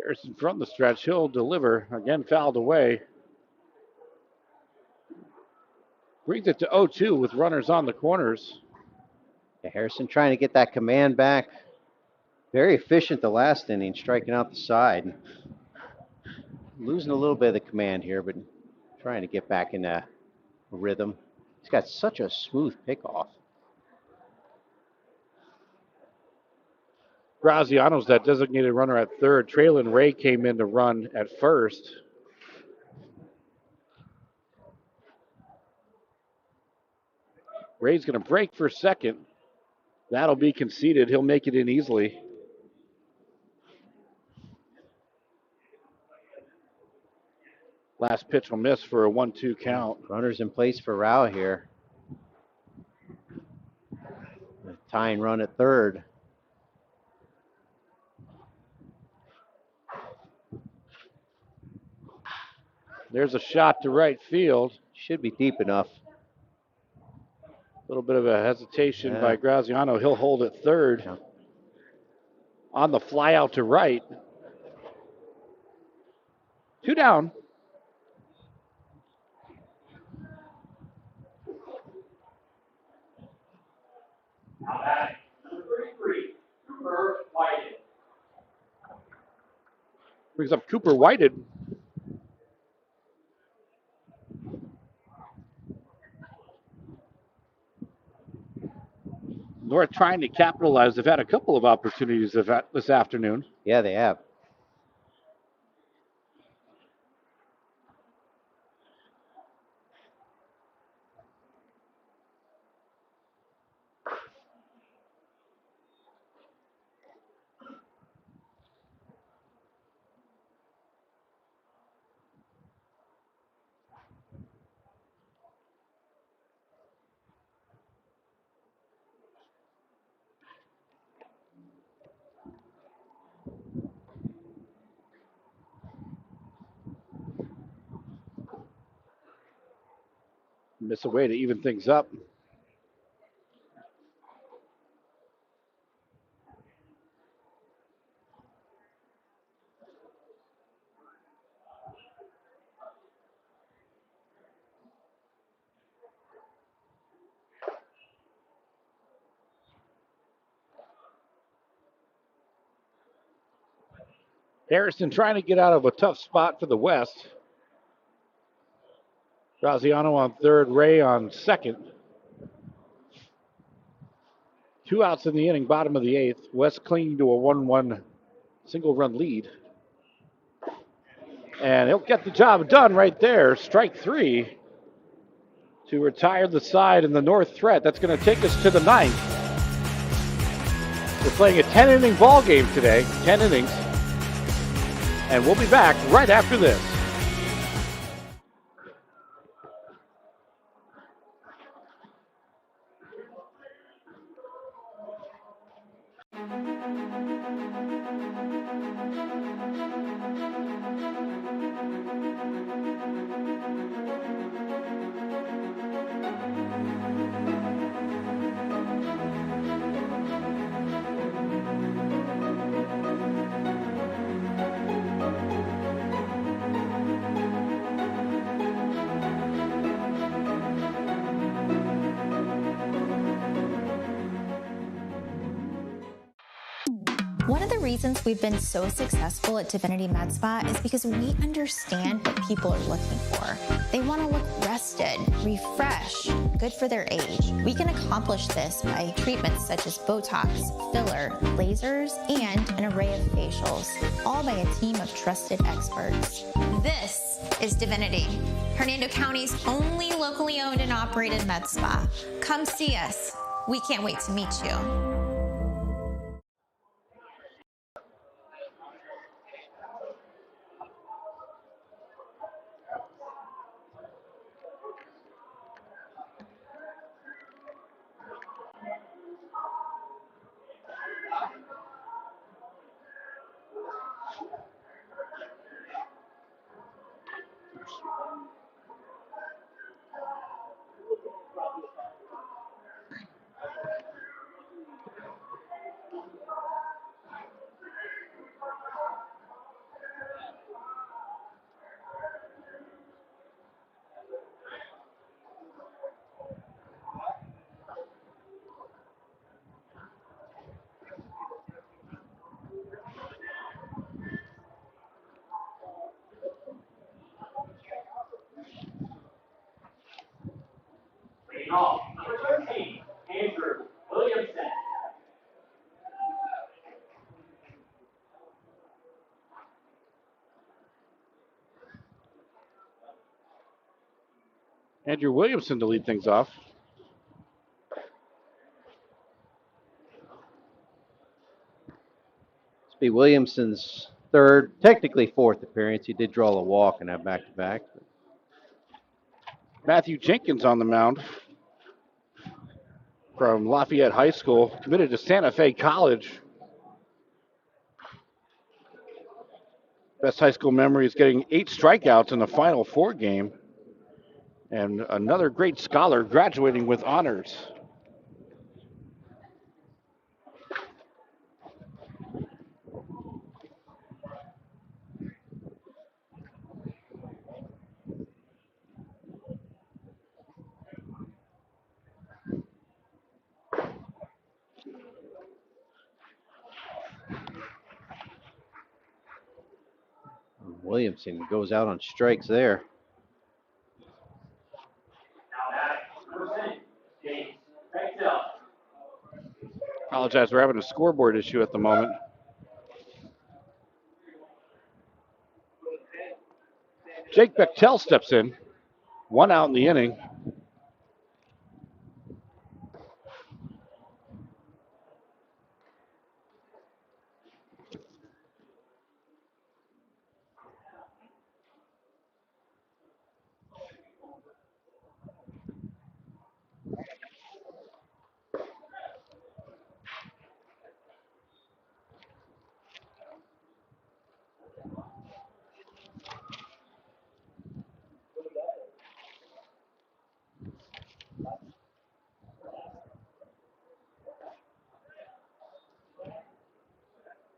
Harrison from the stretch. He'll deliver. Again, fouled away. Brings it to 0-2 with runners on the corners. Harrison trying to get that command back. Very efficient the last inning, striking out the side. Losing a little bit of the command here, but trying to get back in a rhythm. He's got such a smooth pickoff. Graziano's that designated runner at third. Traylon Ray came in to run at first. Ray's going to break for second. That'll be conceded. He'll make it in easily. Last pitch will miss for a 1-2 count. Runners in place for Rao here. A tying run at third. There's a shot to right field. Should be deep enough. A little bit of a hesitation by Graziano. He'll hold it third. Yeah. On the fly out to right. 2 down. Now batting, number 33, Cooper Whited. Brings up Cooper Whited. North trying to capitalize. They've had a couple of opportunities this afternoon. Yeah, they have. Miss a way to even things up. Harrison trying to get out of a tough spot for the West. Graziano on third, Ray on second. 2 outs in the inning, bottom of the 8th. West clinging to a 1-1 single run lead. And he'll get the job done right there. Strike 3 to retire the side in the North threat. That's going to take us to the 9th. We're playing a 10-inning ball game today, 10 innings. And we'll be back right after this. One of the reasons we've been so successful at Divinity Med Spa is because we understand what people are looking for. They want to look rested, refreshed, good for their age. We can accomplish this by treatments such as Botox, filler, lasers, and an array of facials, all by a team of trusted experts. This is Divinity, Hernando County's only locally owned and operated med spa. Come see us. We can't wait to meet you. Leading off, number 13, Andrew Williamson. Andrew Williamson to lead things off. This will be Williamson's third, technically fourth appearance. He did draw a walk in that back-to-back. Matthew Jenkins on the mound from Lafayette High School, committed to Santa Fe College. Best high school memory is getting 8 strikeouts in the Final Four game. And another great scholar graduating with honors. Williamson goes out on strikes there. Apologize, we're having a scoreboard issue at the moment. Jake Bechtel steps in. 1 out in the inning.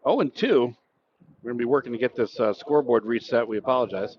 Oh, and 2. We're going to be working to get this scoreboard reset. We apologize.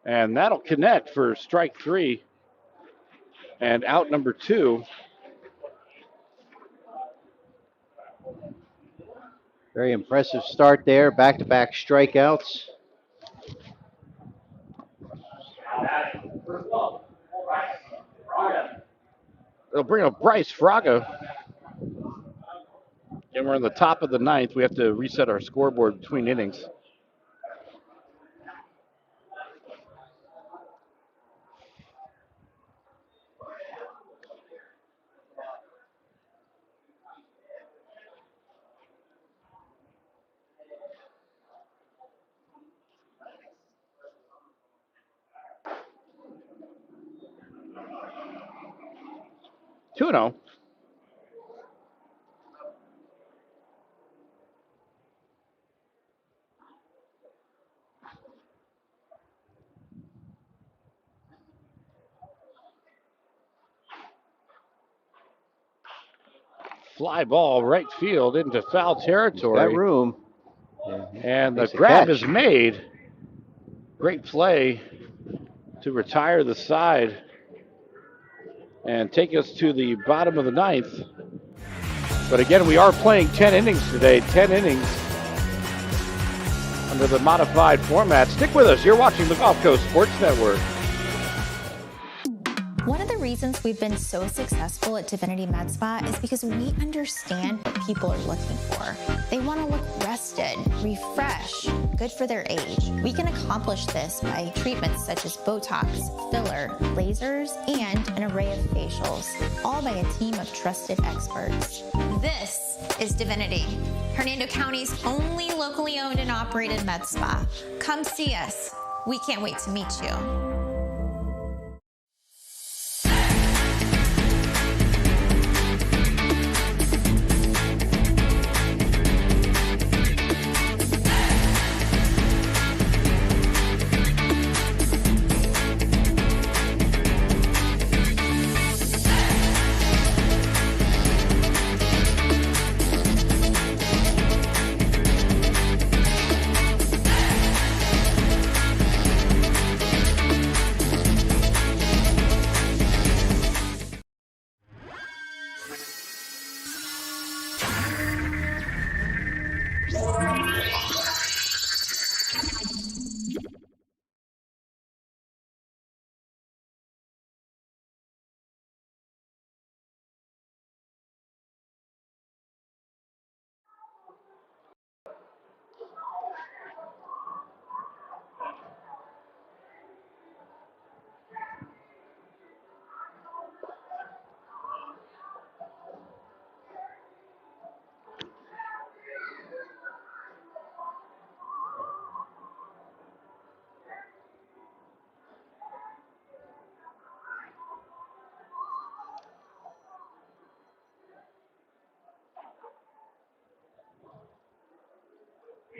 And that'll connect for strike 3 and out number 2. Very impressive start there. Back-to-back strikeouts. They'll bring up Bryce Fraga. And we're in the top of the 9th. We have to reset our scoreboard between innings. Two 2-0. fly ball right field into foul Got territory. room. And the Makes a grab catch. is made. Great play to retire the side and take us to the bottom of the ninth. But again, we are playing 10 innings today, 10 innings under the modified format. Stick with us. You're watching the Gulf Coast Sports Network. One of the reasons we've been so successful at Divinity Med Spa is because we understand what people are looking for. They want to look rested, refreshed, good for their age. We can accomplish this by treatments such as Botox, filler, lasers, and an array of facials, all by a team of trusted experts. This is Divinity, Hernando County's only locally owned and operated med spa. Come see us. We can't wait to meet you.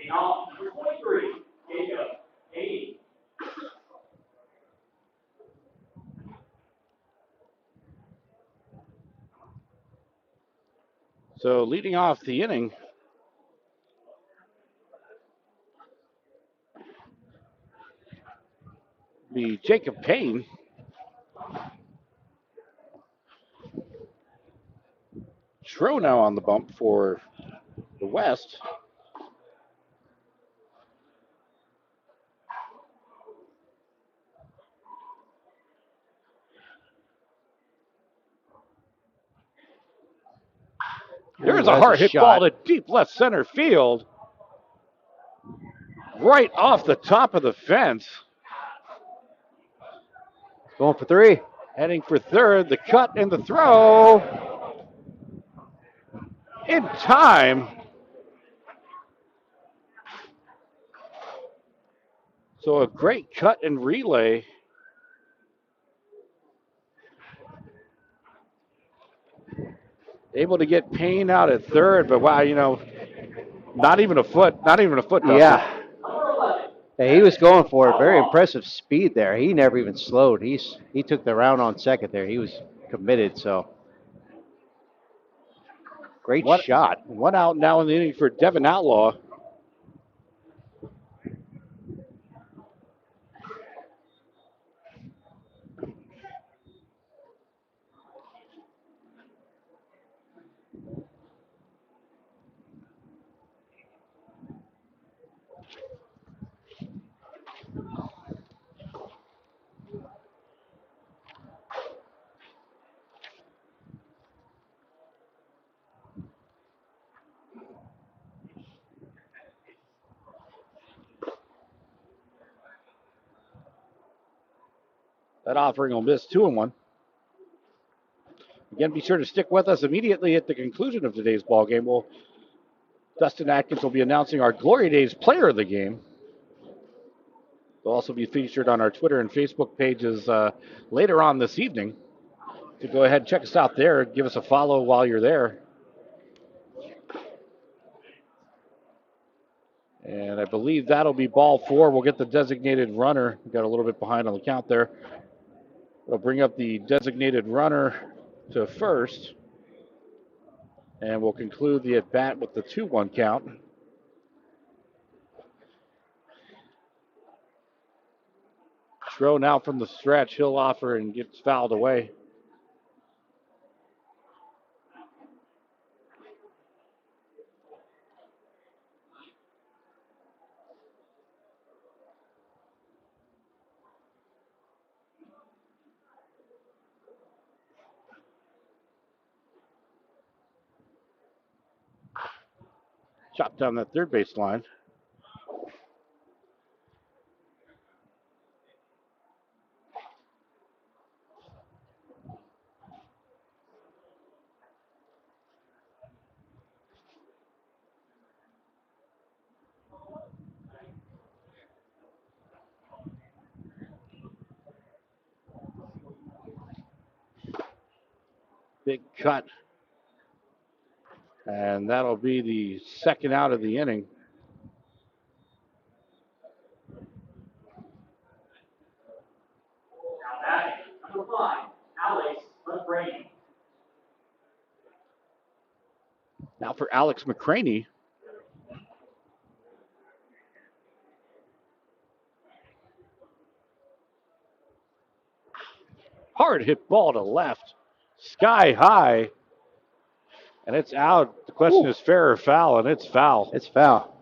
Now, number 23, Jacob, 80. So leading off the inning, be Jacob Payne. Shro now on the bump for the West. There's a that's a hard hit shot. ball to deep left center field. Right off the top of the fence. Going for three. Heading for third, the cut and the throw. In time. So a great cut and relay. Able to get Payne out at third, but wow, not even a foot, Dustin. Yeah. Yeah, he was going for it. Very impressive speed there. He never even slowed. He took the round on second there. He was committed, so great shot. One out now in the inning for Devin Outlaw. That offering will miss 2-1. Again, be sure to stick with us immediately at the conclusion of today's ball game. Dustin Atkins will be announcing our Glory Days player of the game. They'll also be featured on our Twitter and Facebook pages later on this evening. So go ahead and check us out there. Give us a follow while you're there. And I believe that'll be ball four. We'll get the designated runner. We got a little bit behind on the count there. We'll bring up the designated runner to first. And we'll conclude the at-bat with the 2-1 count. Throw now from the stretch. He'll offer and gets fouled away. Chopped down that third base line. Big cut. And that'll be the second out of the inning. Now batting, number 5, Alex McBrain. Now for Alex McCraney. Hard hit ball to left. Sky high. And it's out. The question is fair or foul, and it's foul. It's foul.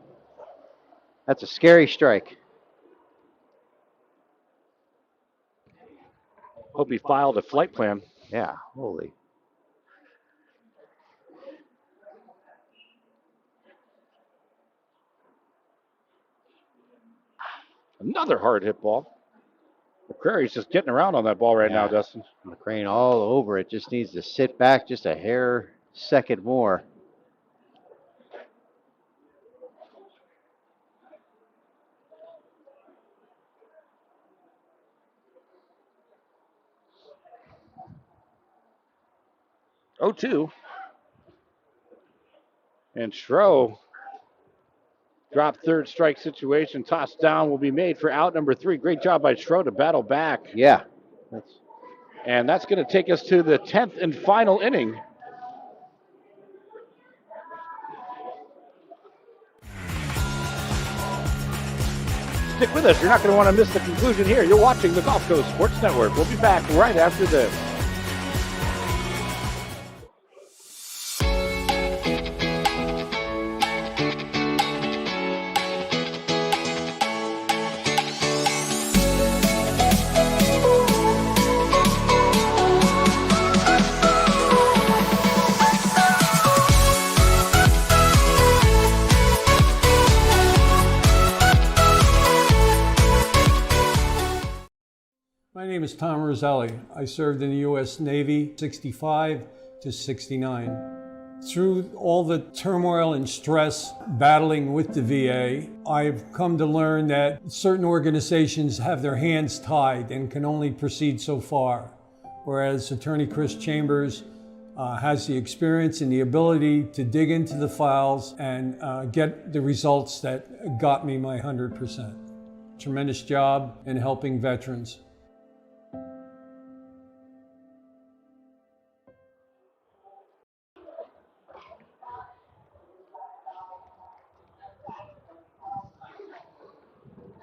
That's a scary strike. Hope he filed a flight plan. Yeah, holy. Another hard hit ball. McCrary's just getting around on that ball right now, Dustin. McCrane all over it. Just needs to sit back just a hair second more. Oh, 2. And Schro, drop third strike situation, tossed down will be made for out number 3. Great job by Schro to battle back. Yeah. And that's going to take us to the 10th and final inning. Stick with us. You're not going to want to miss the conclusion here. You're watching the Gulf Coast Sports Network. We'll be back right after this. My name is Tom Roselli. I served in the U.S. Navy 65 to 69. Through all the turmoil and stress battling with the VA, I've come to learn that certain organizations have their hands tied and can only proceed so far, whereas Attorney Chris Chambers has the experience and the ability to dig into the files and get the results that got me my 100%. Tremendous job in helping veterans.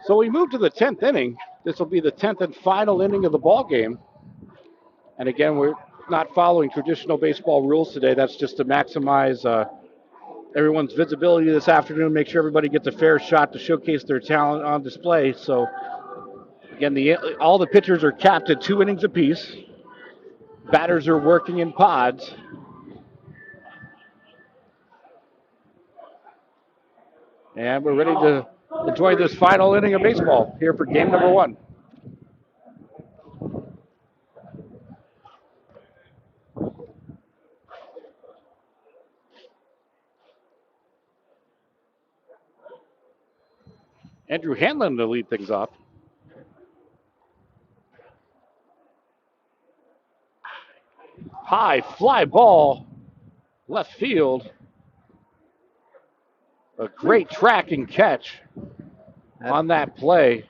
So we move to the 10th inning. This will be the 10th and final inning of the ball game. And again, we're not following traditional baseball rules today. That's just to maximize everyone's visibility this afternoon, make sure everybody gets a fair shot to showcase their talent on display. So again, all the pitchers are capped at 2 innings apiece. Batters are working in pods. And we're ready to enjoy this final inning of baseball here for game number 1. Andrew Hanlon to lead things off. High fly ball, left field. A great track and catch on that play.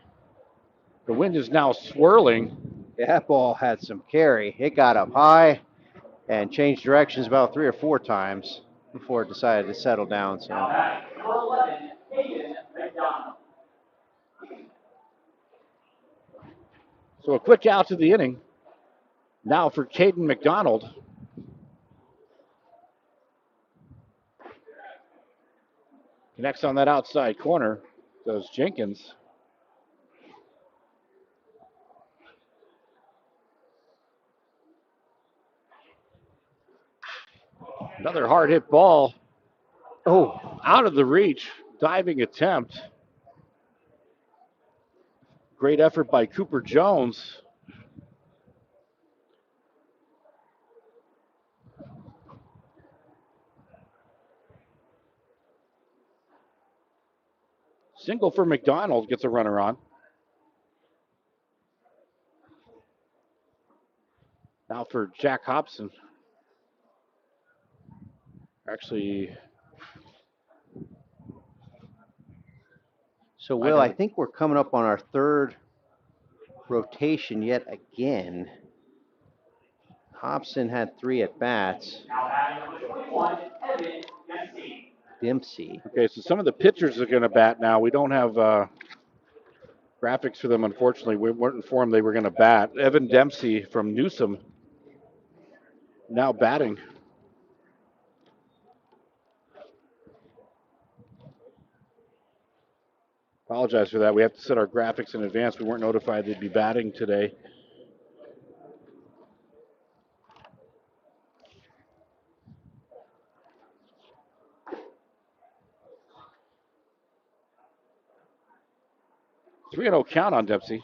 The wind is now swirling. That ball had some carry. It got up high and changed directions about 3 or 4 times. before it decided to settle down. So Now batting, number 11, Hayden McDonald. So a quick out to the inning. Now for Caden McDonald. Connects on that outside corner. Goes Jenkins. Another hard hit ball. Oh, out of the reach. Diving attempt. Great effort by Cooper Jones. Single for McDonald, gets a runner on. Now for Jack Hobson. Actually, So, Will, I think we're coming up on our third rotation yet again. Hobson had 3 at bats. Now batting, number 21, Evan Dempsey. okay, so some of the pitchers are going to bat now. We don't have graphics for them, unfortunately. We weren't informed they were going to bat. Evan Dempsey from Newsom now batting. Apologize for that. We have to set our graphics in advance. We weren't notified they'd be batting today. Three and 0 count on Dempsey.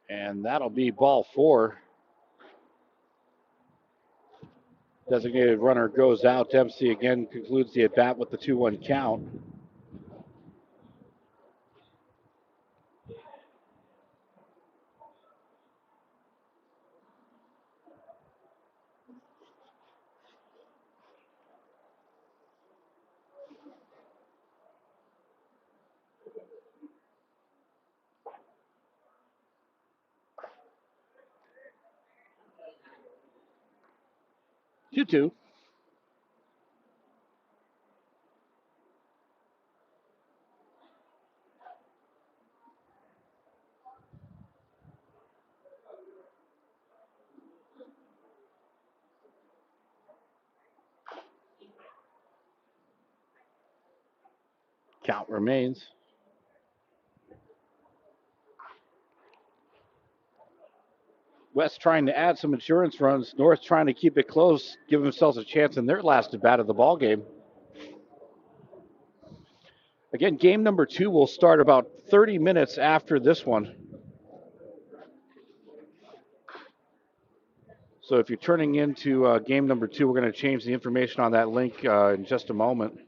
And that'll be ball 4. Designated runner goes out. Dempsey again concludes the at-bat with the 2-1 count. Two. Count remains. West trying to add some insurance runs. North trying to keep it close, give themselves a chance in their last at bat of the ball game. Again, game number 2 will start about 30 minutes after this one. So if you're turning into game number 2, we're going to change the information on that link in just a moment.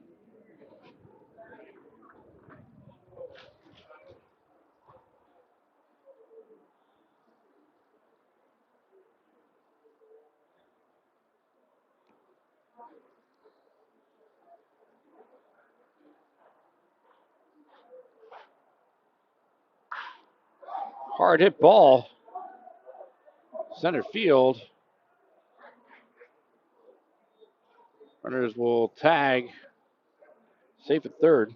Hard hit ball. Center field. Runners will tag. Safe at third.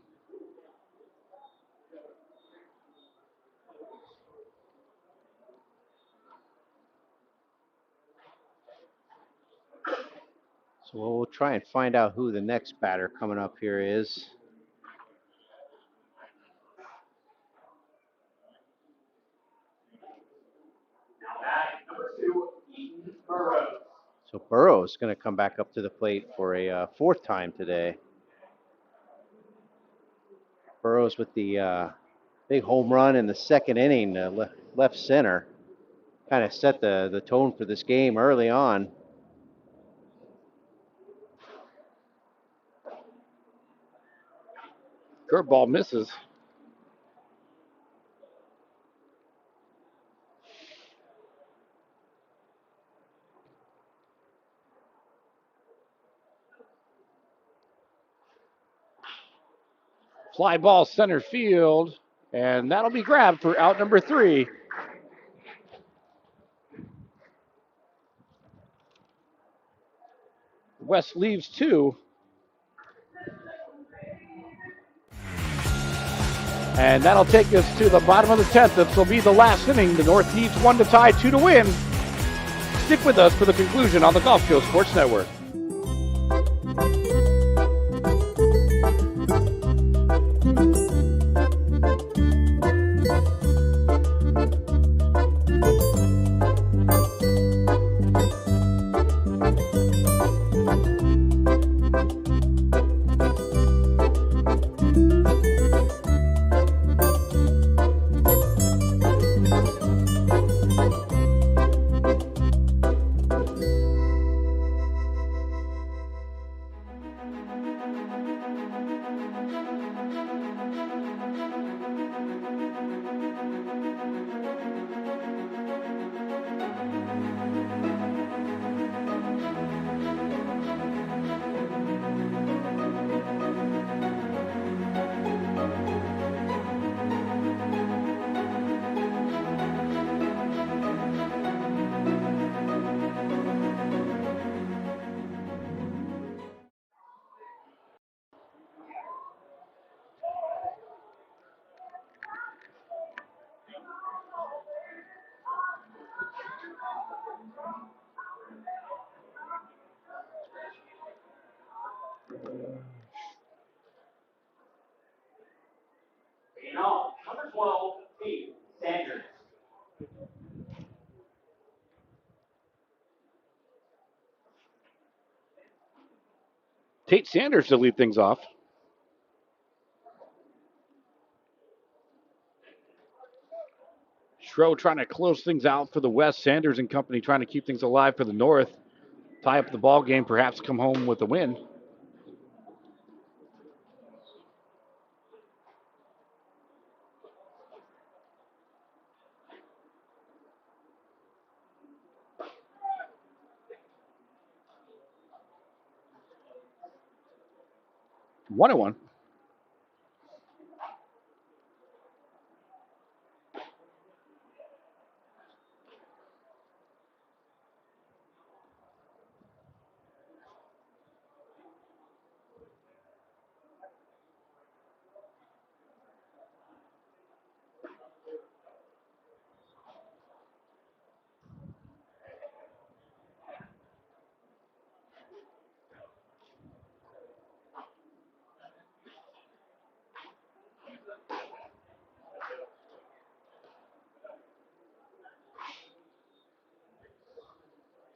So we'll try and find out who the next batter coming up here is. Now batting, number 2, Eaton Burrows. So Burrows is going to come back up to the plate for a 4th time today. Burrows with the big home run in the 2nd inning, left center. Kind of set the tone for this game early on. Curveball misses. Fly ball center field, and that'll be grabbed for out number 3. West leaves 2. And that'll take us to the bottom of the 10th. This will be the last inning. The North needs 1 to tie, 2 to win. Stick with us for the conclusion on the Gulf Coast Sports Network. Now, number 12, Pete Sanders. Tate Sanders to lead things off. Schro trying to close things out for the West. Sanders and company trying to keep things alive for the North. Tie up the ball game, perhaps come home with a win. One and one.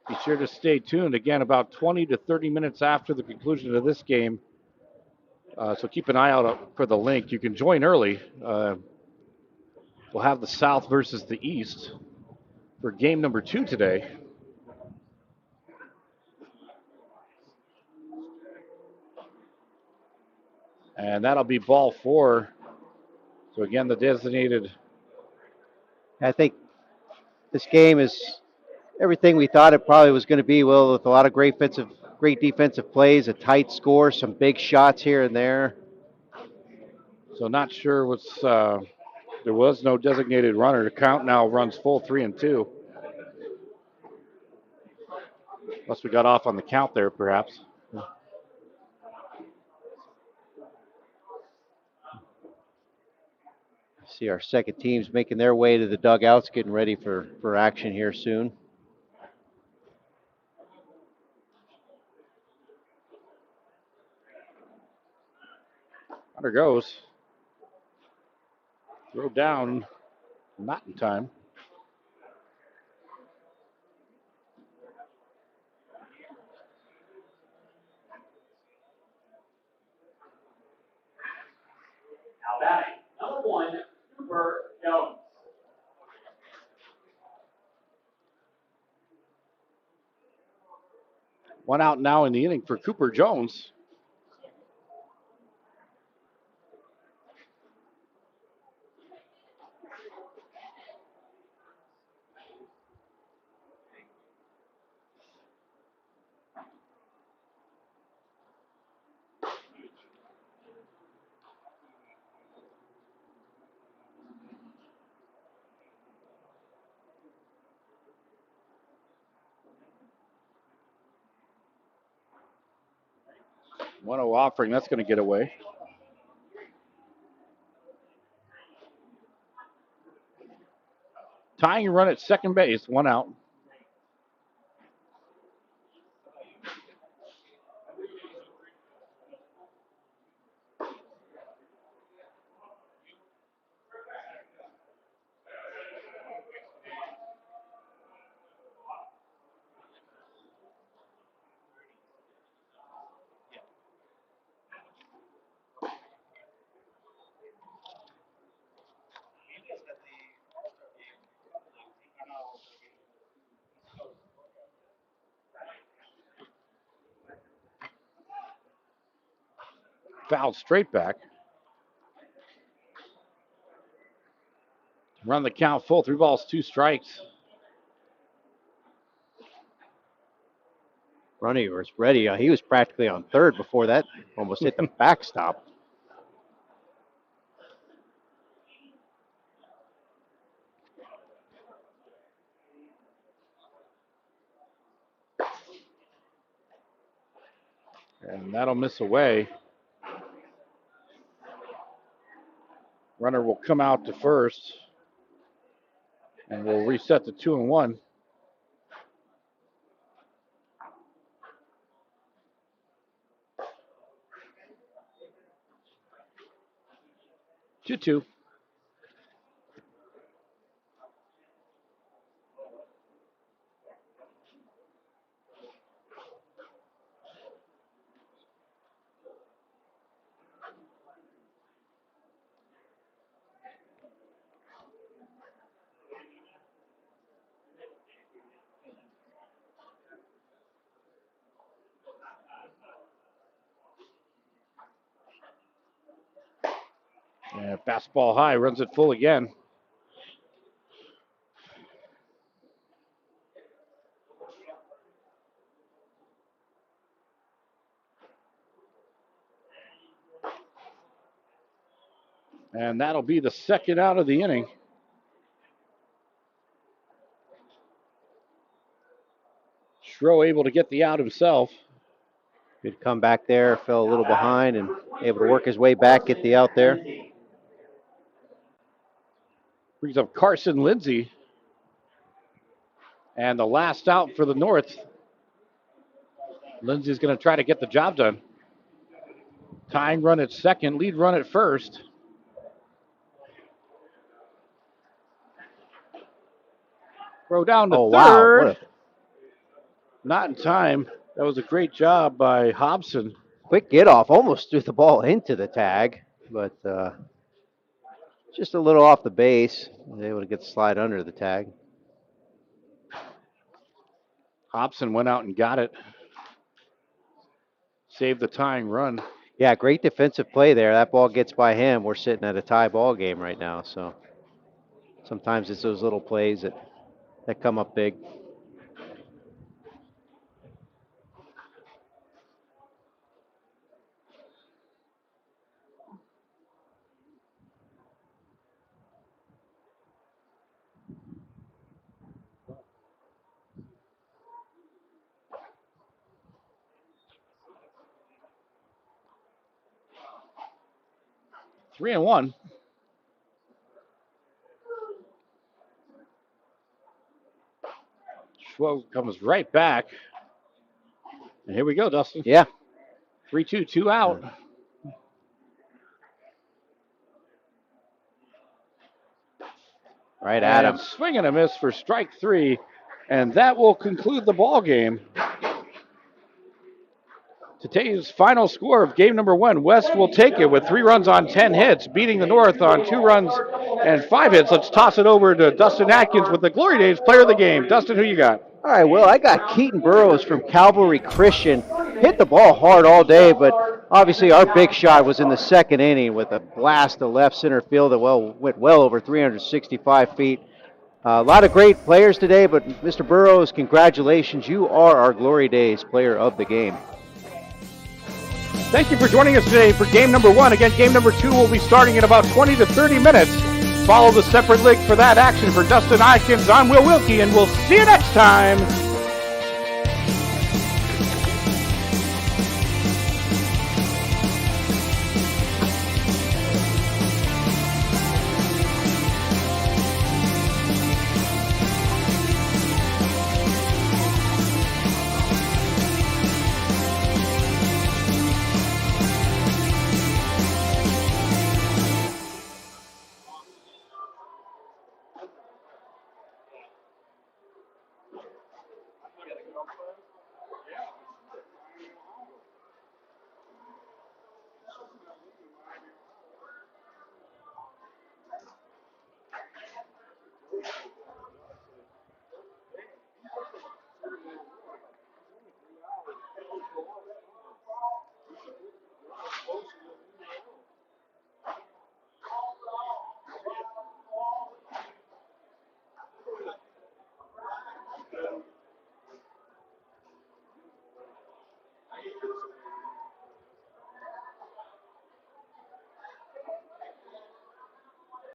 Be sure to stay tuned. Again, about 20 to 30 minutes after the conclusion of this game. So keep an eye out for the link. You can join early. We'll have the South versus the East for game number 2 today. And that'll be ball 4. So again, the designated. I think this game is everything we thought it probably was going to be, Will, with a lot of great defensive plays, a tight score, some big shots here and there. So not sure what's. There was no designated runner. The count now runs full 3-2. Unless we got off on the count there, perhaps. See our second teams making their way to the dugouts, getting ready for action here soon. Hunter goes. Throw down. Not in time. Now batting, number 1, Cooper Jones. One out now in the inning for Cooper Jones. 1-0 offering, that's going to get away. Tying run at second base, 1 out. Fouled straight back. Run the count full. 3 balls, 2 strikes. Ronnie was ready. He was practically on third before that almost hit the backstop. And that'll miss away. Runner will come out to first. And we'll reset to 2-1. Two. Yeah, fastball high, runs it full again. And that'll be the second out of the inning. Schro able to get the out himself. Good come back there, fell a little behind and able to work his way back, get the out there. Brings up Carson Lindsay. And the last out for the North. Lindsay's going to try to get the job done. Tying run at second, lead run at first. Throw down to third. Wow. Not in time. That was a great job by Hobson. Quick get off, almost threw the ball into the tag, but just a little off the base. Was able to get the slide under the tag. Hobson went out and got it. Saved the tying run. Yeah, great defensive play there. That ball gets by him. We're sitting at a tie ball game right now, so sometimes it's those little plays that come up big. 3-1. Schwo comes right back. And here we go, Dustin. Yeah. 3-2, 2 out. Right at him. Swing and a miss for strike 3. And that will conclude the ball game. Today's final score of game number 1, West will take it with 3 runs on 10 hits, beating the North on 2 runs and 5 hits. Let's toss it over to Dustin Atkins with the Glory Days player of the game. Dustin, who you got? All right, Will, I got Keaton Burrows from Calvary Christian. Hit the ball hard all day, but obviously our big shot was in the second inning with a blast to left center field that went well over 365 feet. A lot of great players today, but Mr. Burrows, congratulations. You are our Glory Days player of the game. Thank you for joining us today for game number 1. Again, game number 2 will be starting in about 20 to 30 minutes. Follow the separate link for that action. For Dustin Atkins, I'm Will Wilkie, and we'll see you next time. Don't close.